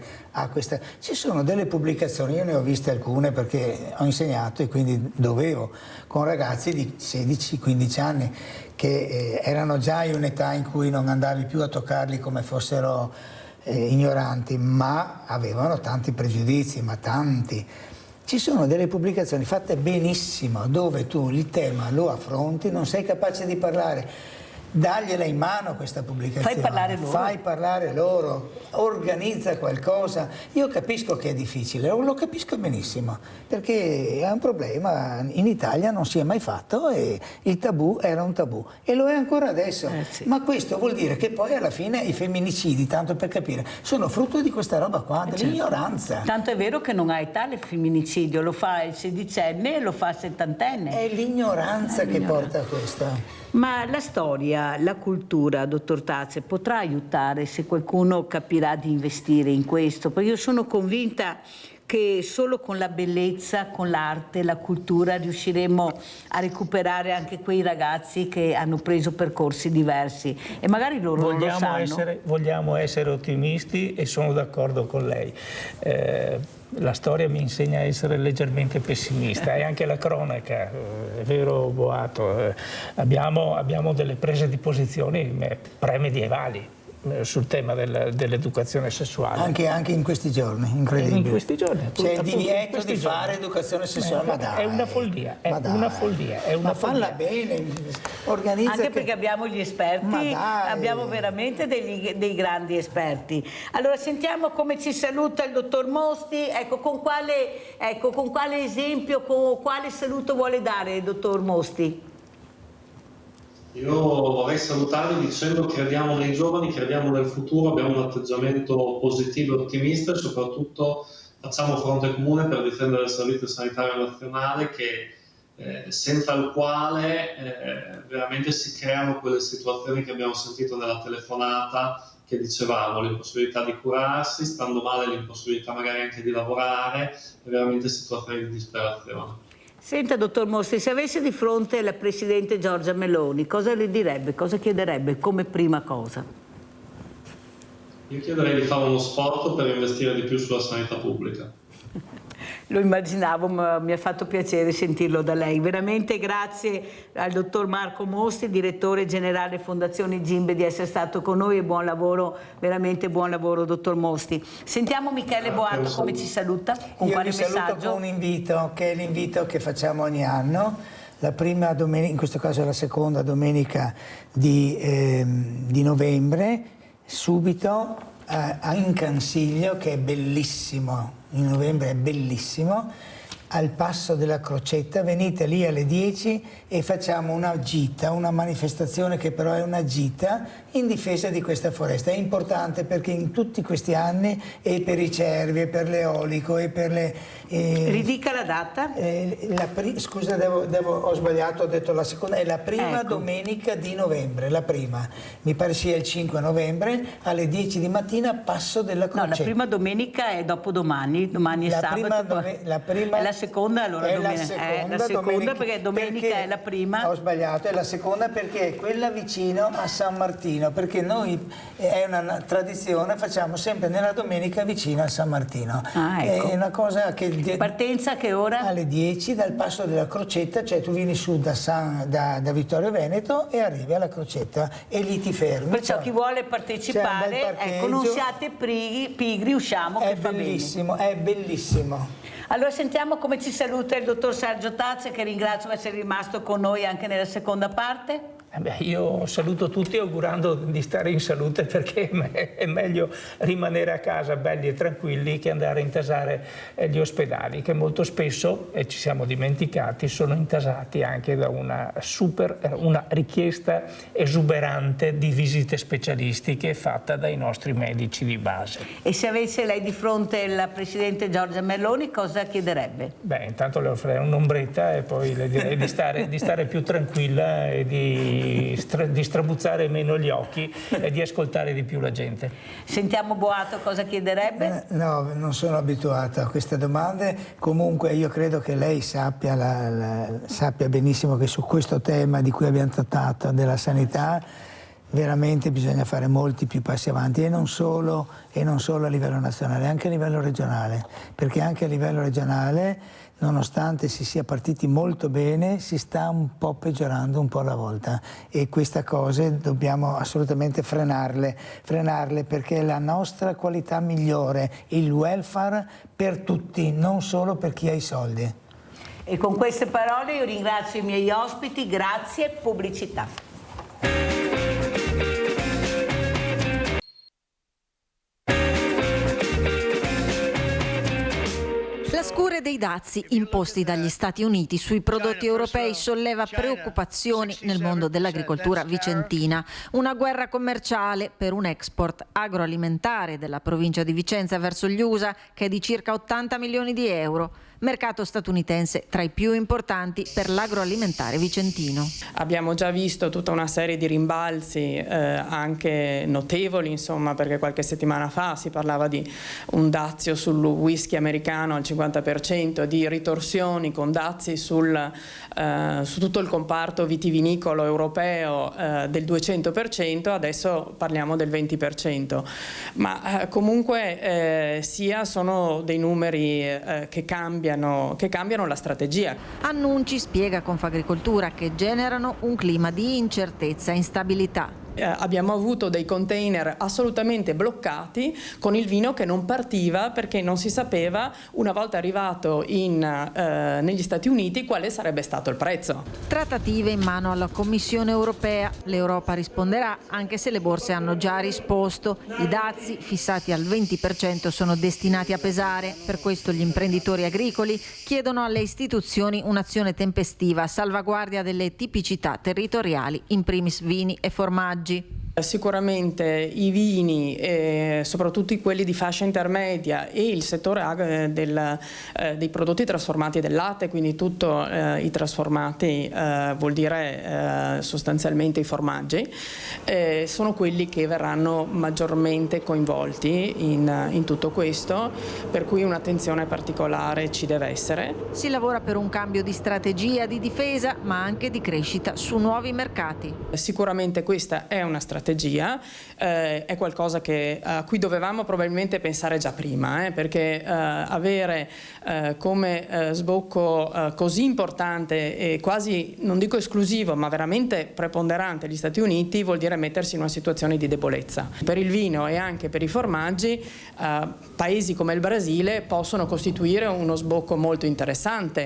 Ci sono delle pubblicazioni, io ne ho viste alcune perché ho insegnato e quindi dovevo, con ragazzi di 16-15 anni che erano già in un'età in cui non andavi più a toccarli come fossero ignoranti, ma avevano tanti pregiudizi, ma tanti. Ci sono delle pubblicazioni fatte benissimo dove tu il tema lo affronti, non sei capace di parlare, dagliela in mano questa pubblicazione. Fai parlare loro, organizza qualcosa. Io capisco che è difficile, lo capisco benissimo, perché è un problema, in Italia non si è mai fatto e il tabù era un tabù e lo è ancora adesso. Sì. Ma questo vuol dire che poi alla fine i femminicidi, tanto per capire, sono frutto di questa roba qua, dell'ignoranza. Tanto è vero che non ha età il femminicidio, lo fa il 16enne e lo fa il 70enne. È l'ignoranza che porta a questo. Ma la storia, la cultura, dottor Tace, potrà aiutare se qualcuno capirà di investire in questo? Perché io sono convinta che solo con la bellezza, con l'arte, la cultura riusciremo a recuperare anche quei ragazzi che hanno preso percorsi diversi e magari loro non lo sanno. Vogliamo essere ottimisti e sono d'accordo con lei. La storia mi insegna a essere leggermente pessimista e anche la cronaca, è vero Boato, abbiamo delle prese di posizione premedievali sul tema dell'educazione sessuale. Anche in questi giorni, incredibile. In questi giorni. C'è il divieto di fare educazione sessuale, ma dai. È una follia, ma falla bene, organizza. Anche perché abbiamo gli esperti, abbiamo veramente dei grandi esperti. Allora sentiamo come ci saluta il dottor Mosti, con quale esempio, con quale saluto vuole dare il dottor Mosti? Io vorrei salutarvi dicendo che crediamo nei giovani, crediamo nel futuro, abbiamo un atteggiamento positivo e ottimista e soprattutto facciamo fronte comune per difendere il Servizio Sanitario Nazionale senza il quale veramente si creano quelle situazioni che abbiamo sentito nella telefonata che dicevamo, l'impossibilità di curarsi, stando male l'impossibilità magari anche di lavorare, veramente situazioni di disperazione. Senta, dottor Mosti, se avesse di fronte la Presidente Giorgia Meloni, cosa le direbbe, cosa chiederebbe come prima cosa? Io chiederei di fare uno sforzo per investire di più sulla sanità pubblica. Lo immaginavo, ma mi ha fatto piacere sentirlo da lei. Veramente grazie al dottor Marco Mosti, direttore generale Fondazione Gimbe, di essere stato con noi e buon lavoro, veramente buon lavoro dottor Mosti. Sentiamo Michele Boato come ci saluta, con quale messaggio? Io vi saluto con un invito, che è l'invito che facciamo ogni anno. La prima domenica, in questo caso è la seconda domenica di novembre, subito in Cansiglio, che è bellissimo. In novembre è bellissimo, al Passo della Crocetta, venite lì alle 10 e facciamo una gita, una manifestazione che però è una gita in difesa di questa foresta. È importante perché in tutti questi anni, e per i cervi, e per l'eolico, e per le... Ridica la data? Scusa, ho sbagliato, ho detto la seconda, è la prima domenica di novembre, la prima. Mi pare sia il 5 novembre, alle 10 di mattina, Passo della Crocetta. No, la prima domenica è dopodomani, domani è sabato. È la seconda, allora è la seconda perché domenica è la prima. Ho sbagliato, è la seconda perché è quella vicino a San Martino, perché noi è una tradizione, facciamo sempre nella domenica vicino a San Martino. È una cosa che... Partenza che ora? Alle 10 dal Passo della Crocetta, cioè tu vieni su da Vittorio Veneto e arrivi alla Crocetta e lì ti fermi. Perciò chi vuole partecipare, non siate pigri, usciamo che fa bene. È bellissimo. Allora sentiamo come ci saluta il dottor Sergio Tace, che ringrazio per essere rimasto con noi anche nella seconda parte. Io saluto tutti augurando di stare in salute, perché è meglio rimanere a casa belli e tranquilli che andare a intasare gli ospedali, che molto spesso, e ci siamo dimenticati, sono intasati anche da una richiesta esuberante di visite specialistiche fatta dai nostri medici di base. E se avesse lei di fronte la Presidente Giorgia Meloni, cosa chiederebbe? Intanto le offrirei un'ombretta e poi le direi di stare più tranquilla e di strabuzzare meno gli occhi e di ascoltare di più la gente. Sentiamo Boato cosa chiederebbe? No, non sono abituato a queste domande. Comunque io credo che lei sappia benissimo che su questo tema di cui abbiamo trattato, della sanità, veramente bisogna fare molti più passi avanti, e non solo a livello nazionale, anche a livello regionale, perché anche a livello regionale, nonostante si sia partiti molto bene, si sta un po' peggiorando un po' alla volta, e queste cose dobbiamo assolutamente frenarle perché è la nostra qualità migliore, il welfare per tutti, non solo per chi ha i soldi. E con queste parole io ringrazio i miei ospiti, grazie, pubblicità. dei dazi imposti dagli Stati Uniti sui prodotti europei solleva preoccupazioni nel mondo dell'agricoltura vicentina. Una guerra commerciale per un export agroalimentare della provincia di Vicenza verso gli USA che è di circa 80 milioni di euro. Mercato statunitense tra i più importanti per l'agroalimentare vicentino. Abbiamo già visto tutta una serie di rimbalzi anche notevoli, insomma, perché qualche settimana fa si parlava di un dazio sul whisky americano al 50%, di ritorsioni con dazi su tutto il comparto vitivinicolo europeo del 200%, adesso parliamo del 20%. Ma comunque sono dei numeri che cambiano la strategia. Annunci, spiega Confagricoltura, che generano un clima di incertezza e instabilità. Abbiamo avuto dei container assolutamente bloccati con il vino che non partiva perché non si sapeva, una volta arrivato negli Stati Uniti, quale sarebbe stato il prezzo. Trattative in mano alla Commissione europea. L'Europa risponderà anche se le borse hanno già risposto. I dazi fissati al 20% sono destinati a pesare. Per questo gli imprenditori agricoli chiedono alle istituzioni un'azione tempestiva a salvaguardia delle tipicità territoriali, in primis vini e formaggi. Sicuramente i vini, soprattutto quelli di fascia intermedia, e il settore dei prodotti trasformati del latte, quindi tutto i trasformati vuol dire sostanzialmente i formaggi, sono quelli che verranno maggiormente coinvolti in tutto questo, per cui un'attenzione particolare ci deve essere. Si lavora per un cambio di strategia di difesa ma anche di crescita su nuovi mercati. Sicuramente questa è una strategia, è qualcosa a cui dovevamo probabilmente pensare già prima, perché avere come sbocco così importante e quasi, non dico esclusivo, ma veramente preponderante gli Stati Uniti vuol dire mettersi in una situazione di debolezza. Per il vino e anche per i formaggi, paesi come il Brasile possono costituire uno sbocco molto interessante.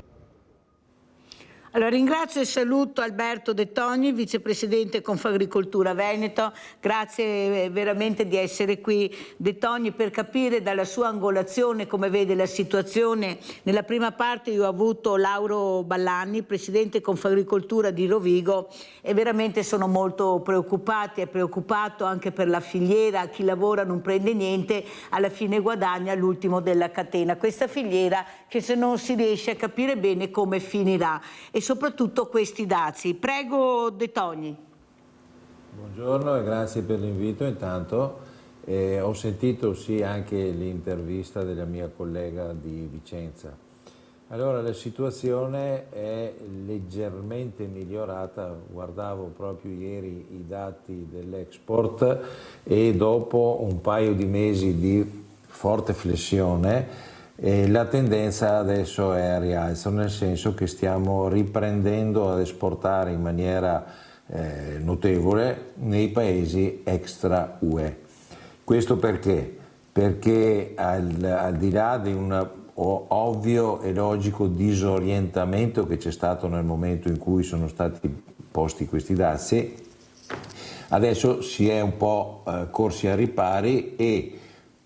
Allora, ringrazio e saluto Alberto De Togni, vicepresidente Confagricoltura Veneto. Grazie veramente di essere qui, De Togni, per capire dalla sua angolazione come vede la situazione. Nella prima parte io ho avuto Lauro Ballanni, presidente Confagricoltura di Rovigo, e veramente sono molto preoccupati. È preoccupato anche per la filiera, chi lavora non prende niente, alla fine guadagna l'ultimo della catena. Questa filiera che se non si riesce a capire bene come finirà. E soprattutto questi dazi. Prego De Togni. Buongiorno e grazie per l'invito intanto. Ho sentito anche l'intervista della mia collega di Vicenza. Allora, la situazione è leggermente migliorata, guardavo proprio ieri i dati dell'export e dopo un paio di mesi di forte flessione la tendenza adesso è a rialzo, nel senso che stiamo riprendendo ad esportare in maniera notevole nei paesi extra UE. Questo perché? Perché al di là di un ovvio e logico disorientamento che c'è stato nel momento in cui sono stati posti questi dazi, adesso si è un po' corsi a ripari e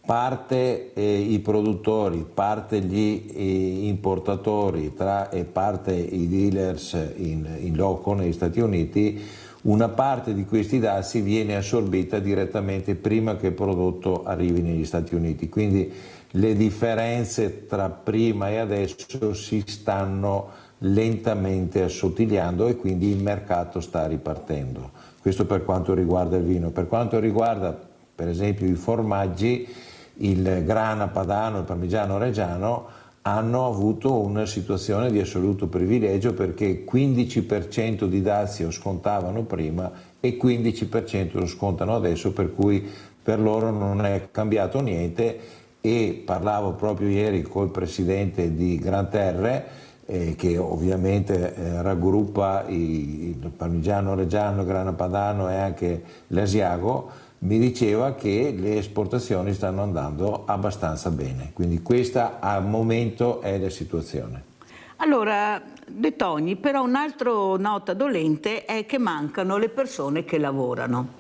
parte i produttori, parte gli importatori e parte i dealers in loco negli Stati Uniti, una parte di questi dazi viene assorbita direttamente prima che il prodotto arrivi negli Stati Uniti. Quindi le differenze tra prima e adesso si stanno lentamente assottigliando e quindi il mercato sta ripartendo. Questo per quanto riguarda il vino. Per quanto riguarda per esempio i formaggi, il Grana Padano e il Parmigiano Reggiano hanno avuto una situazione di assoluto privilegio perché 15% di dazio scontavano prima e 15% lo scontano adesso, per cui per loro non è cambiato niente. E parlavo proprio ieri col presidente di Gran Terre, che ovviamente raggruppa il Parmigiano Reggiano, il Grana Padano e anche l'Asiago, mi diceva che le esportazioni stanno andando abbastanza bene, quindi questa al momento è la situazione. Allora, De Togni, però un'altra nota dolente è che mancano le persone che lavorano.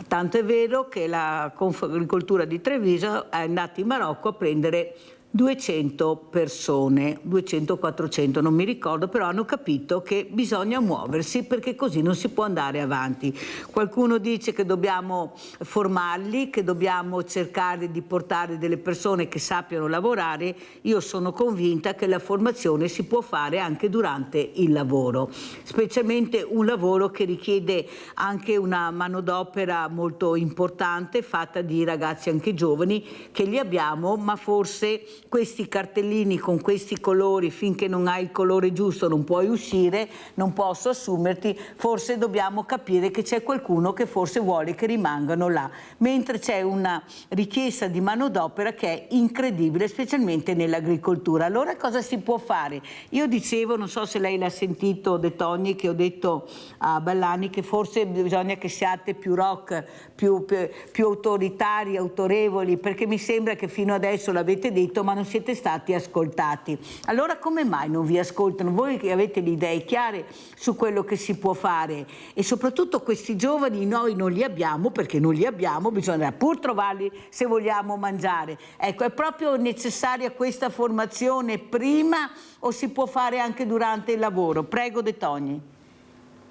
Tanto è vero che la Confagricoltura di Treviso è andata in Marocco a prendere 200 persone, 200-400 non mi ricordo, però hanno capito che bisogna muoversi perché così non si può andare avanti. Qualcuno dice che dobbiamo formarli, che dobbiamo cercare di portare delle persone che sappiano lavorare. Io sono convinta che la formazione si può fare anche durante il lavoro, specialmente un lavoro che richiede anche una manodopera molto importante, fatta di ragazzi anche giovani, che li abbiamo, ma forse questi cartellini con questi colori, finché non hai il colore giusto non puoi uscire, non posso assumerti, forse dobbiamo capire che c'è qualcuno che forse vuole che rimangano là, mentre c'è una richiesta di manodopera che è incredibile, specialmente nell'agricoltura. Allora cosa si può fare? Io dicevo, non so se lei l'ha sentito De Togni, che ho detto a Ballani che forse bisogna che siate più rock, più autoritari, autorevoli, perché mi sembra che fino adesso l'avete detto ma non siete stati ascoltati. Allora come mai non vi ascoltano? Voi che avete le idee chiare su quello che si può fare, e soprattutto questi giovani noi non li abbiamo, perché non li abbiamo, bisogna pur trovarli se vogliamo mangiare. Ecco, è proprio necessaria questa formazione prima o si può fare anche durante il lavoro? Prego De Togni.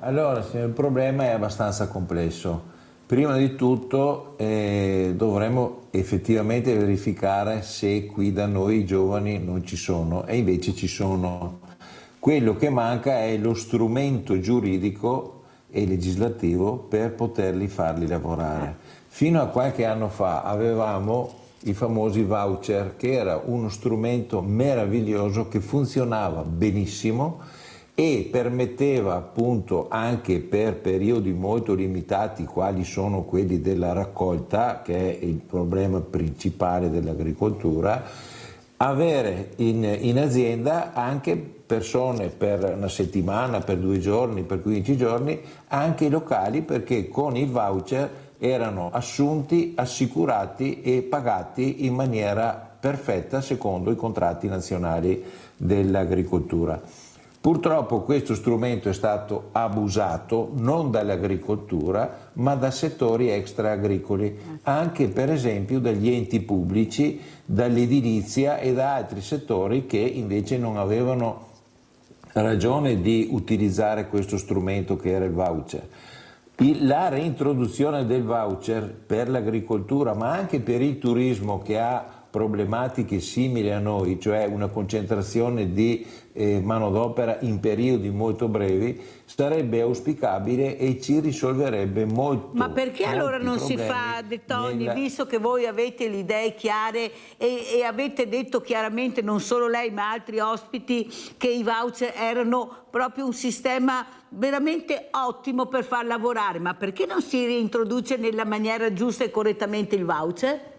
Allora, il problema è abbastanza complesso. Prima di tutto dovremmo effettivamente verificare se qui da noi i giovani non ci sono, e invece ci sono. Quello che manca è lo strumento giuridico e legislativo per poterli farli lavorare. Fino a qualche anno fa avevamo i famosi voucher, che era uno strumento meraviglioso che funzionava benissimo e permetteva appunto anche per periodi molto limitati, quali sono quelli della raccolta, che è il problema principale dell'agricoltura, avere in azienda anche persone per una settimana, per 2 giorni, per 15 giorni, anche locali, perché con il voucher erano assunti, assicurati e pagati in maniera perfetta secondo i contratti nazionali dell'agricoltura. Purtroppo questo strumento è stato abusato non dall'agricoltura ma da settori extra-agricoli, anche per esempio dagli enti pubblici, dall'edilizia e da altri settori che invece non avevano ragione di utilizzare questo strumento che era il voucher. La reintroduzione del voucher per l'agricoltura ma anche per il turismo, che ha problematiche simili a noi, cioè una concentrazione di manodopera in periodi molto brevi, sarebbe auspicabile e ci risolverebbe molto. Ma perché allora non si fa, De Togni, visto che voi avete le idee chiare e avete detto chiaramente, non solo lei ma altri ospiti, che i voucher erano proprio un sistema veramente ottimo per far lavorare, ma perché non si reintroduce nella maniera giusta e correttamente il voucher?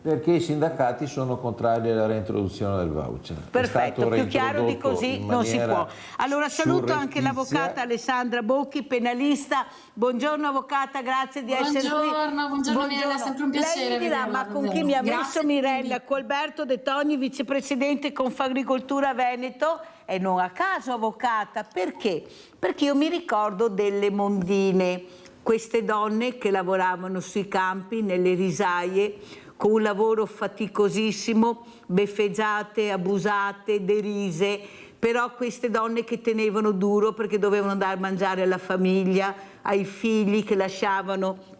Perché i sindacati sono contrari alla reintroduzione del voucher. Perfetto, più chiaro di così non si può. Allora saluto anche l'avvocata Alessandra Bocchi, penalista. Buongiorno avvocata, grazie di essere qui. Buongiorno Mirella, è sempre un piacere. Lei mi dirà, ma con chi mi ha messo Mirella? Con Alberto De Togni, vicepresidente Confagricoltura Veneto, e non a caso avvocata. Perché? Perché io mi ricordo delle mondine, queste donne che lavoravano sui campi, nelle risaie, con un lavoro faticosissimo, beffeggiate, abusate, derise, però queste donne che tenevano duro perché dovevano andare a mangiare alla famiglia, ai figli che lasciavano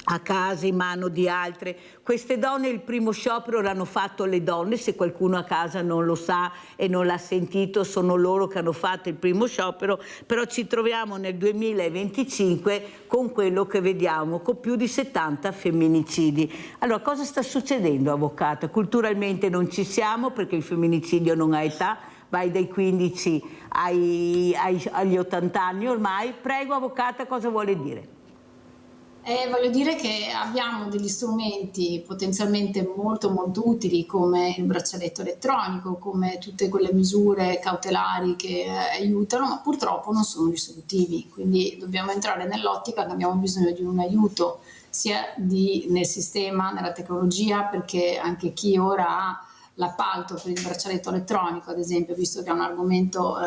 a casa in mano di altre. Queste donne il primo sciopero l'hanno fatto le donne, se qualcuno a casa non lo sa e non l'ha sentito, sono loro che hanno fatto il primo sciopero, però ci troviamo nel 2025 con quello che vediamo, con più di 70 femminicidi. Allora cosa sta succedendo, avvocata? Culturalmente non ci siamo perché il femminicidio non ha età, vai dai 15 agli 80 anni ormai. Prego avvocata, cosa vuole dire? Voglio dire che abbiamo degli strumenti potenzialmente molto utili come il braccialetto elettronico, come tutte quelle misure cautelari che aiutano, ma purtroppo non sono risolutivi, quindi dobbiamo entrare nell'ottica che abbiamo bisogno di un aiuto sia nel sistema, nella tecnologia, perché anche chi ora ha l'appalto per il braccialetto elettronico, ad esempio, visto che è un argomento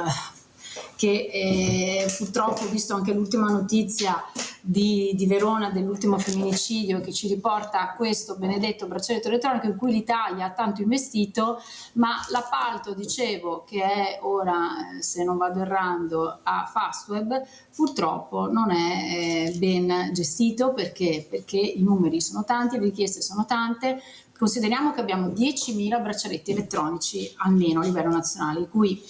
che purtroppo, visto anche l'ultima notizia di Verona dell'ultimo femminicidio, che ci riporta a questo benedetto braccialetto elettronico in cui l'Italia ha tanto investito, ma l'appalto, dicevo, che è ora, se non vado errando, a Fastweb, purtroppo non è ben gestito perché i numeri sono tanti, le richieste sono tante. Consideriamo che abbiamo 10.000 braccialetti elettronici almeno a livello nazionale, di cui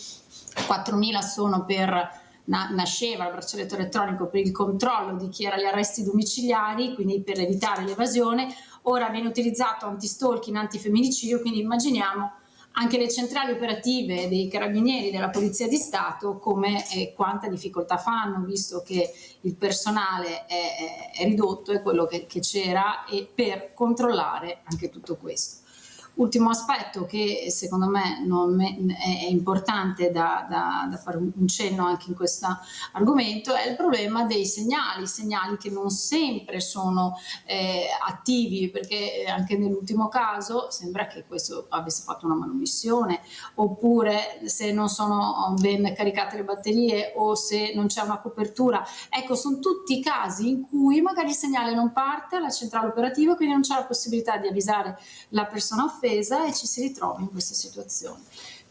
4.000 sono per nasceva il braccialetto elettronico per il controllo di chi era agli arresti domiciliari, quindi per evitare l'evasione. Ora viene utilizzato anti-stalking, antifemminicidio, quindi immaginiamo anche le centrali operative dei carabinieri, della Polizia di Stato, come e quanta difficoltà fanno, visto che il personale è ridotto, è quello che c'era, e per controllare anche tutto questo. Ultimo aspetto che secondo me è importante da fare un cenno anche in questo argomento è il problema dei segnali che non sempre sono attivi, perché anche nell'ultimo caso sembra che questo avesse fatto una manomissione, oppure se non sono ben caricate le batterie o se non c'è una copertura. Ecco, sono tutti casi in cui magari il segnale non parte alla centrale operativa, quindi non c'è la possibilità di avvisare la persona offesa e ci si ritrova in questa situazione.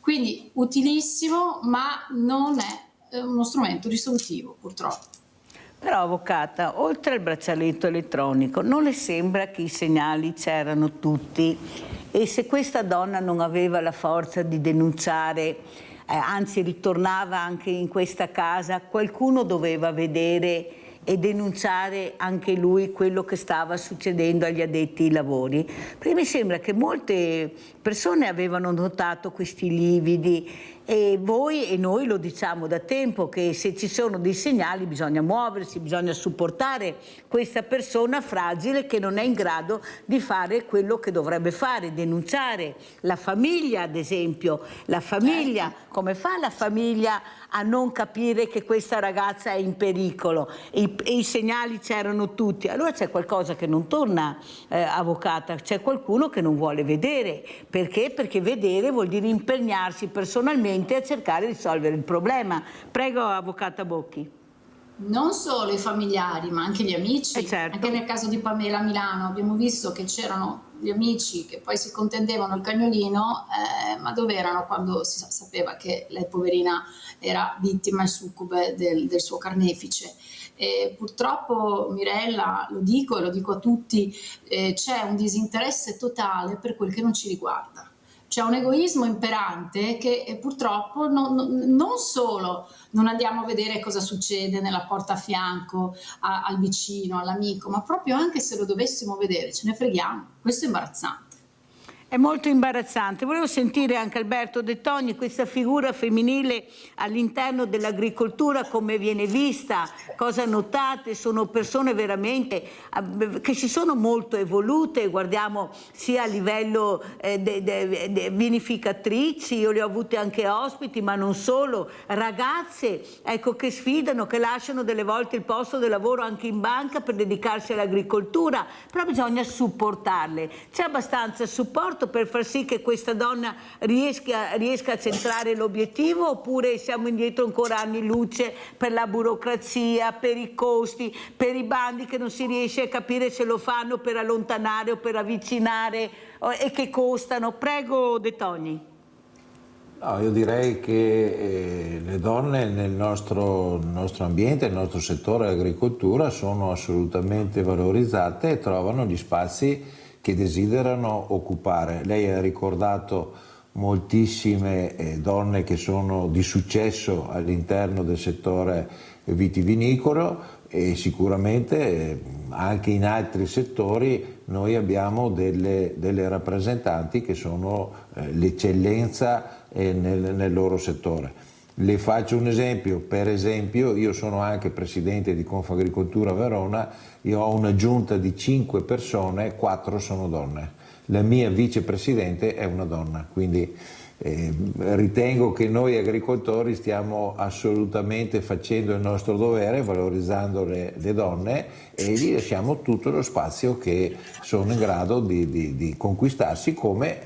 Quindi utilissimo, ma non è uno strumento risolutivo, purtroppo. Però, avvocata, oltre al braccialetto elettronico, non le sembra che i segnali c'erano tutti? E se questa donna non aveva la forza di denunciare, anzi ritornava anche in questa casa, qualcuno doveva vedere e denunciare anche lui quello che stava succedendo agli addetti ai lavori? Perché mi sembra che molte persone avevano notato questi lividi, e voi e noi lo diciamo da tempo che se ci sono dei segnali bisogna muoversi, bisogna supportare questa persona fragile che non è in grado di fare quello che dovrebbe fare, denunciare. La famiglia, ad esempio, la famiglia, come fa la famiglia a non capire che questa ragazza è in pericolo? E i segnali c'erano tutti. Allora c'è qualcosa che non torna, avvocata, c'è qualcuno che non vuole vedere. Perché? Perché vedere vuol dire impegnarsi personalmente a cercare di risolvere il problema. Prego, avvocata Bocchi. Non solo i familiari, ma anche gli amici. Certo. Anche nel caso di Pamela a Milano abbiamo visto che c'erano gli amici che poi si contendevano il cagnolino, ma dove erano quando si sapeva che lei, poverina, era vittima e succube del suo carnefice. E purtroppo, Mirella, lo dico e lo dico a tutti, c'è un disinteresse totale per quel che non ci riguarda. C'è un egoismo imperante che purtroppo non solo non andiamo a vedere cosa succede nella porta a fianco al vicino, all'amico, ma proprio anche se lo dovessimo vedere ce ne freghiamo. Questo è imbarazzante. È molto imbarazzante. Volevo sentire anche Alberto De Toni, questa figura femminile all'interno dell'agricoltura, come viene vista, cosa notate? Sono persone veramente che si sono molto evolute, guardiamo sia a livello vinificatrici, io le ho avute anche ospiti, ma non solo, ragazze, ecco, che sfidano, che lasciano delle volte il posto di lavoro anche in banca per dedicarsi all'agricoltura, però bisogna supportarle. C'è abbastanza supporto per far sì che questa donna riesca a centrare l'obiettivo, oppure siamo indietro ancora anni luce per la burocrazia, per i costi, per i bandi che non si riesce a capire se lo fanno per allontanare o per avvicinare e che costano? Prego, De Toni. No, io direi che le donne nel nostro ambiente, nel nostro settore dell'agricoltura sono assolutamente valorizzate e trovano gli spazi che desiderano occupare. Lei ha ricordato moltissime donne che sono di successo all'interno del settore vitivinicolo e sicuramente anche in altri settori noi abbiamo delle rappresentanti che sono l'eccellenza nel loro settore. Le faccio un esempio, per esempio io sono anche presidente di Confagricoltura Verona, io ho una giunta di 5 persone, 4 sono donne, la mia vicepresidente è una donna, quindi ritengo che noi agricoltori stiamo assolutamente facendo il nostro dovere, valorizzando le donne e gli lasciamo tutto lo spazio che sono in grado di conquistarsi, come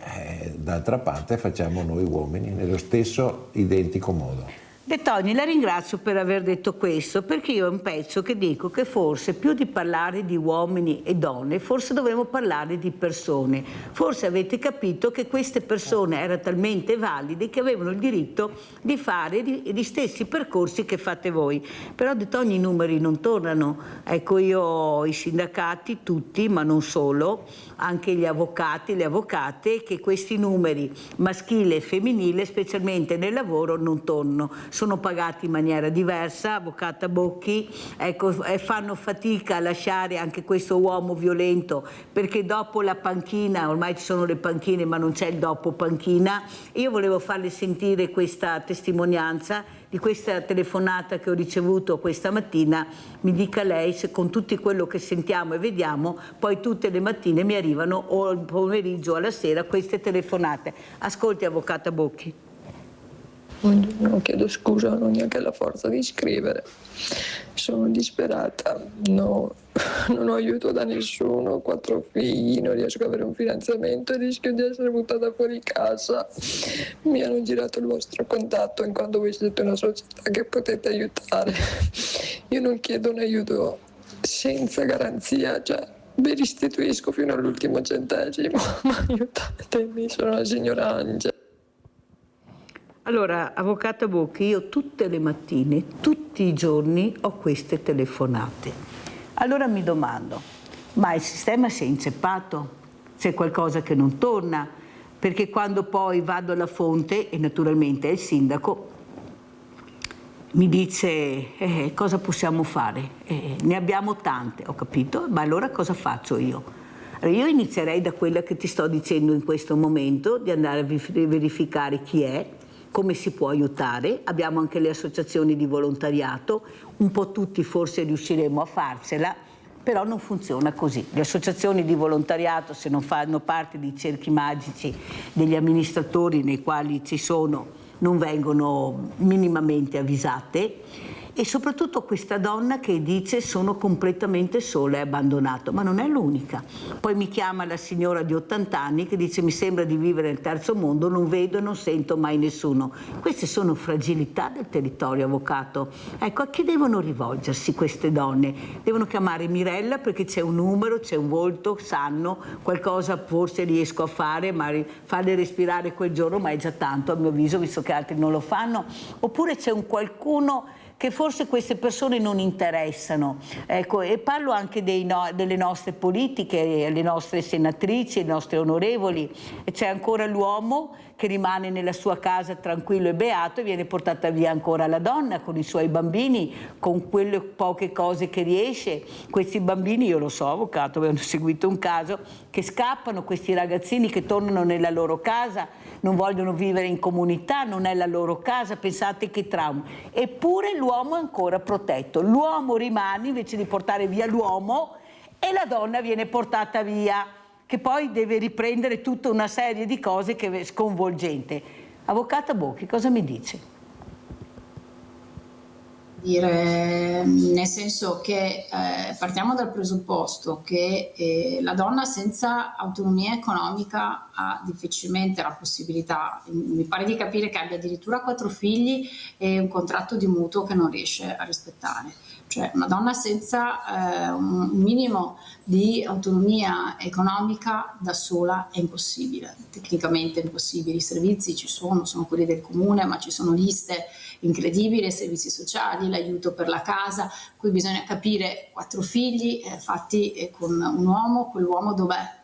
d'altra parte facciamo noi uomini nello stesso identico modo. De Toni, la ringrazio per aver detto questo, perché io è un pezzo che dico che forse più di parlare di uomini e donne, forse dovremmo parlare di persone. Forse avete capito che queste persone erano talmente valide che avevano il diritto di fare gli stessi percorsi che fate voi. Però De Toni i numeri non tornano. Ecco, io ho i sindacati tutti, ma non solo, anche gli avvocati, le avvocate, che questi numeri maschile e femminile, specialmente nel lavoro, non tornano. Sono pagati in maniera diversa, avvocata Bocchi, ecco, fanno fatica a lasciare anche questo uomo violento, perché dopo la panchina, ormai ci sono le panchine ma non c'è il dopo panchina. Io volevo farle sentire questa testimonianza di questa telefonata che ho ricevuto questa mattina. Mi dica lei se con tutto quello che sentiamo e vediamo, poi tutte le mattine mi arrivano o il pomeriggio o alla sera queste telefonate. Ascolti, avvocata Bocchi. Buongiorno, chiedo scusa, non ho neanche la forza di scrivere. Sono disperata, no, non ho aiuto da nessuno, ho 4 figli, non riesco ad avere un finanziamento e rischio di essere buttata fuori casa. Mi hanno girato il vostro contatto in quanto voi siete una società che potete aiutare. Io non chiedo un aiuto senza garanzia, cioè vi restituisco fino all'ultimo centesimo, ma aiutatemi, sono la signora Angela. Allora, avvocata Bocchi, io tutte le mattine, tutti i giorni ho queste telefonate. Allora mi domando, ma il sistema si è inceppato? C'è qualcosa che non torna? Perché quando poi vado alla fonte, e naturalmente è il sindaco, mi dice cosa possiamo fare? Ne abbiamo tante, ho capito, ma allora cosa faccio io? Allora, io inizierei da quella che ti sto dicendo in questo momento, di andare a verificare chi è, come si può aiutare. Abbiamo anche le associazioni di volontariato, un po' tutti forse riusciremo a farcela, però non funziona così. Le associazioni di volontariato, se non fanno parte dei cerchi magici degli amministratori nei quali ci sono, non vengono minimamente avvisate. E soprattutto questa donna che dice sono completamente sola e abbandonato, ma non è l'unica. Poi mi chiama la signora di 80 anni che dice mi sembra di vivere nel terzo mondo, non vedo e non sento mai nessuno. Queste sono fragilità del territorio, avvocato. Ecco, a chi devono rivolgersi queste donne? Devono chiamare Mirella perché c'è un numero, c'è un volto, sanno, qualcosa forse riesco a fare, ma farle respirare quel giorno, ma è già tanto a mio avviso, visto che altri non lo fanno. Oppure c'è un qualcuno che forse queste persone non interessano. Ecco, e parlo anche delle nostre politiche, le nostre senatrici, i nostri onorevoli. E c'è ancora l'uomo che rimane nella sua casa tranquillo e beato e viene portata via ancora la donna con i suoi bambini, con quelle poche cose che riesce. Questi bambini, io lo so, avvocato, abbiamo seguito un caso, che scappano, questi ragazzini che tornano nella loro casa, non vogliono vivere in comunità, non è la loro casa, pensate che trauma. Eppure l'uomo è ancora protetto, l'uomo rimane invece di portare via l'uomo e la donna viene portata via, che poi deve riprendere tutta una serie di cose che è sconvolgente. Avvocata Bocchi, cosa mi dice? Nel senso che partiamo dal presupposto che la donna senza autonomia economica ha difficilmente la possibilità, mi pare di capire che abbia addirittura 4 figli e un contratto di mutuo che non riesce a rispettare. Cioè una donna senza un minimo di autonomia economica da sola è impossibile, tecnicamente è impossibile. I servizi ci sono quelli del comune, ma ci sono liste incredibili, servizi sociali, l'aiuto per la casa, qui bisogna capire 4 figli fatti con un uomo, quell'uomo dov'è?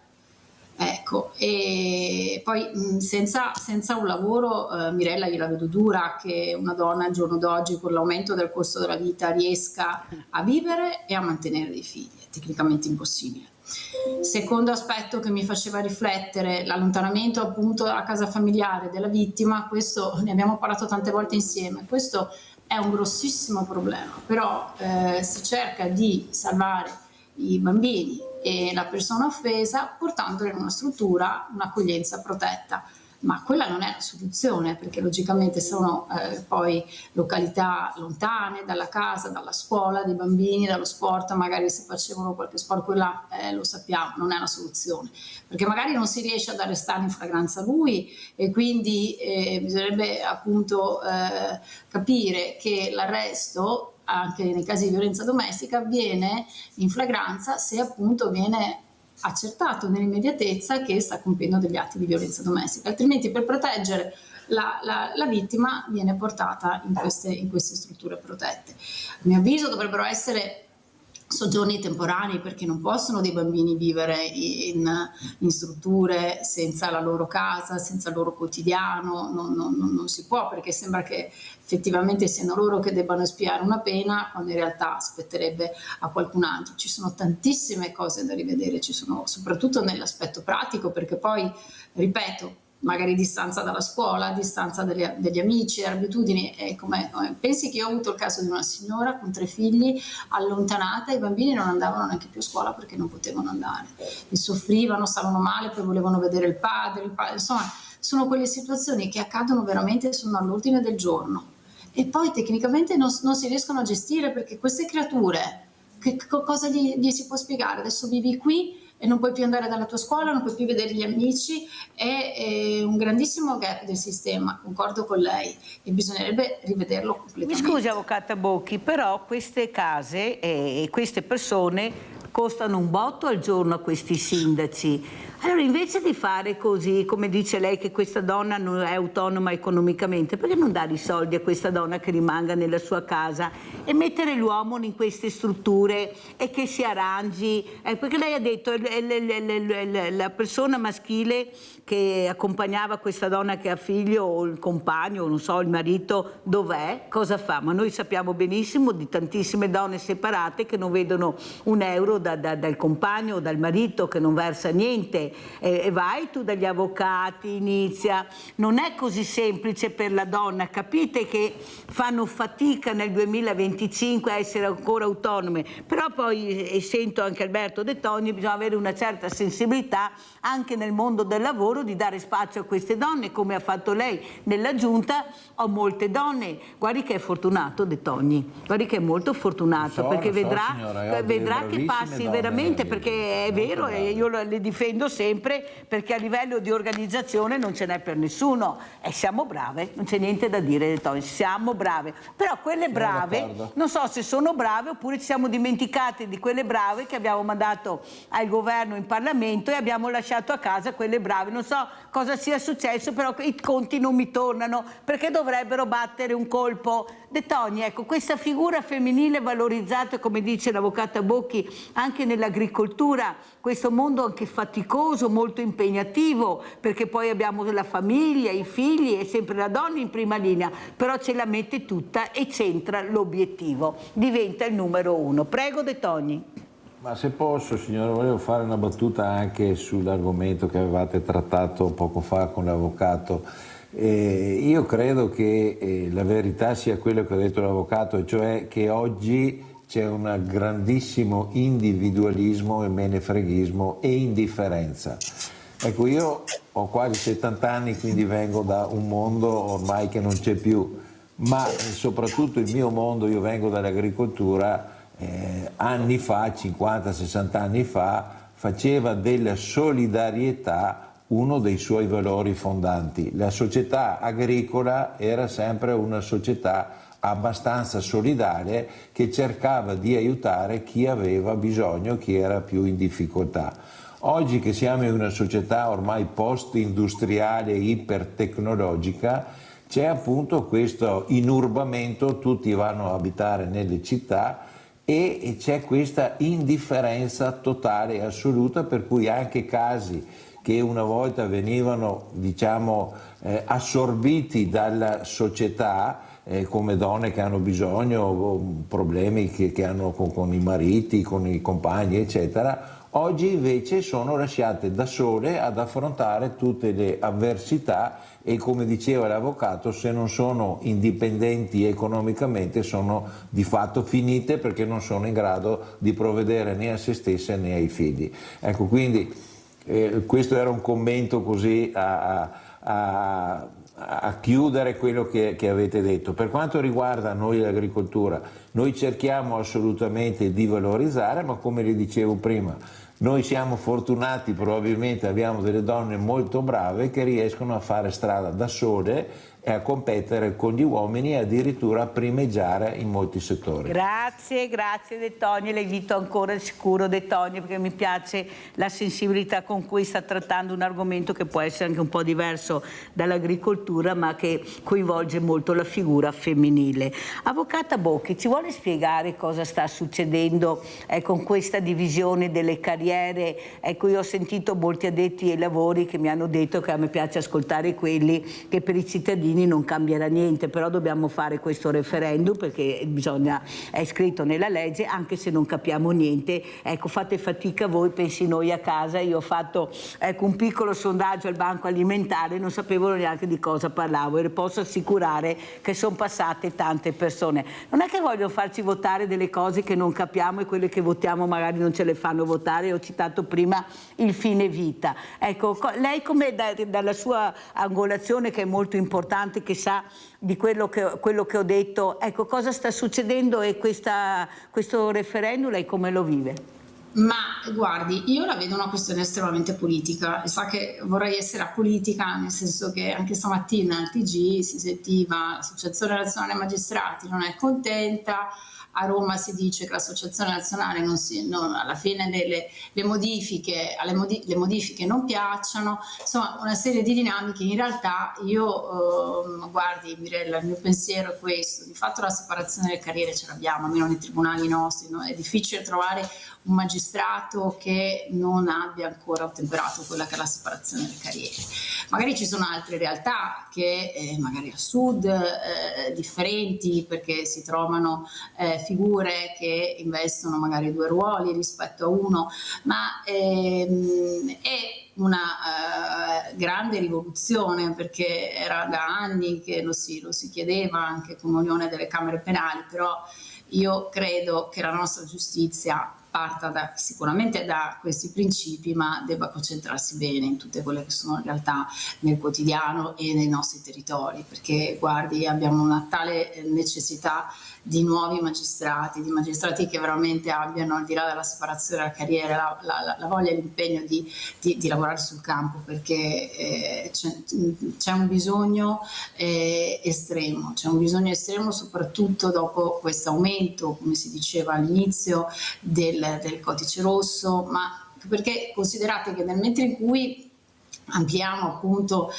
Ecco, e poi senza un lavoro, Mirella, io la vedo dura che una donna al giorno d'oggi con l'aumento del costo della vita riesca a vivere e a mantenere dei figli, è tecnicamente impossibile. Secondo aspetto che mi faceva riflettere, l'allontanamento appunto dalla casa familiare della vittima, questo ne abbiamo parlato tante volte insieme, questo è un grossissimo problema, però si cerca di salvare i bambini e la persona offesa portandoli in una struttura, un'accoglienza protetta. ma quella non è la soluzione, perché logicamente sono poi località lontane dalla casa, dalla scuola dei bambini, dallo sport, magari se facevano qualche sport, quella lo sappiamo, non è la soluzione, perché magari non si riesce ad arrestare in flagranza lui e quindi bisognerebbe appunto capire che l'arresto anche nei casi di violenza domestica avviene in flagranza se appunto viene accertato nell'immediatezza che sta compiendo degli atti di violenza domestica, altrimenti per proteggere la vittima viene portata in queste strutture protette. A mio avviso dovrebbero essere soggiorni temporanei, perché non possono dei bambini vivere in strutture senza la loro casa, senza il loro quotidiano, non si può, perché sembra che effettivamente siano loro che debbano espiare una pena, quando in realtà spetterebbe a qualcun altro. Ci sono tantissime cose da rivedere, ci sono soprattutto nell'aspetto pratico, perché poi, ripeto, magari distanza dalla scuola, distanza degli amici, abitudini. Pensi che io ho avuto il caso di una signora con 3 figli allontanata, i bambini non andavano neanche più a scuola perché non potevano andare, li soffrivano, stavano male, poi volevano vedere il padre, insomma sono quelle situazioni che accadono veramente, sono all'ordine del giorno e poi tecnicamente non si riescono a gestire, perché queste creature, cosa gli si può spiegare? Adesso vivi qui e non puoi più andare dalla tua scuola, non puoi più vedere gli amici, è un grandissimo gap del sistema, concordo con lei, e bisognerebbe rivederlo completamente. Mi scusi, avvocata Bocchi, però queste case e queste persone costano un botto al giorno a questi sindaci. Allora, invece di fare così, come dice lei, che questa donna non è autonoma economicamente, perché non dare i soldi a questa donna che rimanga nella sua casa e mettere l'uomo in queste strutture e che si arrangi? Perché lei ha detto la persona maschile che accompagnava questa donna che ha figlio, o il compagno, o non so, il marito, dov'è? Cosa fa? Ma noi sappiamo benissimo di tantissime donne separate che non vedono un euro dal compagno o dal marito, che non versa niente. E vai tu dagli avvocati, inizia. Non è così semplice per la donna, capite che fanno fatica nel 2025 a essere ancora autonome, però poi, e sento anche Alberto De Toni, bisogna avere una certa sensibilità anche nel mondo del lavoro di dare spazio a queste donne, come ha fatto lei nella giunta. Ho molte donne, guardi che è fortunato De Toni, guardi che è molto fortunato, perché vedrà che passi veramente, perché è vero, e io le difendo sempre, perché a livello di organizzazione non ce n'è per nessuno e siamo brave, non c'è niente da dire De Toni, siamo brave, però quelle brave non so se sono brave oppure ci siamo dimenticati di quelle brave che abbiamo mandato al governo in Parlamento e abbiamo lasciato a casa quelle brave. Non so cosa sia successo, però i conti non mi tornano, perché dovrebbero battere un colpo. De Toni, ecco, questa figura femminile valorizzata, come dice l'avvocata Bocchi, anche nell'agricoltura, questo mondo anche faticoso, molto impegnativo, perché poi abbiamo la famiglia, i figli, è sempre la donna in prima linea, però ce la mette tutta e centra l'obiettivo, diventa il numero 1. Prego De Toni. Ma se posso, signora, volevo fare una battuta anche sull'argomento che avevate trattato poco fa con l'avvocato. Io credo che la verità sia quello che ha detto l'avvocato, cioè che oggi c'è un grandissimo individualismo e menefreghismo e indifferenza. Ecco, io ho quasi 70 anni, quindi vengo da un mondo ormai che non c'è più, ma soprattutto il mio mondo, io vengo dall'agricoltura, anni fa, 50-60 anni fa, faceva della solidarietà uno dei suoi valori fondanti. La società agricola era sempre una società abbastanza solidale che cercava di aiutare chi aveva bisogno, chi era più in difficoltà. Oggi che siamo in una società ormai post-industriale, ipertecnologica, c'è appunto questo inurbamento, tutti vanno a abitare nelle città e c'è questa indifferenza totale e assoluta, per cui anche casi che una volta venivano, diciamo, assorbiti dalla società, come donne che hanno bisogno, problemi che hanno con i mariti, con i compagni, eccetera, oggi invece sono lasciate da sole ad affrontare tutte le avversità e, come diceva l'avvocato, se non sono indipendenti economicamente sono di fatto finite, perché non sono in grado di provvedere né a se stesse né ai figli. Ecco, quindi questo era un commento così a chiudere quello che avete detto. Per quanto riguarda noi l'agricoltura, noi cerchiamo assolutamente di valorizzare, ma come vi dicevo prima, noi siamo fortunati, probabilmente abbiamo delle donne molto brave che riescono a fare strada da sole e a competere con gli uomini e addirittura a primeggiare in molti settori. Grazie De Toni, la invito ancora sicuro De Toni, perché mi piace la sensibilità con cui sta trattando un argomento che può essere anche un po' diverso dall'agricoltura, ma che coinvolge molto la figura femminile. Avvocata Bocchi, ci vuole spiegare cosa sta succedendo con questa divisione delle carriere? Ecco, io ho sentito molti addetti ai lavori che mi hanno detto che a me piace ascoltare quelli che per i cittadini non cambierà niente, però dobbiamo fare questo referendum perché è scritto nella legge, anche se non capiamo niente. Ecco, fate fatica voi, pensi noi a casa. Io ho fatto un piccolo sondaggio al Banco Alimentare, non sapevano neanche di cosa parlavo, e le posso assicurare che sono passate tante persone. Non è che vogliono farci votare delle cose che non capiamo e quelle che votiamo magari non ce le fanno votare. Ho citato prima il fine vita. Ecco, lei come dalla sua angolazione, che è molto importante, che sa di quello che ho detto, ecco, cosa sta succedendo e questo referendum lei come lo vive? Ma guardi, io la vedo una questione estremamente politica, e sa che vorrei essere apolitica, nel senso che anche stamattina al TG si sentiva l'Associazione Nazionale Magistrati non è contenta, a Roma si dice che l'Associazione Nazionale alla fine le modifiche non piacciono, insomma una serie di dinamiche. In realtà guardi Mirella, il mio pensiero è questo: di fatto la separazione delle carriere ce l'abbiamo, almeno nei tribunali nostri, no? È difficile trovare un magistrato che non abbia ancora ottemperato quella che è la separazione delle carriere. Magari ci sono altre realtà che magari al sud differenti, perché si trovano figure che investono magari 2 ruoli rispetto a uno, ma è una grande rivoluzione, perché era da anni che lo si chiedeva anche come unione delle camere penali, però io credo che la nostra giustizia parta sicuramente da questi principi, ma debba concentrarsi bene in tutte quelle che sono realtà nel quotidiano e nei nostri territori, perché guardi, abbiamo una tale necessità di nuovi magistrati, di magistrati che veramente abbiano, al di là della separazione della carriera, la voglia e l'impegno di lavorare sul campo, perché c'è un bisogno estremo, soprattutto dopo questo aumento, come si diceva all'inizio, del codice rosso, ma perché considerate che nel mentre in cui ampliamo appunto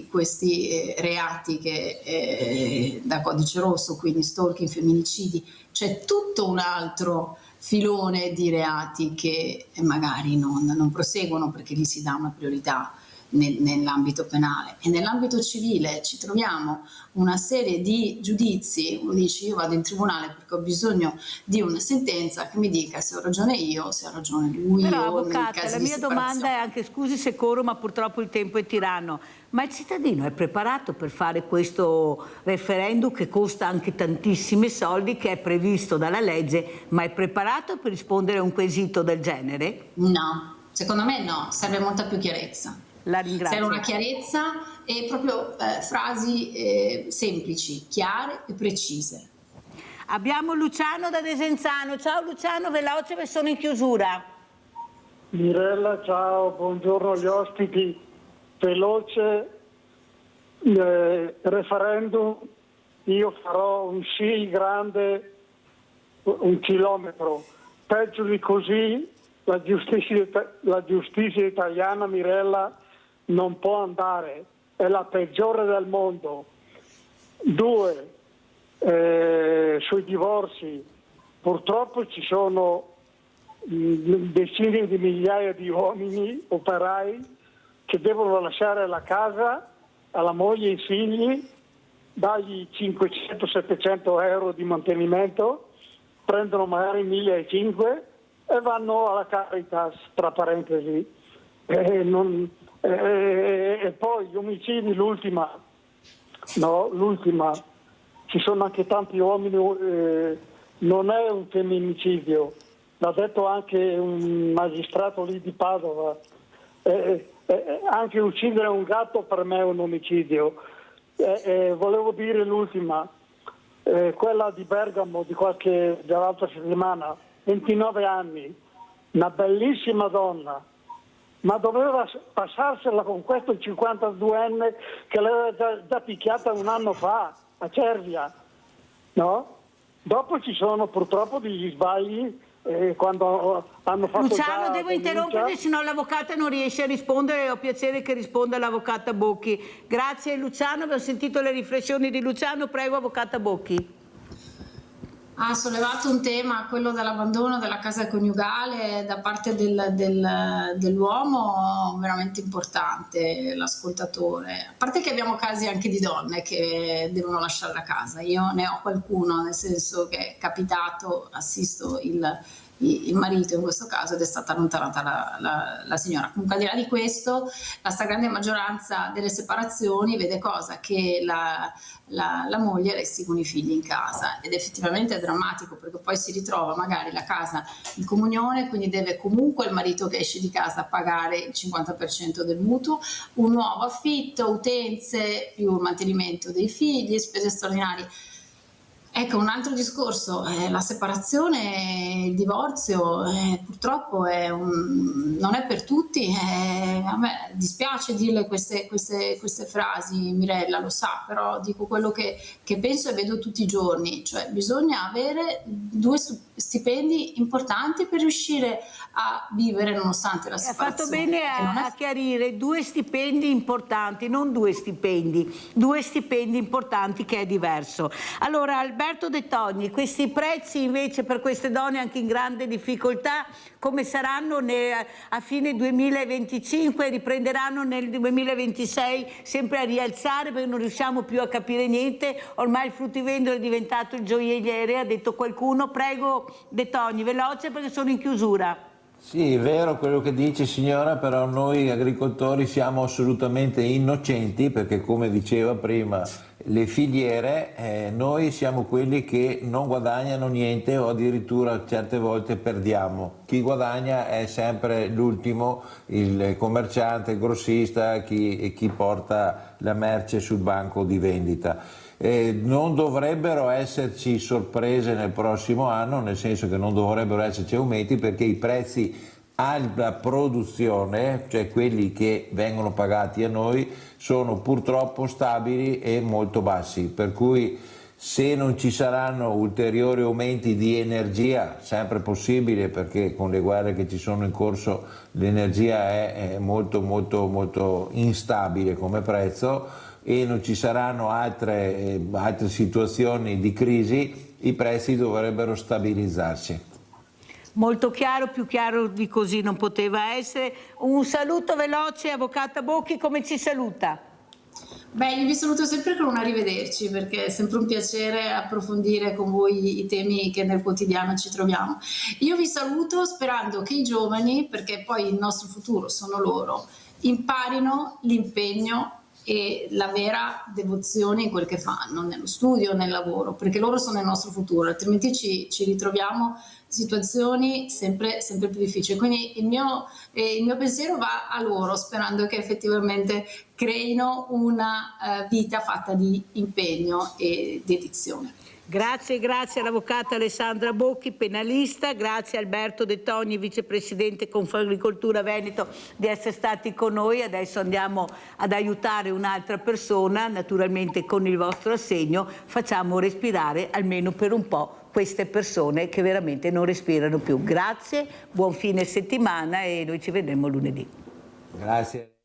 questi reati che da codice rosso, quindi stalking, femminicidi, c'è tutto un altro filone di reati che magari non proseguono, perché lì si dà una priorità nell'ambito penale. E nell'ambito civile ci troviamo una serie di giudizi. Uno dice: io vado in tribunale perché ho bisogno di una sentenza che mi dica se ho ragione io, se ha ragione lui. Però, o avvocata, la mia domanda è anche, scusi se corro, ma purtroppo il tempo è tiranno, ma il cittadino è preparato per fare questo referendum che costa anche tantissimi soldi, che è previsto dalla legge, ma è preparato per rispondere a un quesito del genere? No, secondo me no, serve molta più chiarezza. La ringrazio. Serve una chiarezza e proprio frasi semplici, chiare e precise. Abbiamo Luciano da Desenzano. Ciao Luciano, veloce perché sono in chiusura. Mirella, ciao, buongiorno agli ospiti. Veloce, referendum, io farò un sì grande, 1 chilometro. Peggio di così la giustizia italiana, Mirella, non può andare, è la peggiore del mondo. 2, sui divorzi, purtroppo ci sono decine di migliaia di uomini operai che devono lasciare la casa alla moglie e ai figli, dargli 500-700 euro di mantenimento, prendono magari 1.500 e vanno alla Caritas, tra parentesi. E poi gli omicidi, l'ultima, ci sono anche tanti uomini, non è un femminicidio, l'ha detto anche un magistrato lì di Padova, Anche uccidere un gatto per me è un omicidio. Volevo dire l'ultima, quella di Bergamo dell'altra settimana, 29 anni, una bellissima donna, ma doveva passarsela con questo 52enne che l'aveva già picchiata un anno fa a Cervia, no? Dopo ci sono purtroppo degli sbagli quando hanno fatto Luciano, devo interromperti, sennò l'avvocata non riesce a rispondere. Ho piacere che risponda l'avvocata Bocchi. Grazie Luciano, abbiamo sentito le riflessioni di Luciano. Prego, avvocata Bocchi. Ha sollevato un tema, quello dell'abbandono della casa coniugale da parte dell'uomo, veramente importante, l'ascoltatore. A parte che abbiamo casi anche di donne che devono lasciare la casa, io ne ho qualcuno, nel senso che è capitato, assisto il marito in questo caso ed è stata allontanata la signora. Comunque, al di là di questo, la stragrande maggioranza delle separazioni vede cosa? Che la moglie resti con i figli in casa, ed effettivamente è drammatico, perché poi si ritrova magari la casa in comunione, quindi deve comunque il marito che esce di casa pagare il 50% del mutuo, un nuovo affitto, utenze più il mantenimento dei figli, spese straordinarie. Ecco, un altro discorso, la separazione, il divorzio purtroppo non è per tutti. A me dispiace dirle queste frasi, Mirella lo sa, però dico quello che penso e vedo tutti i giorni, cioè bisogna avere 2 stipendi importanti per riuscire a vivere nonostante la separazione. Ha fatto bene a chiarire 2 stipendi importanti, non 2 stipendi, 2 stipendi importanti, che è diverso. Allora, Alberto De Togni, questi prezzi invece per queste donne anche in grande difficoltà, come saranno a fine 2025? Riprenderanno nel 2026 sempre a rialzare, perché non riusciamo più a capire niente? Ormai il fruttivendolo è diventato il gioielliere, ha detto qualcuno. Prego De Togni, veloce perché sono in chiusura. Sì, è vero quello che dice signora, però noi agricoltori siamo assolutamente innocenti, perché come diceva prima le filiere, noi siamo quelli che non guadagnano niente o addirittura certe volte perdiamo. Chi guadagna è sempre l'ultimo, il commerciante, il grossista, chi porta la merce sul banco di vendita. Non dovrebbero esserci sorprese nel prossimo anno, nel senso che non dovrebbero esserci aumenti, perché i prezzi alla produzione, cioè quelli che vengono pagati a noi, sono purtroppo stabili e molto bassi, per cui se non ci saranno ulteriori aumenti di energia, sempre possibile, perché con le guerre che ci sono in corso l'energia è molto molto molto instabile come prezzo, e non ci saranno altre situazioni di crisi, i prezzi dovrebbero stabilizzarsi. Molto chiaro, più chiaro di così non poteva essere. Un saluto veloce, avvocata Bocchi, come ci saluta? Beh, io vi saluto sempre con un arrivederci, perché è sempre un piacere approfondire con voi i temi che nel quotidiano ci troviamo. Io vi saluto sperando che i giovani, perché poi il nostro futuro sono loro, imparino l'impegno e la vera devozione in quel che fanno, nello studio, nel lavoro, perché loro sono il nostro futuro, altrimenti ci ritroviamo situazioni sempre più difficili. Quindi il mio pensiero va a loro, sperando che effettivamente creino una vita fatta di impegno e dedizione. Grazie all'avvocata Alessandra Bocchi, penalista, grazie a Alberto De Togni, vicepresidente Confagricoltura Veneto, di essere stati con noi. Adesso andiamo ad aiutare un'altra persona, naturalmente con il vostro assegno facciamo respirare almeno per un po' queste persone che veramente non respirano più. Grazie, buon fine settimana e noi ci vedremo lunedì. Grazie.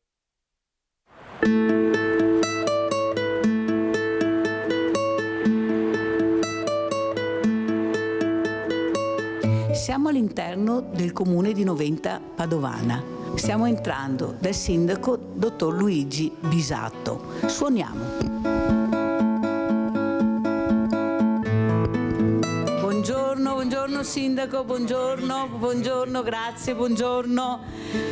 Siamo all'interno del comune di Noventa Padovana. Stiamo entrando dal sindaco dottor Luigi Bisatto. Suoniamo. Buongiorno Buongiorno Sindaco, buongiorno, grazie, buongiorno.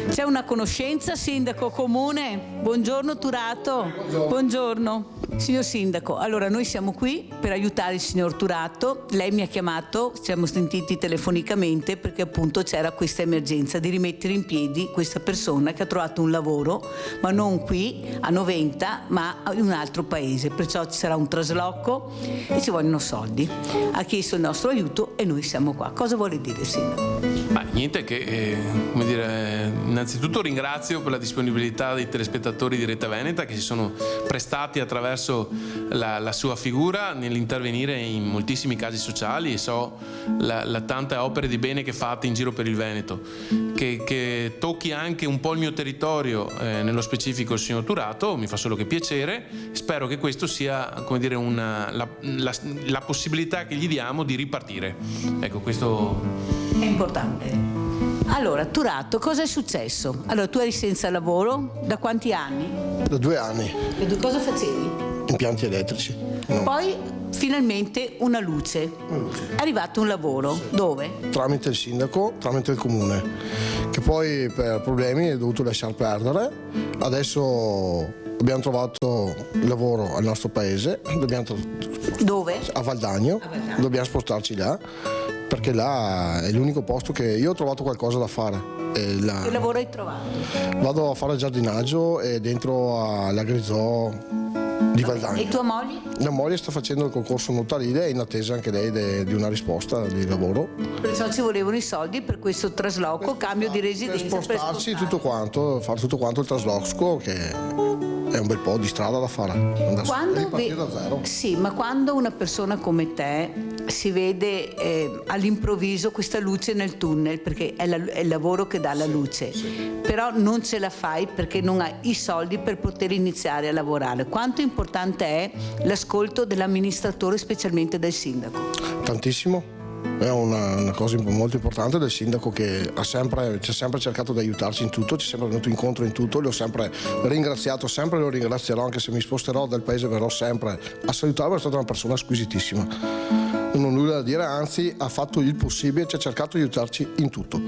C'è una conoscenza, Sindaco, comune? Buongiorno Turato, buongiorno. Signor Sindaco, allora noi siamo qui per aiutare il signor Turato, lei mi ha chiamato, ci siamo sentiti telefonicamente perché appunto c'era questa emergenza di rimettere in piedi questa persona che ha trovato un lavoro, ma non qui a Noventa, ma in un altro paese, perciò ci sarà un trasloco e ci vogliono soldi. Ha chiesto il nostro aiuto e noi siamo qua. Cosa vuole dire, Sindaco? Niente che, come dire, innanzitutto ringrazio per la disponibilità dei telespettatori di Rete Veneta che si sono prestati attraverso la sua figura nell'intervenire in moltissimi casi sociali e so la tante opere di bene che fate in giro per il Veneto, che tocchi anche un po' il mio territorio, nello specifico il signor Turato, mi fa solo che piacere. Spero che questo sia, come dire, la possibilità che gli diamo di ripartire. Ecco, questo è importante. Allora, Turato, cosa è successo? Allora, tu eri senza lavoro da quanti anni? Da 2 anni. E tu cosa facevi? Impianti elettrici. No. Poi finalmente una luce. È arrivato un lavoro. Dove? Tramite il sindaco, tramite il comune, che poi per problemi è dovuto lasciar perdere. Adesso abbiamo trovato lavoro al nostro paese. Dove? A Valdagno. Dobbiamo spostarci là, perché là è l'unico posto che io ho trovato qualcosa da fare. Che lavoro hai trovato? Vado a fare giardinaggio e dentro all'agrizoo di Valdagno. E tua moglie? La moglie sta facendo il concorso notarile, è in attesa anche lei di una risposta di lavoro. Perciò ci volevano i soldi per questo trasloco, cambio di residenza. Per spostarci tutto quanto, fare tutto quanto il trasloco, che è un bel po' di strada da fare. Ripartire da zero. Sì, ma quando una persona come te si vede all'improvviso questa luce nel tunnel, perché è il lavoro che dà la luce, però non ce la fai perché non hai i soldi per poter iniziare a lavorare. Quanto importante è l'ascolto dell'amministratore, specialmente del sindaco? Tantissimo. È una cosa molto importante del sindaco, che ci ha sempre cercato di aiutarci in tutto, ci è sempre venuto incontro in tutto, l'ho sempre ringraziato, sempre lo ringrazierò, anche se mi sposterò dal paese verrò sempre a salutarlo, è stata una persona squisitissima. Non ho nulla da dire, anzi ha fatto il possibile, ci ha cercato di aiutarci in tutto.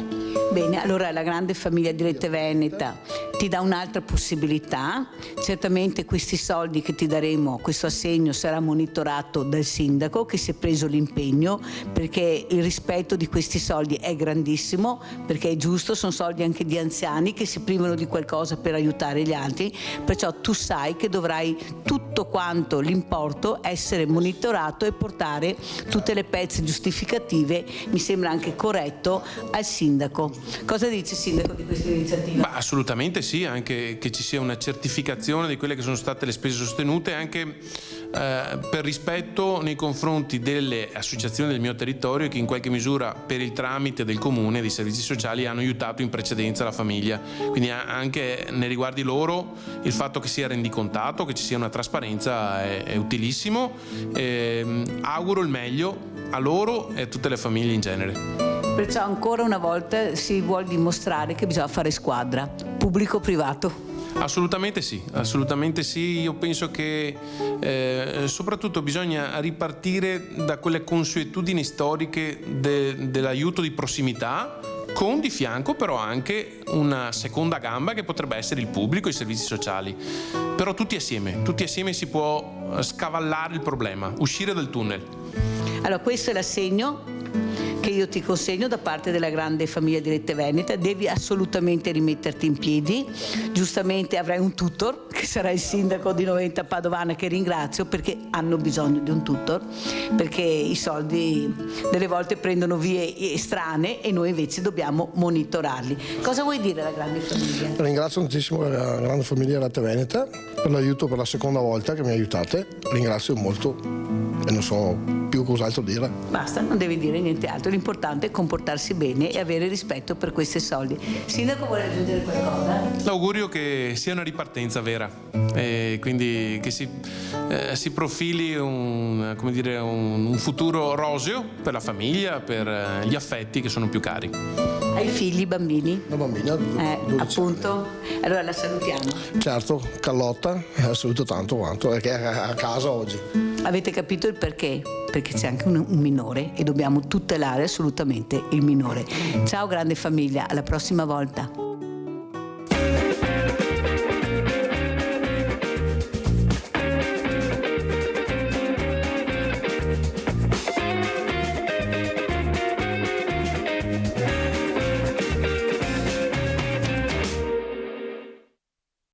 Bene, allora la grande famiglia di Rete Veneta ti dà un'altra possibilità. Certamente questi soldi che ti daremo, questo assegno, sarà monitorato dal sindaco che si è preso l'impegno, perché il rispetto di questi soldi è grandissimo, perché è giusto, sono soldi anche di anziani che si privano di qualcosa per aiutare gli altri, perciò tu sai che dovrai tutto quanto l'importo essere monitorato e portare tutte le pezze giustificative, mi sembra anche corretto, al sindaco. Cosa dice il sindaco di questa iniziativa? Assolutamente sì, anche che ci sia una certificazione di quelle che sono state le spese sostenute, anche per rispetto nei confronti delle associazioni del mio territorio che in qualche misura per il tramite del comune, dei servizi sociali, hanno aiutato in precedenza la famiglia. Quindi anche nei riguardi loro il fatto che sia rendicontato, che ci sia una trasparenza è utilissimo. Auguro il meglio a loro e a tutte le famiglie in genere. Perciò ancora una volta si vuol dimostrare che bisogna fare squadra, pubblico-privato. Assolutamente sì. Io penso che soprattutto bisogna ripartire da quelle consuetudini storiche dell'aiuto di prossimità, con di fianco però anche una seconda gamba che potrebbe essere il pubblico e i servizi sociali. Però tutti assieme si può scavallare il problema, uscire dal tunnel. Allora, questo è l'assegno che io ti consegno da parte della grande famiglia di Rete Veneta. Devi assolutamente rimetterti in piedi. Giustamente avrai un tutor, che sarà il sindaco di Noventa Padovana, che ringrazio, perché hanno bisogno di un tutor, perché i soldi delle volte prendono vie strane e noi invece dobbiamo monitorarli. Cosa vuoi dire alla grande famiglia? Ringrazio tantissimo la grande famiglia Rete Veneta per l'aiuto per la seconda volta che mi aiutate. Ringrazio molto e non so più cos'altro dire. Basta, non devi dire niente altro, l'importante è comportarsi bene e avere rispetto per questi soldi. Sindaco, vuole aggiungere qualcosa? L'augurio che sia una ripartenza vera, e quindi che si profili un futuro roseo per la famiglia, per gli affetti che sono più cari. Hai figli, bambini? Una bambina, 12 appunto. Anni. Allora la salutiamo. Certo, Carlotta, saluto tanto quanto, perché è a casa oggi. Avete capito il perché? Perché c'è anche un minore e dobbiamo tutelare assolutamente il minore. Ciao grande famiglia, alla prossima volta.